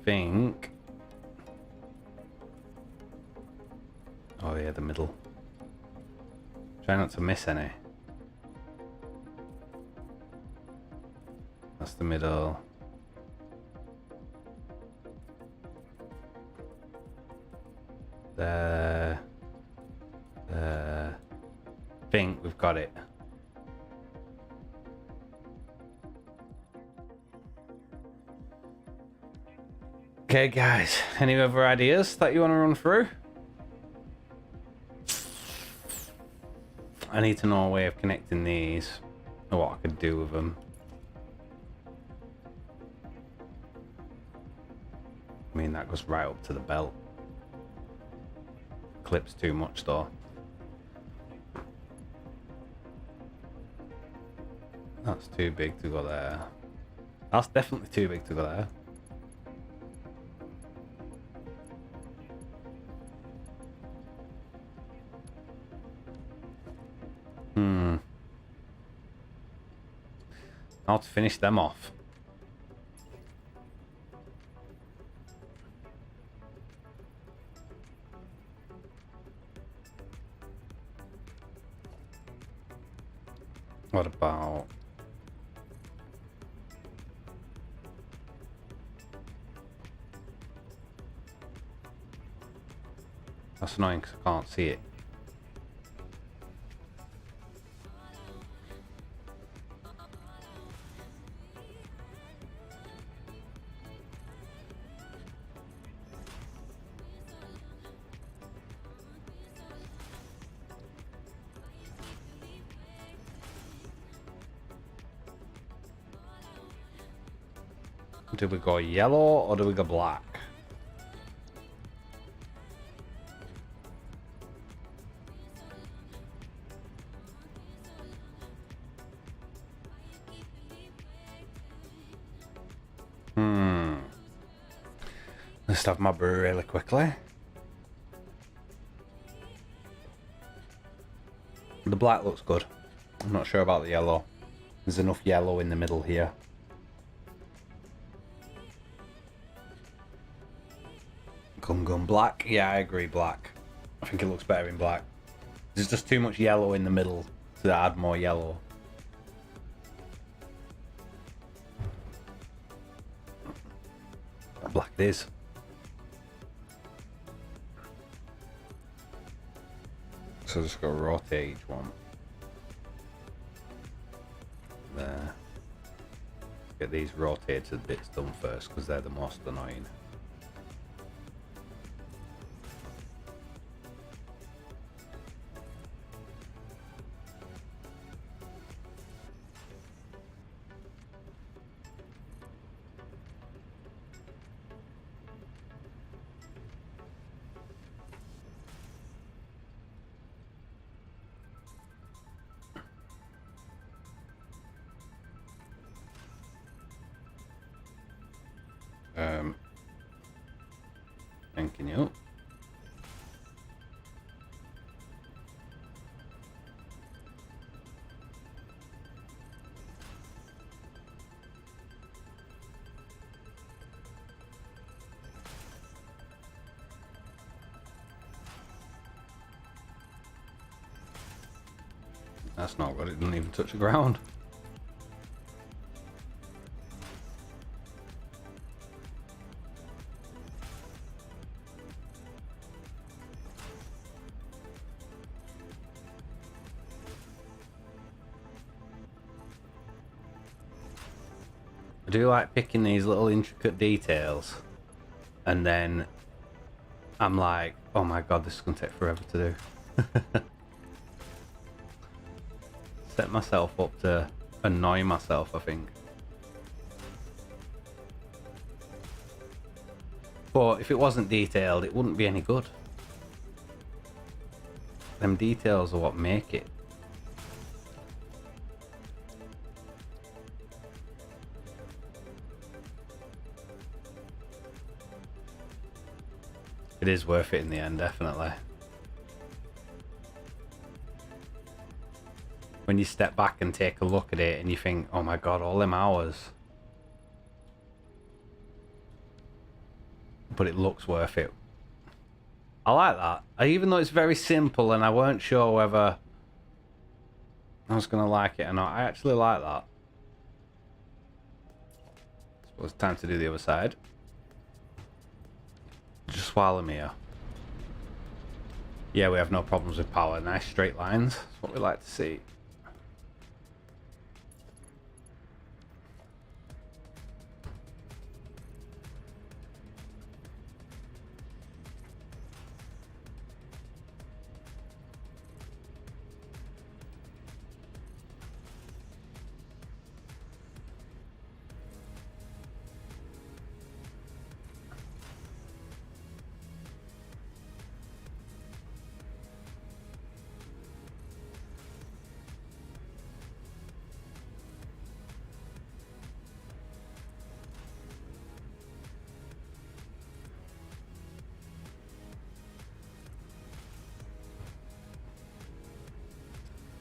Think. Oh yeah, the middle. Try not to miss any. That's the middle. There. There. Think we've got it. Okay guys, any other ideas that you want to run through? I need to know a way of connecting these, or what I could do with them. I mean, that goes right up to the belt. Clips too much though. That's too big to go there. That's definitely too big to go there. how to finish them off. What about... That's annoying because I can't see it. Do we go yellow or do we go black? Let's have my brew really quickly. The black looks good. I'm not sure about the yellow. There's enough yellow in the middle here. Gun black. Yeah, I agree, black. I think it looks better in black. There's just too much yellow in the middle to add more yellow. Black it is. So just go rotate each one. There. Get these rotated bits done first because they're the most annoying. Thanking you. That's not good, it didn't even touch the ground. I do like picking these little intricate details and then I'm like, oh my god, this is going to take forever to do. Set myself up to annoy myself, I think. But if it wasn't detailed, it wouldn't be any good. Them details are what make it. It is worth it in the end, definitely. When you step back and take a look at it and you think, oh my god, all them hours. But it looks worth it. I like that. Even though it's very simple and I weren't sure whether I was going to like it or not, I actually like that. I suppose it's time to do the other side. Just while I'm here. Yeah, we have no problems with power. Nice straight lines. That's what we like to see.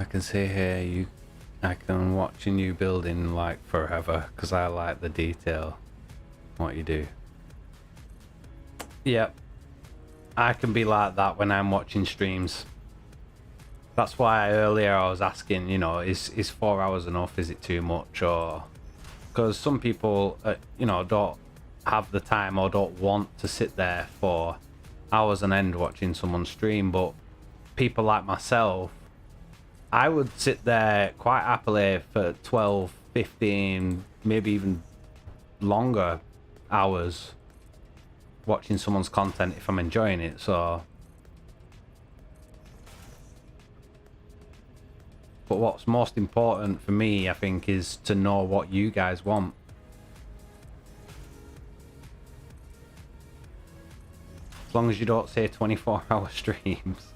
I can see here you I can watch a new building like forever because I like the detail. What you do. Yep. I can be like that when I'm watching streams. That's why earlier I was asking, you know, is 4 hours enough? Is it too much? Or because some people, you know, don't have the time or don't want to sit there for hours on end watching someone stream. But people like myself, I would sit there quite happily for 12, 15, maybe even longer hours watching someone's content if I'm enjoying it. So, but what's most important for me, I think, is to know what you guys want. As long as you don't say 24-hour streams.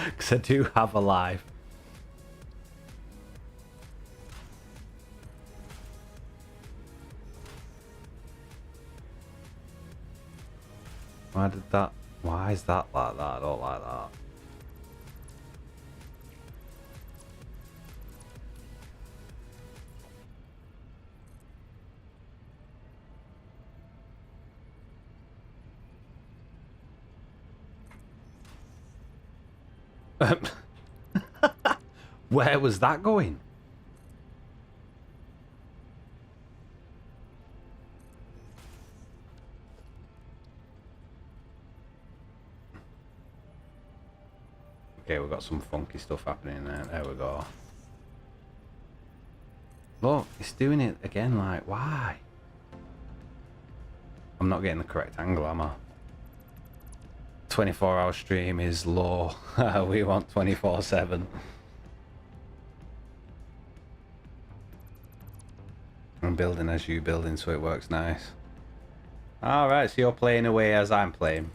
Because I do have a life. Why is that like that? I don't like that. Where was that going? Okay, we've got some funky stuff happening there. There we go. Look, it's doing it again, like, why? I'm not getting the correct angle, am I? 24-hour stream is low. We want 24/7. I'm building as you building, so it works nice. Alright, so you're playing away as I'm playing.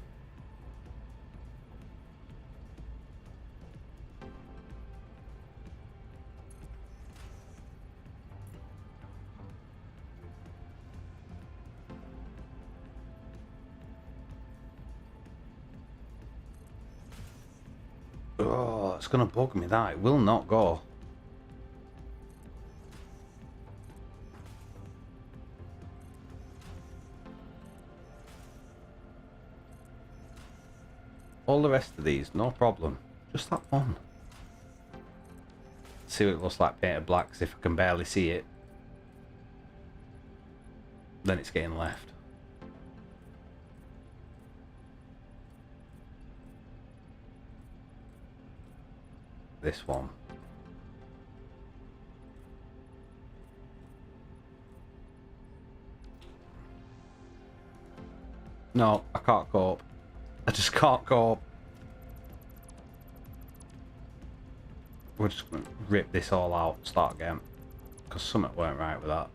Oh, it's gonna bug me that. It will not go. All the rest of these, no problem. Just that one. See what it looks like painted black, 'cause if I can barely see it, then it's getting left. This one. No, I can't cope. I just can't cope. We're just gonna rip this all out and start again. Because something weren't right with that.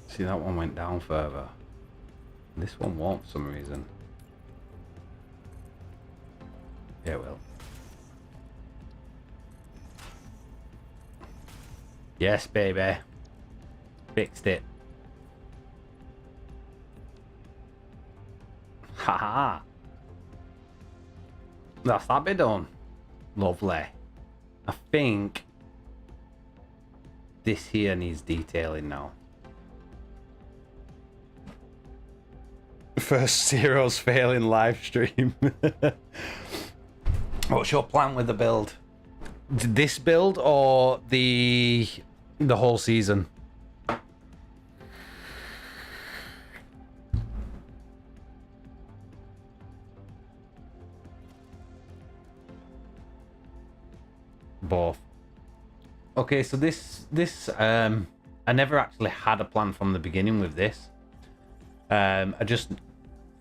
See, that one went down further. This one won't for some reason. Yeah, it will. Yes, baby. Fixed it. Haha. That's that bit done. Lovely. I think this here needs detailing now. First zero's failing live stream. What's your plan with the build? This build or the whole season? Both. Okay, so this I never actually had a plan from the beginning with this. I just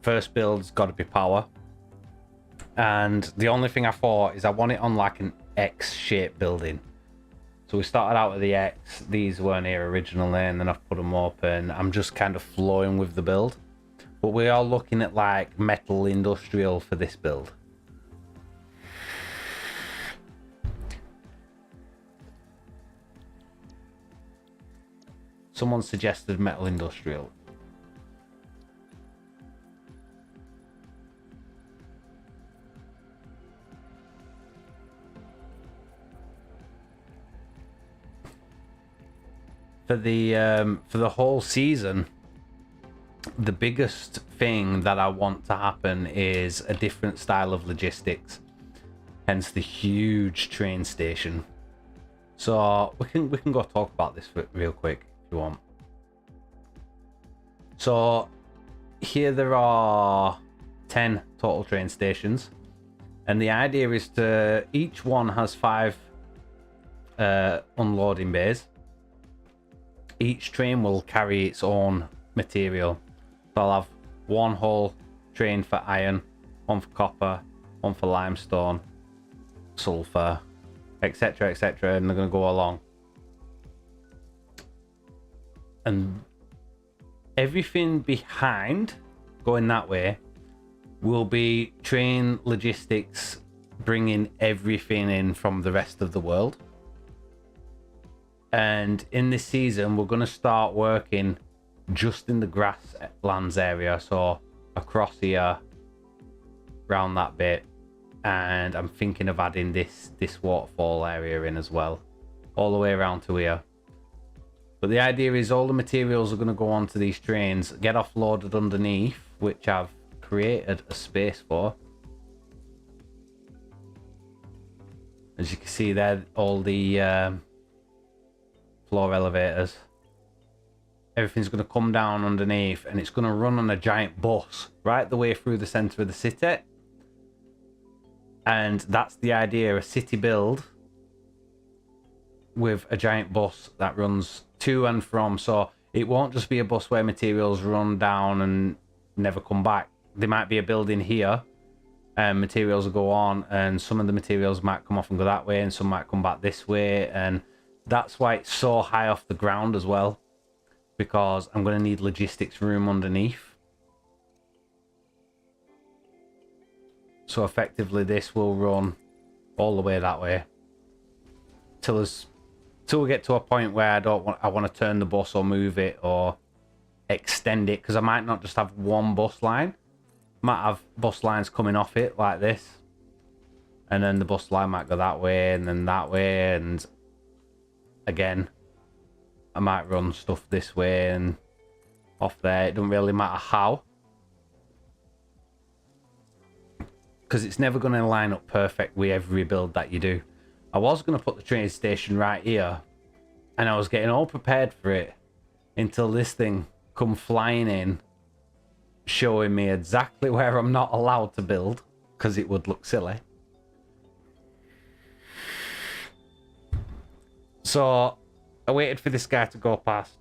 first build's got to be power, and the only thing I thought is I want it on like an X-shaped building, so So we started out with the X, these weren't here originally, and then I've put them up, and I'm just kind of flowing with the build. But we are looking at like metal industrial for this build. Someone suggested metal industrial. For the whole season, the biggest thing that I want to happen is a different style of logistics, hence the huge train station. So we can go talk about this real quick if you want. So here there are 10 total train stations, and the idea is to each one has 5 unloading bays. Each train will carry its own material. So I'll have one whole train for iron, one for copper, one for limestone, sulfur, etc, etc, and they're going to go along. And everything behind going that way will be train logistics, bringing everything in from the rest of the world. And in this season, we're going to start working just in the grasslands area. So across here, around that bit. And I'm thinking of adding this waterfall area in as well. All the way around to here. But the idea is all the materials are going to go onto these trains, get offloaded underneath, which I've created a space for. As you can see there, all the floor elevators. Everything's going to come down underneath, and it's going to run on a giant bus right the way through the center of the city. And that's the idea, a city build with a giant bus that runs to and from. So it won't just be a bus where materials run down and never come back. There might be a building here and materials will go on, and some of the materials might come off and go that way, and some might come back this way. And that's why it's so high off the ground as well, because I'm going to need logistics room underneath. So effectively this will run all the way that way till we get to a point where I want to turn the bus or move it or extend it, because I might not just have one bus line. I might have bus lines coming off it like this, and then the bus line might go that way and then that way, and again I might run stuff this way and off there. It doesn't really matter how, because it's never going to line up perfect with every build that you do. I was going to put the train station right here, and I was getting all prepared for it until this thing come flying in, showing me exactly where I'm not allowed to build, because it would look silly. So I waited for this guy to go past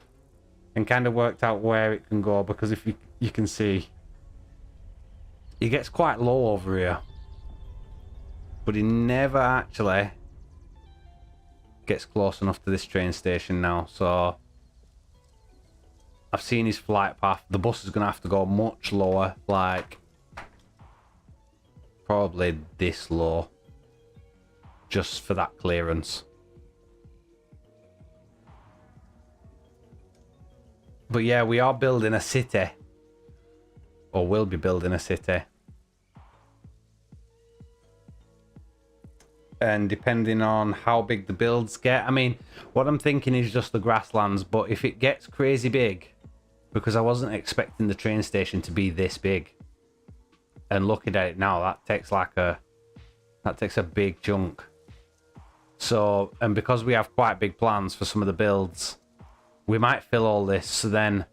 and kind of worked out where it can go, because if you can see, he gets quite low over here, but he never actually gets close enough to this train station now. So I've seen his flight path. The bus is going to have to go much lower, like probably this low, just for that clearance. But yeah, we are building a city, or will be building a city. And depending on how big the builds get, I mean, what I'm thinking is just the grasslands, but if it gets crazy big, because I wasn't expecting the train station to be this big, and looking at it now, that takes a big chunk. So, and because we have quite big plans for some of the builds, we might fill all this. So then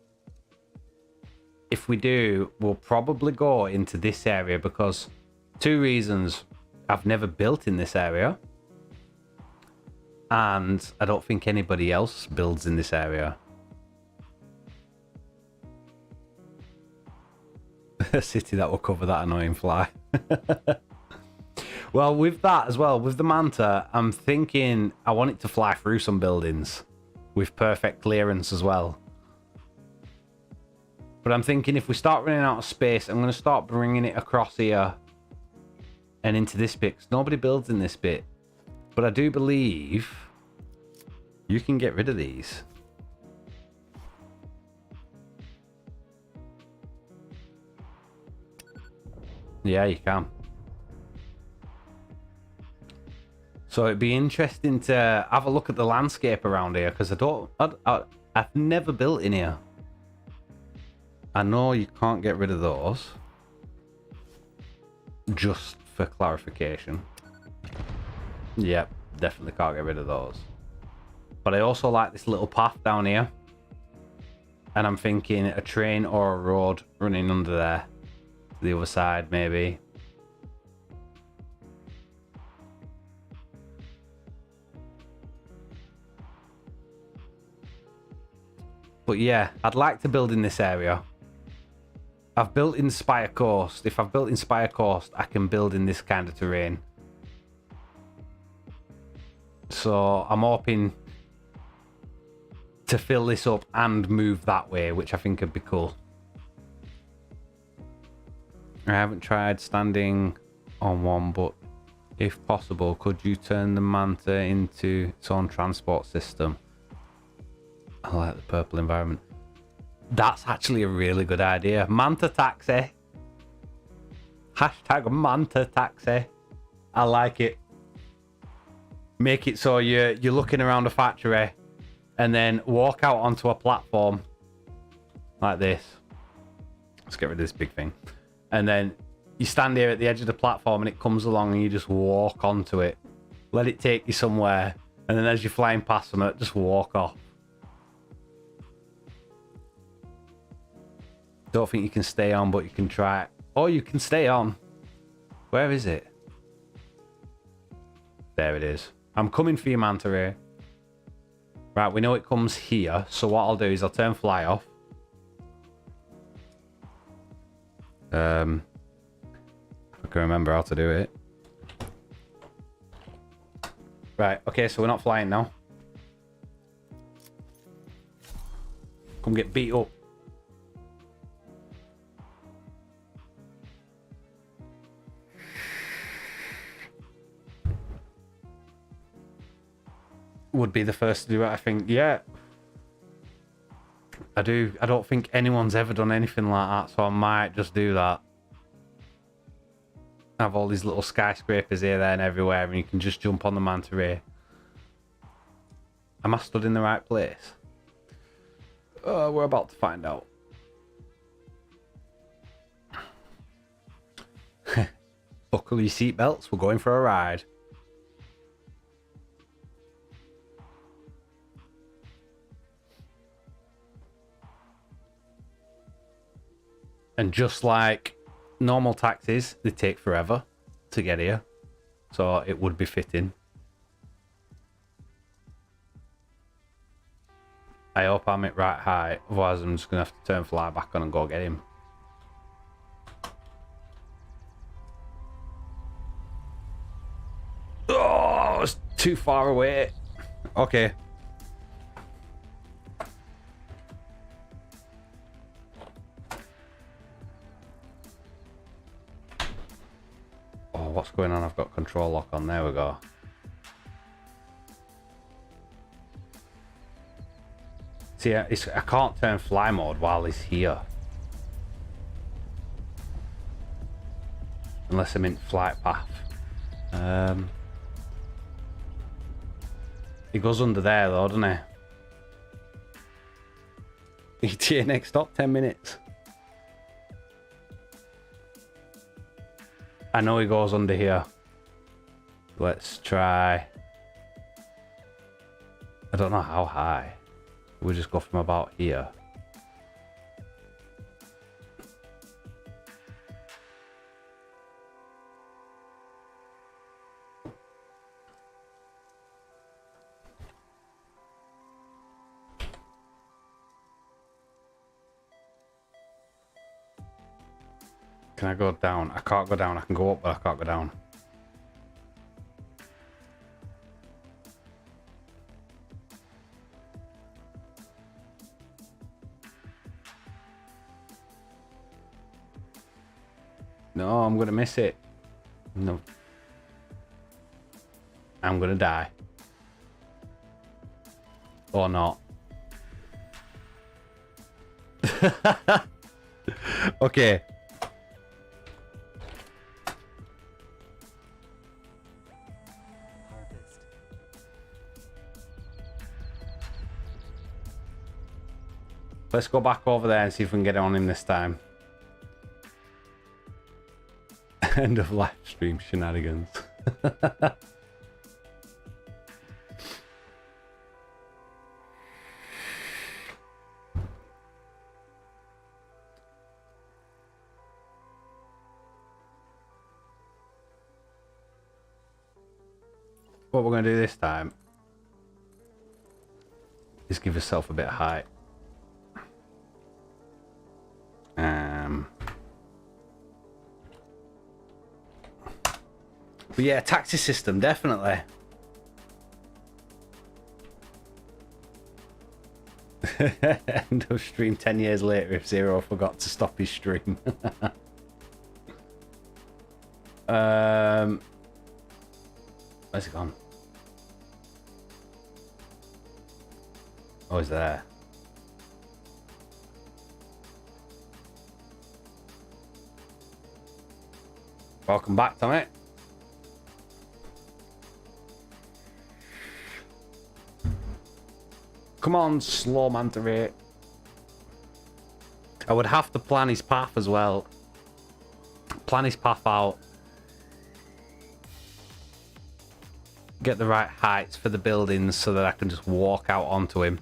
if we do, we'll probably go into this area, because 2 reasons: I've never built in this area, and I don't think anybody else builds in this area. A city that will cover that annoying fly. Well, with that as well, with the Manta, I'm thinking I want it to fly through some buildings with perfect clearance as well. But I'm thinking if we start running out of space, I'm going to start bringing it across here and into this bit, 'cause nobody builds in this bit. But I do believe you can get rid of these. Yeah, you can. So it'd be interesting to have a look at the landscape around here, because I've never built in here. I know you can't get rid of those. Just for clarification. Yep, definitely can't get rid of those. But I also like this little path down here. And I'm thinking a train or a road running under there. To the other side, maybe. But yeah, I'd like to build in this area. I've built in Spire Coast. If I've built in Spire Coast, I can build in this kind of terrain. So I'm hoping to fill this up and move that way, which I think would be cool. I haven't tried standing on one, but if possible, could you turn the Manta into its own transport system? I like the purple environment. That's actually a really good idea. Manta taxi. Hashtag Manta taxi. I like it. Make it so you're looking around a factory and then walk out onto a platform like this. Let's get rid of this big thing. And then you stand here at the edge of the platform and it comes along and you just walk onto it. Let it take you somewhere. And then as you're flying past them, just walk off. Don't think you can stay on, but you can try. Oh, you can stay on. Where is it? There it is. I'm coming for you, Manta Ray. Right, we know it comes here. So what I'll do is I'll turn fly off. If I can remember how to do it. Right, okay, so we're not flying now. Come get beat up. Would be the first to do it, I think. Yeah. I don't think anyone's ever done anything like that, so I might just do that. Have all these little skyscrapers here, there, and everywhere, and you can just jump on the Manta Ray. Am I stood in the right place? We're about to find out. Buckle your seatbelts, we're going for a ride. And just like normal taxis, they take forever to get here. So it would be fitting. I hope I'm at right height. Otherwise, I'm just going to have to turn fly back on and go get him. Oh, it's too far away. Okay. What's going on? I've got control lock on. There we go. See, I can't turn fly mode while he's here. Unless I'm in flight path. He goes under there though, doesn't he? ETA next stop, 10 minutes. I know he goes under here. Let's try. I don't know how high. We'll just go from about here. Can I go down? I can't go down. I can go up, but I can't go down. No, I'm gonna miss it. No. I'm gonna die. Or not. Okay. Harvest. Let's go back over there and see if we can get on him this time. End of live stream shenanigans. What we're going to do this time is give yourself a bit of height. But yeah, taxi system, definitely. End of stream 10 years later if Zero forgot to stop his stream. Where's it gone? Oh, he's there. Welcome back, Tommy. Come on, slow man to rate. I would have to plan his path as well. Plan his path out. Get the right heights for the buildings so that I can just walk out onto him.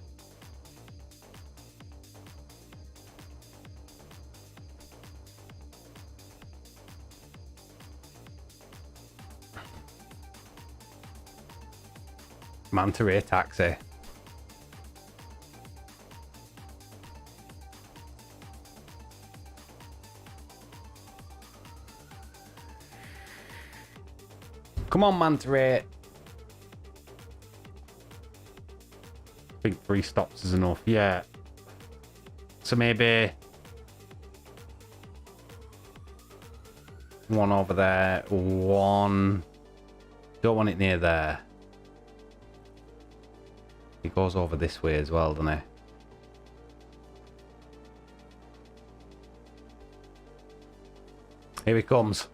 Manta Ray taxi. Come on, Manta Ray. I think 3 stops is enough. Yeah. So maybe one over there. One. Don't want it near there. He goes over this way as well, doesn't he? Here he comes.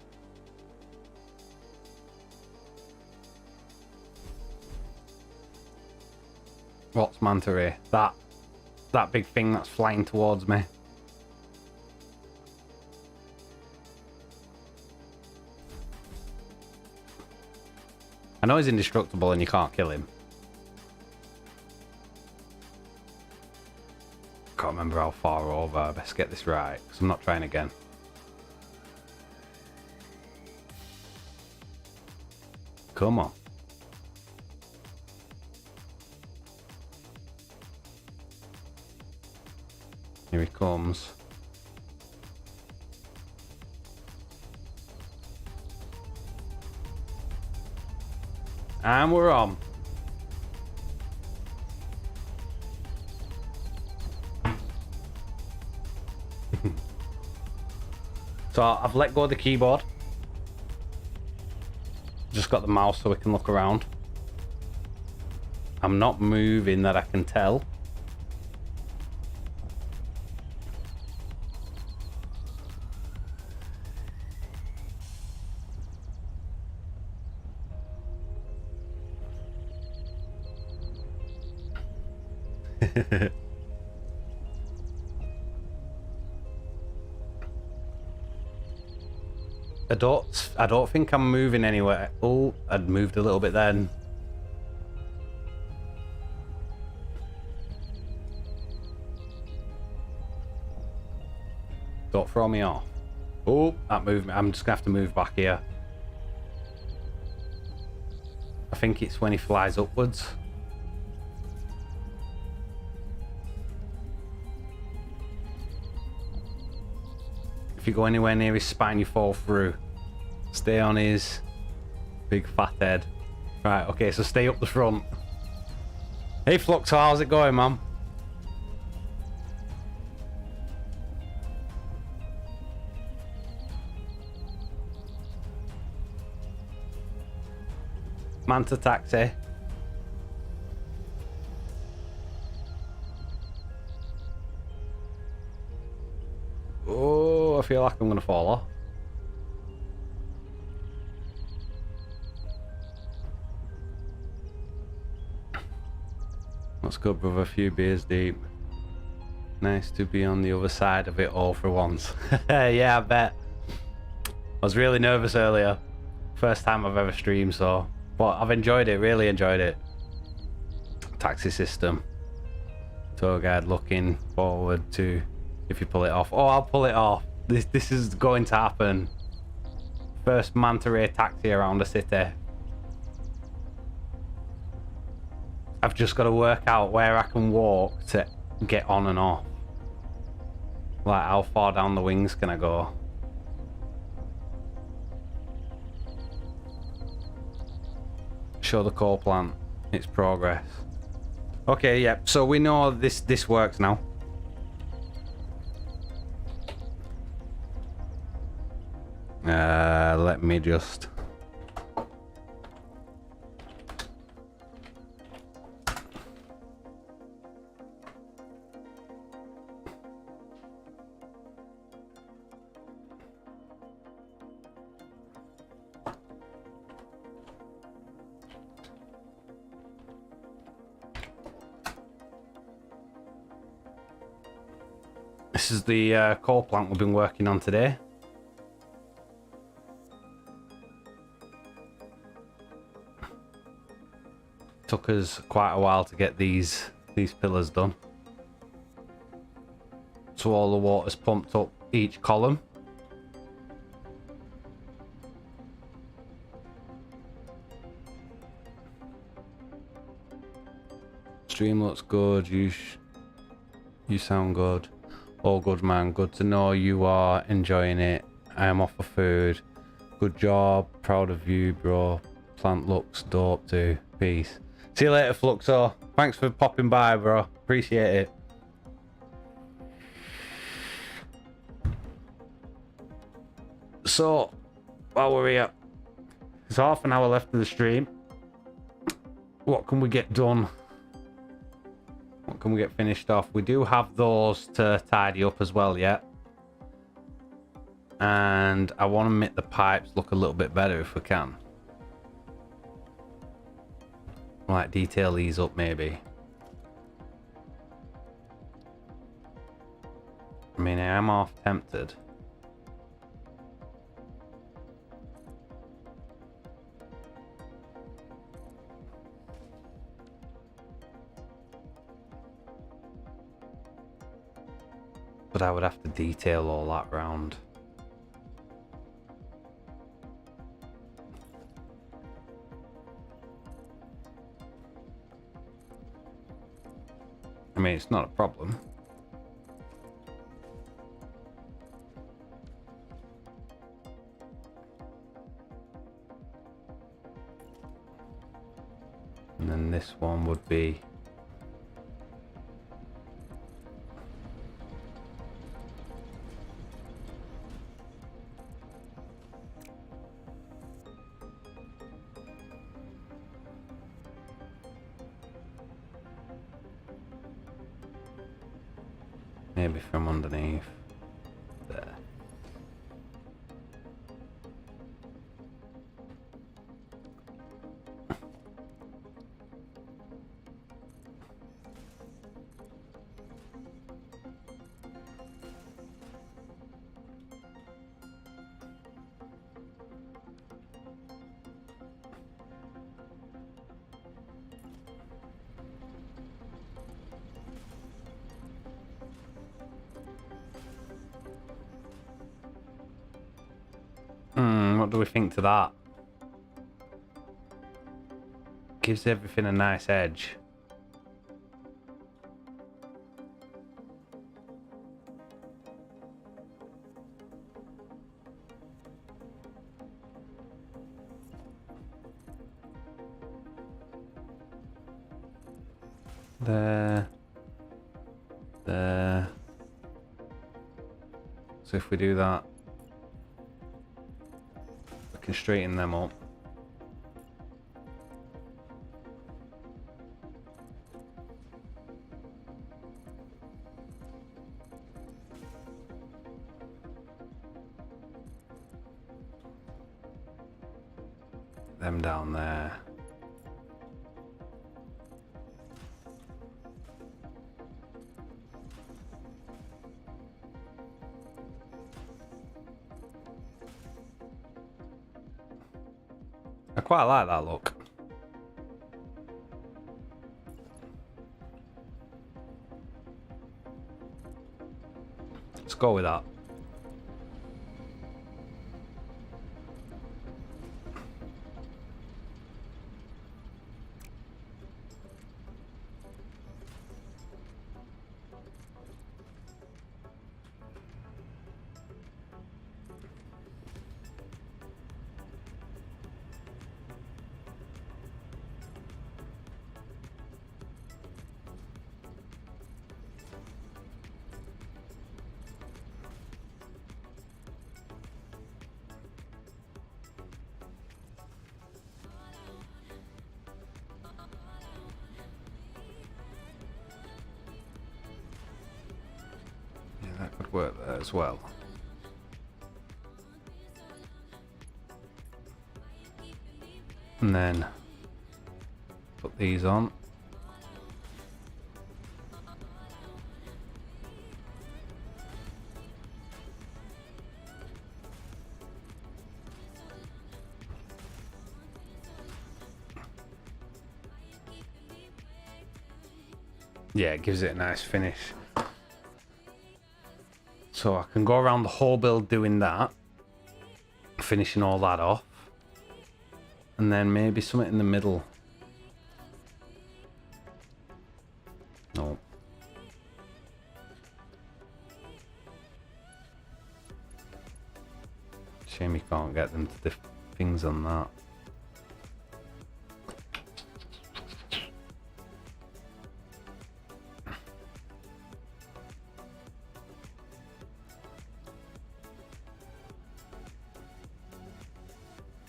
What's Manta Ray? That big thing that's flying towards me. I know he's indestructible and you can't kill him. Can't remember how far over. I best get this right because I'm not trying again. Come on. Here he comes. And we're on. So I've let go of the keyboard. Just got the mouse so we can look around. I'm not moving that I can tell. I don't think I'm moving anywhere. Oh, I'd moved a little bit then. Don't throw me off. Oh, that moved me. I'm just gonna have to move back here. I think it's when he flies upwards. If you go anywhere near his spine, you fall through. Stay on his big fat head. Right, okay, so stay up the front. Hey Flux, how's it going, man? Manta taxi. Oh, I feel like I'm gonna fall off. Let's go, brother. A few beers deep. Nice to be on the other side of it all for once. Yeah, I bet. I was really nervous earlier. First time I've ever streamed, so... But I've enjoyed it, really enjoyed it. Taxi system. Tour guide looking forward to if you pull it off. Oh, I'll pull it off. This is going to happen. First manta ray taxi around the city. I've just got to work out where I can walk to get on and off. Like, how far down the wings can I go? Show the coal plant its progress. Okay, yeah, so we know this works now. Let me just... This is the coal plant we've been working on today. Took us quite a while to get these pillars done. So all the water's pumped up each column. Stream looks good. You sound good. All good, man. Good to know you are enjoying it. I am off for food. Good job. Proud of you, bro. Plant looks dope too. Peace. See you later, Fluxo. Thanks for popping by, bro. Appreciate it. So, while we're here, there's half an hour left of the stream. What can we get done? What can we get finished off? We do have those to tidy up as well yet. And I want to make the pipes look a little bit better if we can. Like detail these up maybe. I mean, I am half tempted. But I would have to detail all that round. I mean, it's not a problem. And then this one would be... maybe from underneath there. What do we think to that? Gives everything a nice edge. There. There. So if we do that, we can straighten them up. them down there. I quite like that look. Let's go with that. That could work there as well. And then put these on. Yeah, it gives it a nice finish. So I can go around the whole build doing that, finishing all that off, and then maybe something in the middle. No. Shame you can't get them to the things on that.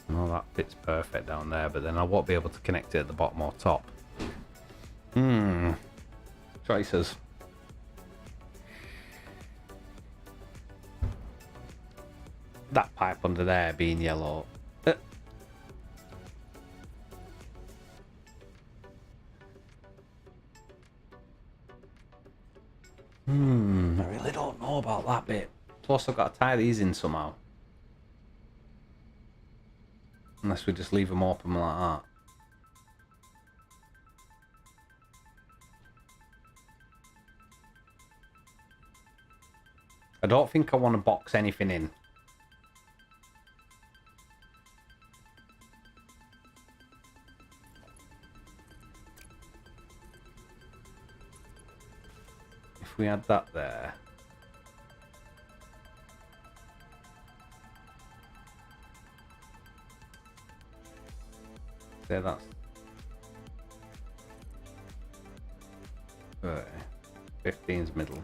No, that fits perfect down there, but then I won't be able to connect it at the bottom or top. Choices. That pipe under there being yellow. I really don't know about that bit. Plus I've got to tie these in somehow. Unless we just leave them open like that. I don't think I want to box anything in. If we had that there. Say that's 15's middle.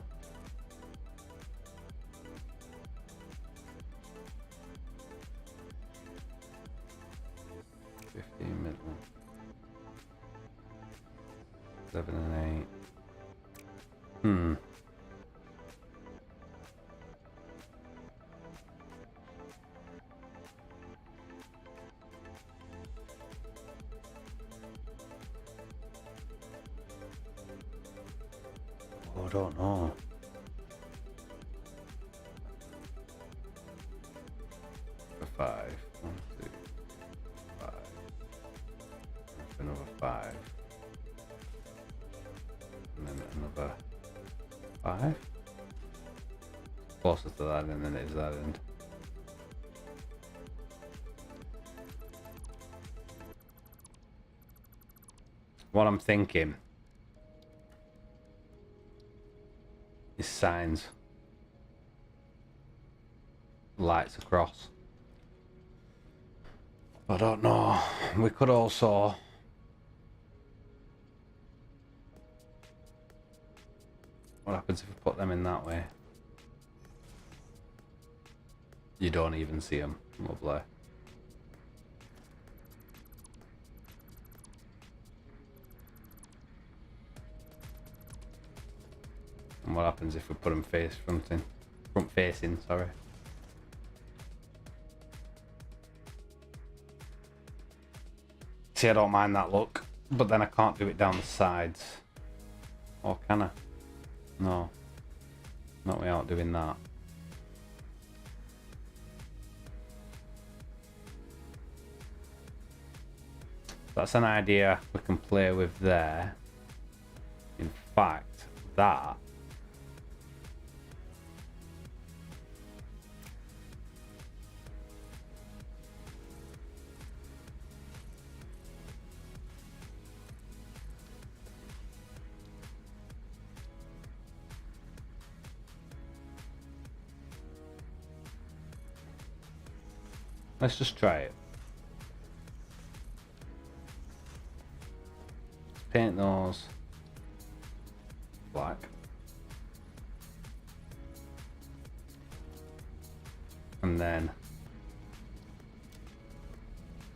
Middle. 7 and 8. Oh, I don't know. For 5. 1, 2, 5. Another 5. And then another 5. Closer to that end than it is that end. What I'm thinking is signs. Lights across. I don't know. We could also what happens if we put them in that way? You don't even see them. Lovely. And what happens if we put them front facing, sorry. See, I don't mind that look, but then I can't do it down the sides. Or can I? No. Not without doing that. That's an idea we can play with there. In fact, that let's just try it. Let's paint those black. And then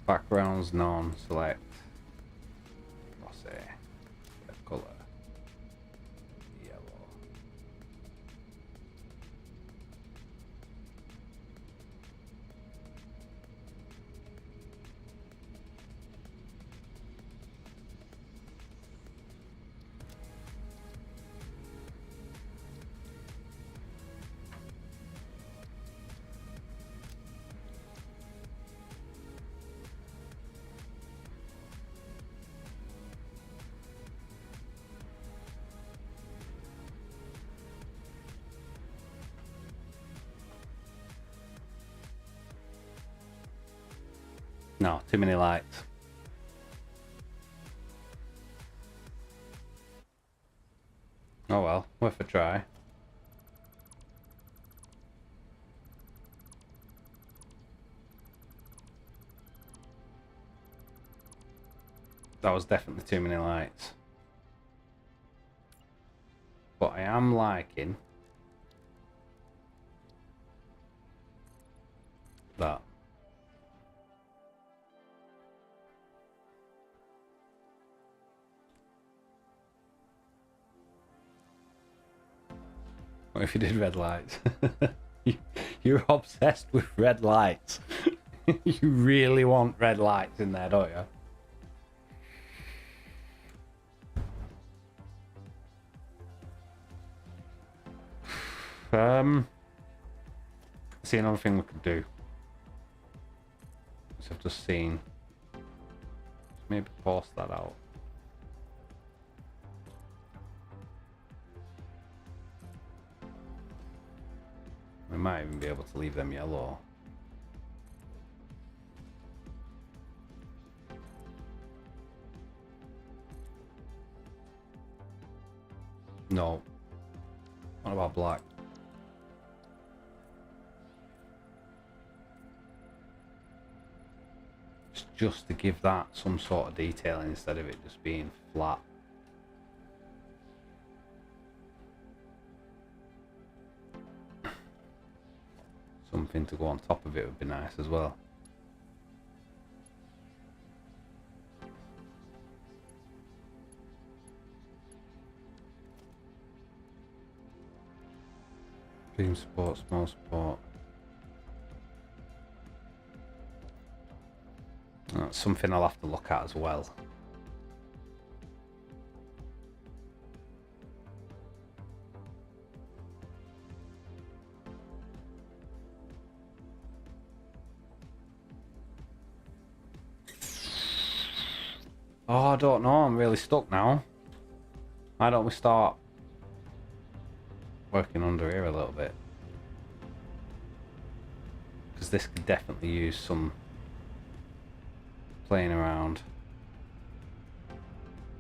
backgrounds none, select glossy, color, yellow. No, too many lights. Oh well, worth a try. That was definitely too many lights. But I am liking that. What if you did red lights? You're obsessed with red lights. You really want red lights in there, don't you? See, another thing we could do. So I've just seen. Maybe force that out. We might even be able to leave them yellow. No. What about black? It's just to give that some sort of detail instead of it just being flat. Something to go on top of it would be nice as well. Dream support, small support. That's something I'll have to look at as well. Oh, I don't know. I'm really stuck now. Why don't we start working under here a little bit? Because this could definitely use some playing around.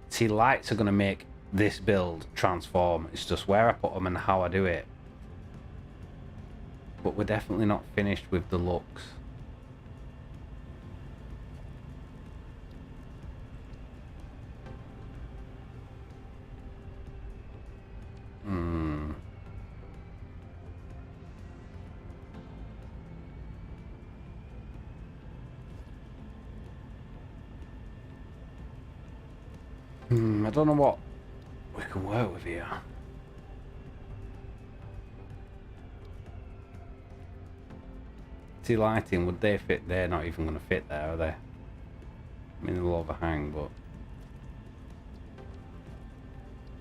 See, lights are going to make this build transform. It's just where I put them and how I do it. But we're definitely not finished with the looks. I don't know what we can work with here. See, lighting, would they fit? They're not even going to fit there, are they? I mean, they'll overhang, but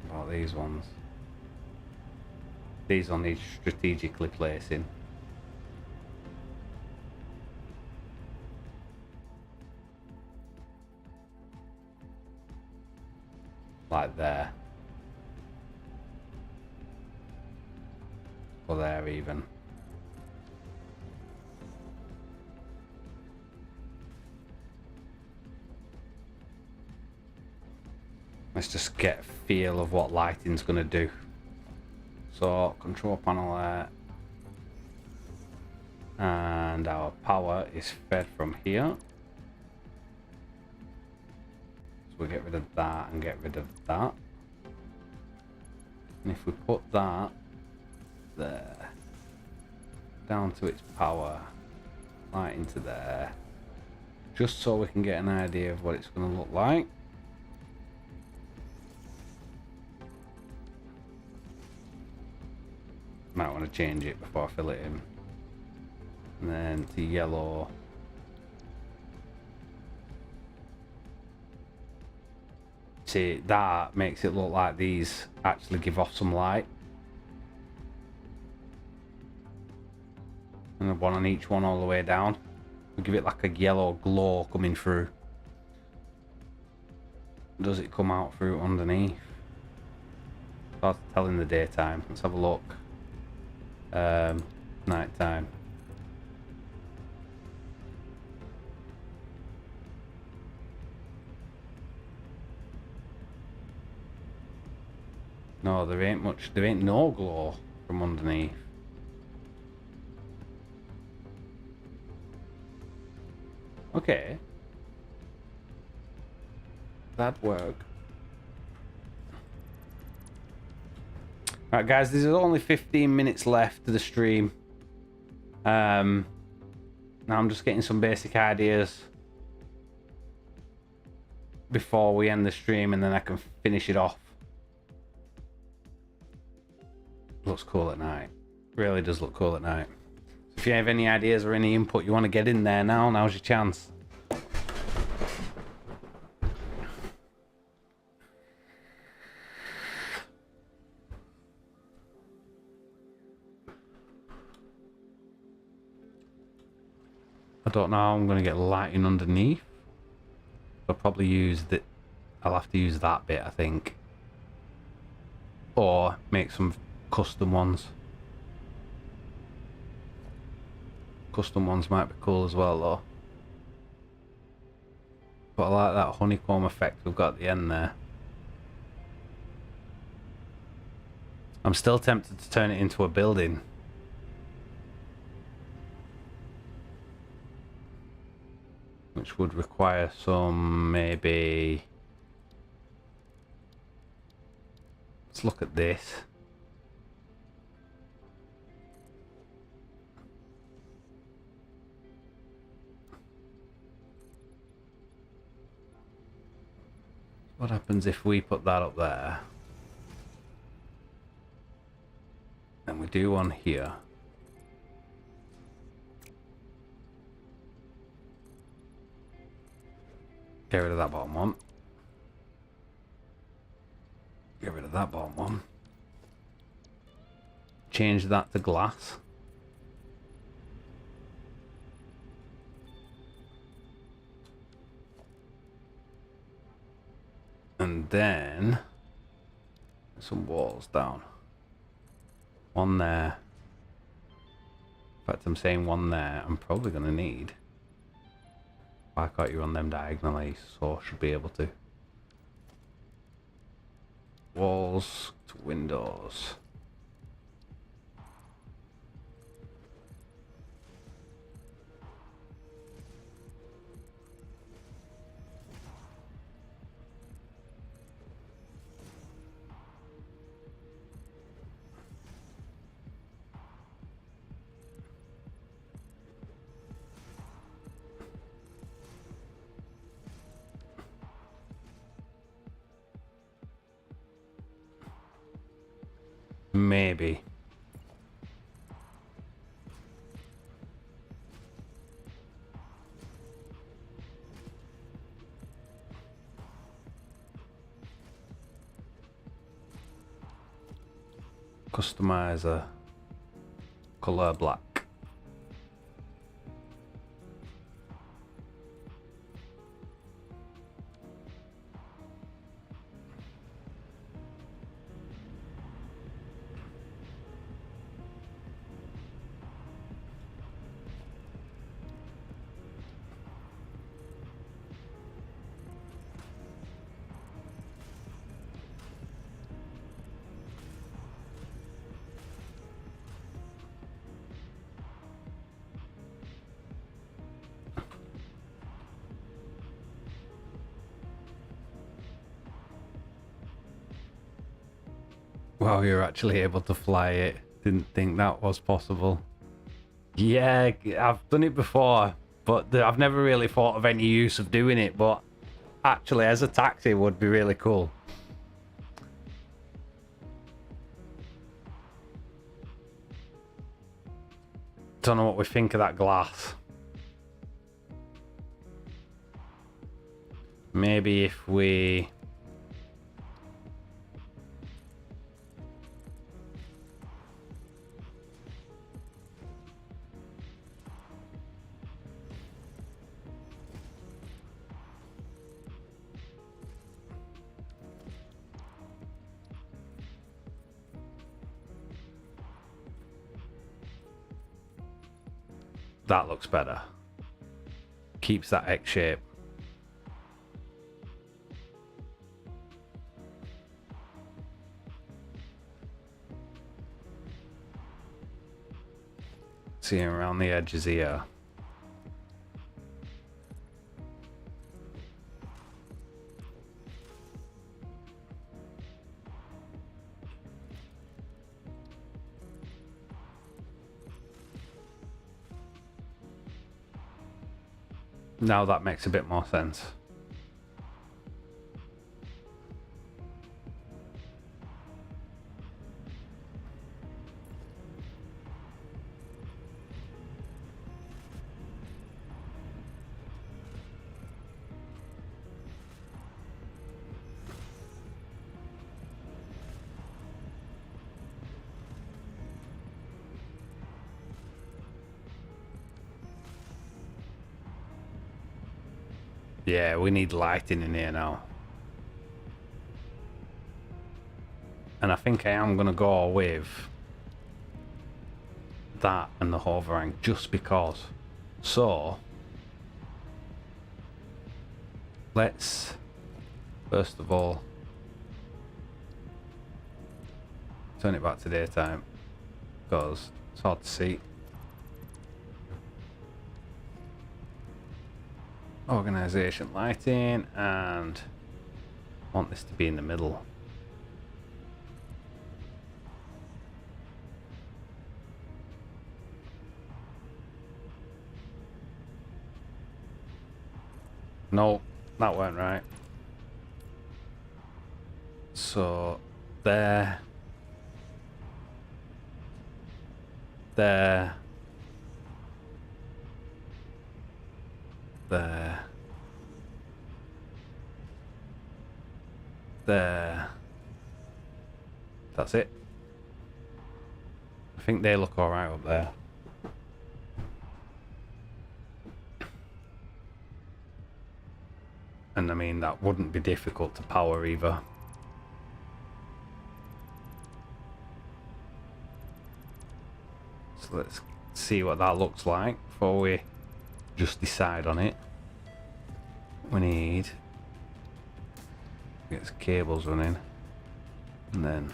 about these ones. These will need strategically placing. Like there. Or there even. Let's just get a feel of what lighting's going to do. So, control panel there. And our power is fed from here. So we'll get rid of that and get rid of that. And if we put that there, down to its power, light into there, just so we can get an idea of what it's going to look like. Might want to change it before I fill it in. And then to yellow. See, that makes it look like these actually give off some light. And one on each one all the way down. We'll give it like a yellow glow coming through. Does it come out through underneath? Hard to tell in the daytime. Let's have a look. Night time. No, there ain't much. There ain't no glow from underneath. Okay. That'd work. Right, guys, there's only 15 minutes left to the stream. Now I'm just getting some basic ideas before we end the stream, and then I can finish it off. Looks cool at night. Really does look cool at night. So if you have any ideas or any input you want to get in there now, now's your chance. I don't know how I'm going to get lighting underneath. I'll probably use the... I'll have to use that bit, I think. Or make some custom ones. Custom ones might be cool as well, though. But I like that honeycomb effect we've got at the end there. I'm still tempted to turn it into a building. Which would require some, maybe... Let's look at this. What happens if we put that up there? And we do one here. Get rid of that bottom one. Get rid of that bottom one. Change that to glass. And then some walls down. One there. In fact, I'm saying one there. I'm probably going to need. Why can't you run them diagonally? So I should be able to. Walls to windows. Maybe. Customizer. Color black. Wow, you're actually able to fly it. Didn't think that was possible. Yeah, I've done it before, but I've never really thought of any use of doing it, but actually as a taxi would be really cool. Don't know what we think of that glass. Maybe if we... That looks better. Keeps that X shape. Seeing around the edges here. Now that makes a bit more sense. Yeah, we need lighting in here now. And I think I am going to go with that and the hoverang just because. So, let's first of all turn it back to daytime because it's hard to see. Organization lighting, and I want this to be in the middle. No, that weren't right. So there, there, there, there. That's it. I think they look alright up there. And I mean, that wouldn't be difficult to power either. So let's see what that looks like before we just decide on it. We need to get some cables running, and then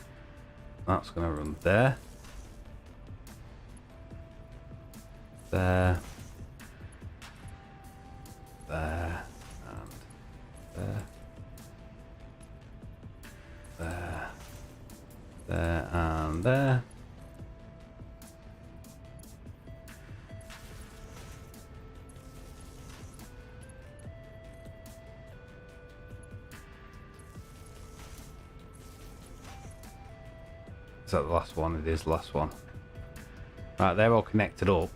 that's going to run there, there, there, and there, there, there, and there. Is that the last one? It is the last one. Right, they're all connected up.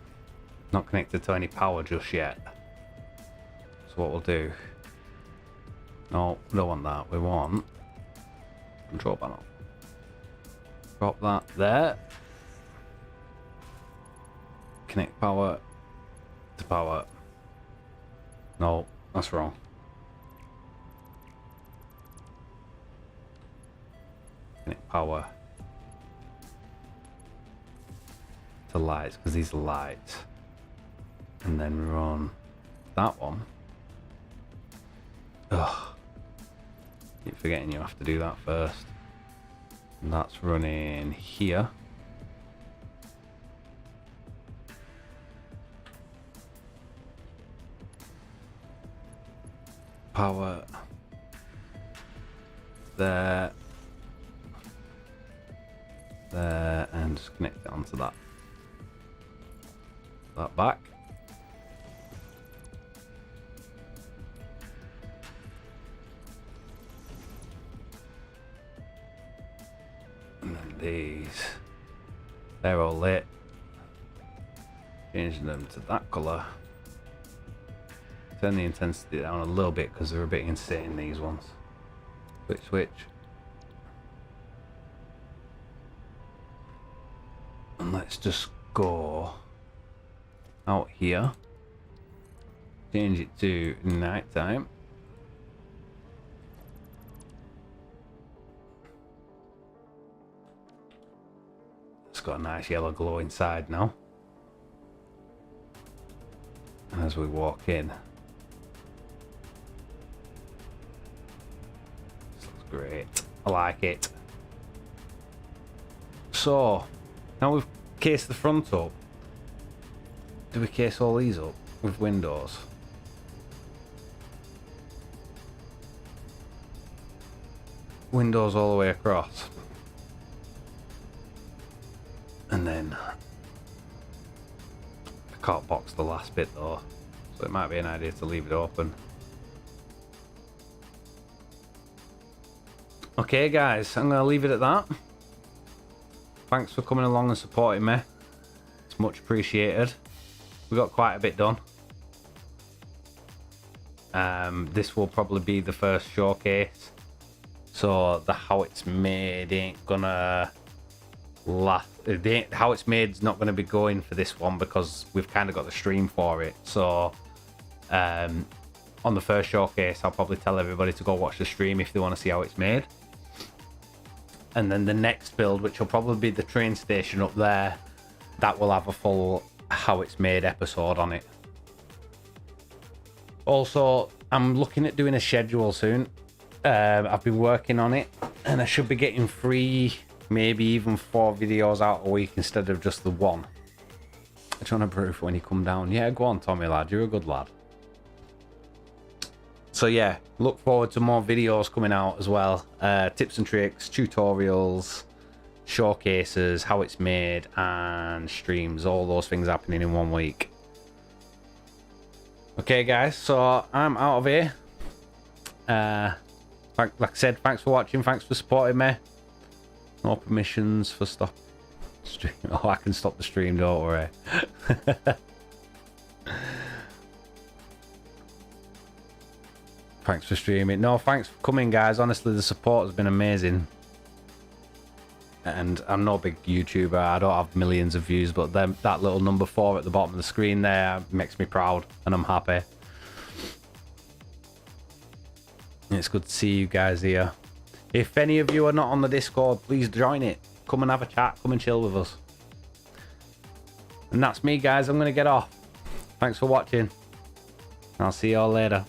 Not connected to any power just yet. So what we'll do... No, we don't want that. We want... control panel. Drop that there. Connect power to power. No, that's wrong. Connect power to lights, because these are lights. And then run that one. Ugh. Keep forgetting you have to do that first. And that's running here. Power there, there, and just connect it onto that. That back. And then these, they're all lit. Changing them to that colour. Turn the intensity down a little bit because they're a bit insane, these ones. Switch. And let's just go out here. Change it to nighttime. It's got a nice yellow glow inside now. And as we walk in, great. I like it. So, now we've cased the front up. Do we case all these up with windows? Windows all the way across. And then I can't box the last bit though, so it might be an idea to leave it open. Okay guys, I'm going to leave it at that. Thanks for coming along and supporting me. It's much appreciated. We got quite a bit done. This will probably be the first showcase. So the how it's made ain't gonna last. How it's made is not going to be going for this one because we've kind of got the stream for it. So on the first showcase, I'll probably tell everybody to go watch the stream if they want to see how it's made. And then the next build, which will probably be the train station up there, that will have a full how it's made episode on it. Also, I'm looking at doing a schedule soon. I've been working on it and I should be getting 3, maybe even 4 videos out a week instead of just the one. I'm trying to prove when you come down. Yeah, go on, Tommy lad, you're a good lad. So yeah, look forward to more videos coming out as well. Tips and tricks, tutorials, showcases, how it's made, and streams. All those things happening in 1 week. Okay guys, so I'm out of here. Like I said, thanks for watching, thanks for supporting me. No permissions for stop stream. Oh, I can stop the stream, don't worry. Thanks for streaming. No, thanks for coming, guys. Honestly, the support has been amazing. And I'm not a big YouTuber. I don't have millions of views, but that little number 4 at the bottom of the screen there makes me proud, and I'm happy. It's good to see you guys here. If any of you are not on the Discord, please join it. Come and have a chat. Come and chill with us. And that's me, guys. I'm going to get off. Thanks for watching. I'll see you all later.